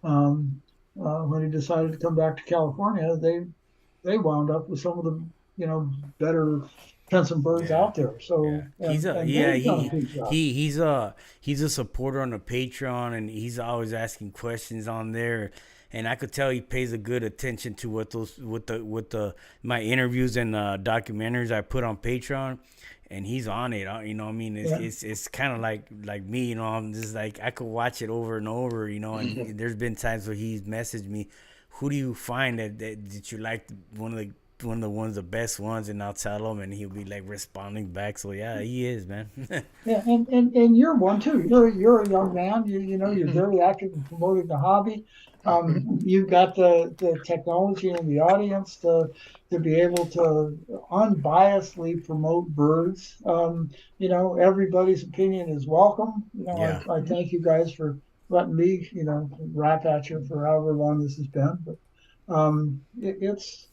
and when he decided to come back to California, they wound up with some of the better Pensom birds Yeah. out there. Yeah, So he's a and yeah they've done a he big job. he he's a supporter on the Patreon, and he's always asking questions on there, and I could tell he pays a good attention to what those with the my interviews and documentaries I put on Patreon, and he's on it. What I mean, it's Yeah. it's kind of like me, I'm just like I could watch it over and over, and there's been times where he's messaged me, who do you find that you like one of the ones, the best ones, and I'll tell him, and he'll be like responding back. So yeah, he is, man. Yeah, and you're one too. You're a young man. You're Mhm. very active in promoting the hobby. You've got the technology and the audience to be able to unbiasedly promote birds. Everybody's opinion is welcome. Yeah, I thank you guys for letting me, rap at you for however long this has been. But it's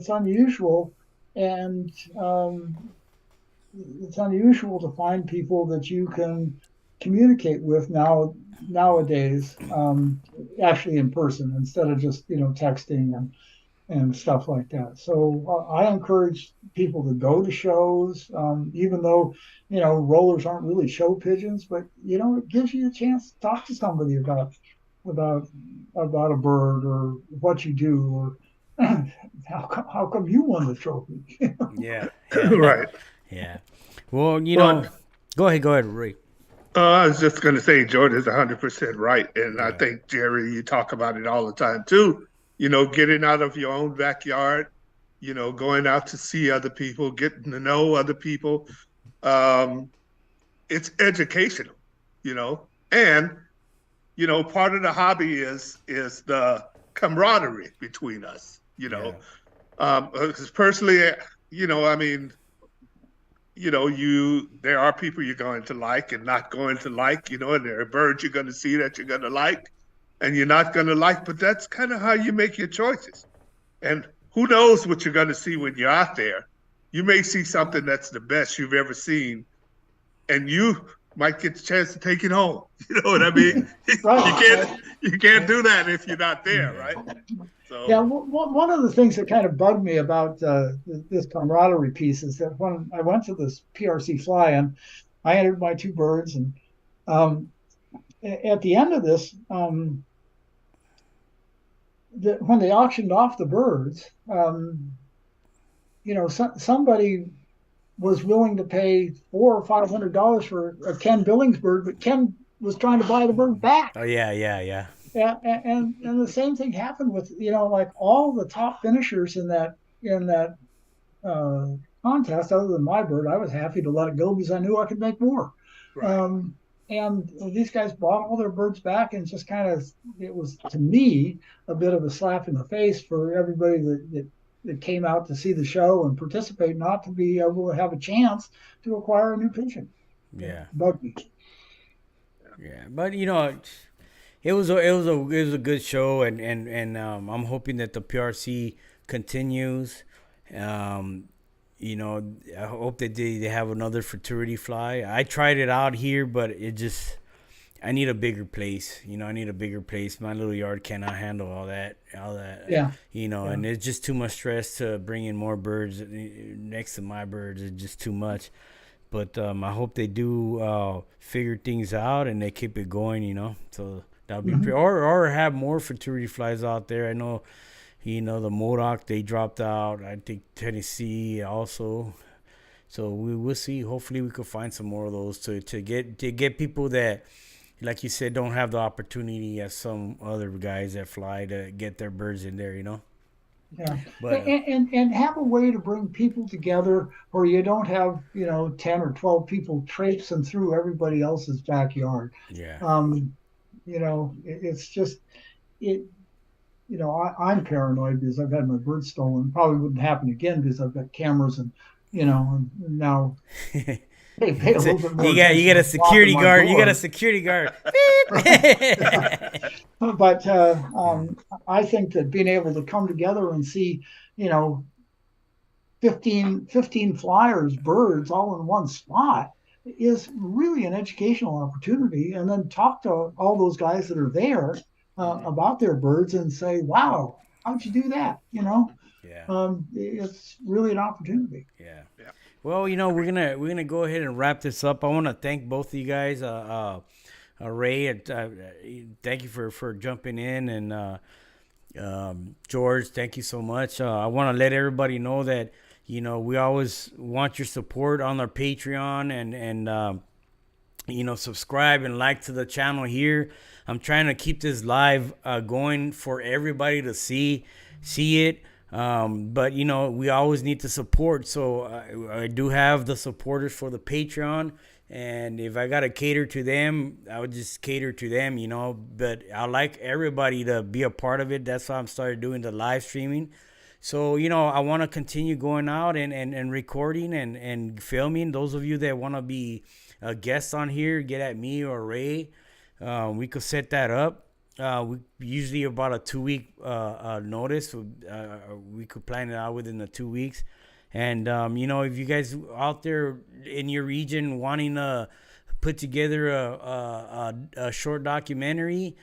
unusual, and it's unusual to find people that you can communicate with nowadays, actually in person instead of just texting and stuff like that. So I encourage people to go to shows, even though rollers aren't really show pigeons, but it gives you a chance to talk to somebody about about a bird, or what you do, or how come you won the trophy. yeah, yeah, Right. yeah. Well, But go ahead, Ray. I was just going to say, George is 100% right. And I Yeah, think, Jerry, you talk about it all the time too. Getting out of your own backyard, going out to see other people, getting to know other people. It's educational, and part of the hobby is the camaraderie between us, because personally, I mean, there are people you're going to like and not going to like, and there are birds you're going to see that you're going to like and you're not going to like, but that's kind of how you make your choices. And who knows what you're going to see when you're out there. You may see something that's the best you've ever seen, and you might get the chance to take it home. You know what I mean? Right. You can't do that if you're not there, right? So Yeah, one of the things that kind of bugged me about this camaraderie piece is that when I went to this PRC fly-in, I entered my 2 birds, and at the end of this, when they auctioned off the birds, somebody was willing to pay $400 or $500 for a Ken Billings bird, but Ken was trying to buy the bird back. Oh yeah. Yeah, and the same thing happened with like all the top finishers in that contest. Other than my bird, I was happy to let it go because I knew I could make more. right. And these guys bought all their birds back, and just kind of, it was to me a bit of a slap in the face for everybody that came out to see the show and participate, not to be able to have a chance to acquire a new pigeon. Yeah. Bugged me. Yeah, but it was a good show, and I'm hoping that the PRC continues. I hope that they have another futurity fly. I tried it out here, but I need a bigger place. I need a bigger place. My little yard cannot handle all that. Yeah. And it's just too much stress to bring in more birds next to my birds. It's just too much. But I hope they do figure things out and they keep it going, So that'll be or have more futurity flies out there. I know, the Modoc, they dropped out. I think Tennessee also. So we will see. Hopefully we could find some more of those to get people that, like you said, don't have the opportunity as some other guys that fly to get their birds in there, Yeah, But and have a way to bring people together where you don't have 10 or 12 people traipsing through everybody else's backyard. yeah. It's just it. I'm paranoid because I've had my bird stolen. Probably wouldn't happen again because I've got cameras and now they pay a little bit more. You got a security guard. You got a security guard. But I think that being able to come together and see, 15 flyers, birds all in one spot is really an educational opportunity. And then talk to all those guys that are there about their birds and say, wow, how'd you do that? Yeah. It's really an opportunity. Yeah. Well, we're gonna go ahead and wrap this up. I want to thank both of you guys, Ray. Thank you for jumping in, and George, thank you so much. I want to let everybody know that we always want your support on our Patreon and subscribe and like to the channel here. I'm trying to keep this live going for everybody to see it. But we always need the support. So I do have the supporters for the Patreon, and if I gotta cater to them, I would just cater to them, But I like everybody to be a part of it. That's why I'm started doing the live streaming. So I want to continue going out and recording and filming. Those of you that want to be guests on here, get at me or Ray. We could set that up. We usually about a 2-week notice. We could plan it out within the 2 weeks. And if you guys out there in your region wanting to put together a short documentary,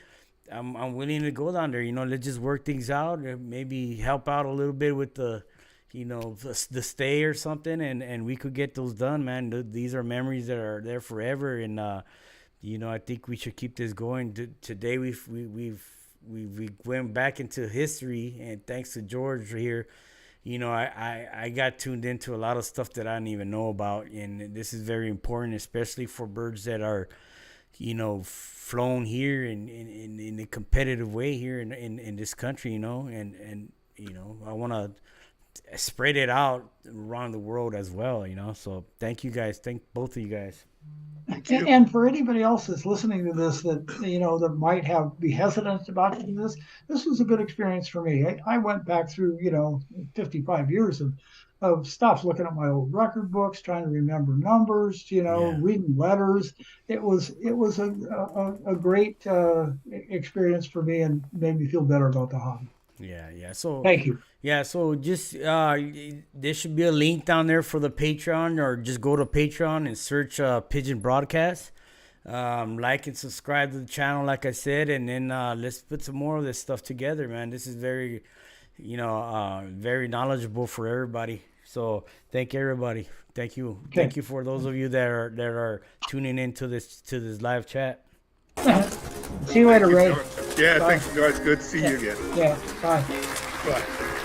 I'm willing to go down there. Let's just work things out. Maybe help out a little bit with the stay or something, and we could get those done, man. These are memories that are there forever, and I think we should keep this going. Today we went back into history, and thanks to George here, I got tuned into a lot of stuff that I didn't even know about, and this is very important, especially for birds that are, flown here in a competitive way here in this country, and I want to spread it out around the world as well, So thank you guys. Thank both of you guys. And for anybody else that's listening to this that that might be hesitant about doing this was a good experience for me. I went back through 55 years of stuff, looking at my old record books, trying to remember numbers, reading letters. It was a great experience for me and made me feel better about the hobby. Yeah. So thank you. Yeah, so just there should be a link down there for the Patreon, or just go to Patreon and search Pigeon Broadcast. Like and subscribe to the channel, like I said, and then let's put some more of this stuff together, man. This is very, very knowledgeable for everybody. So thank everybody. Thank you. Okay. Thank you for those of you that are tuning into this live chat. See you later, Ray. Yeah, bye. Thanks, guys. Good to see you again. Yeah, bye. Bye.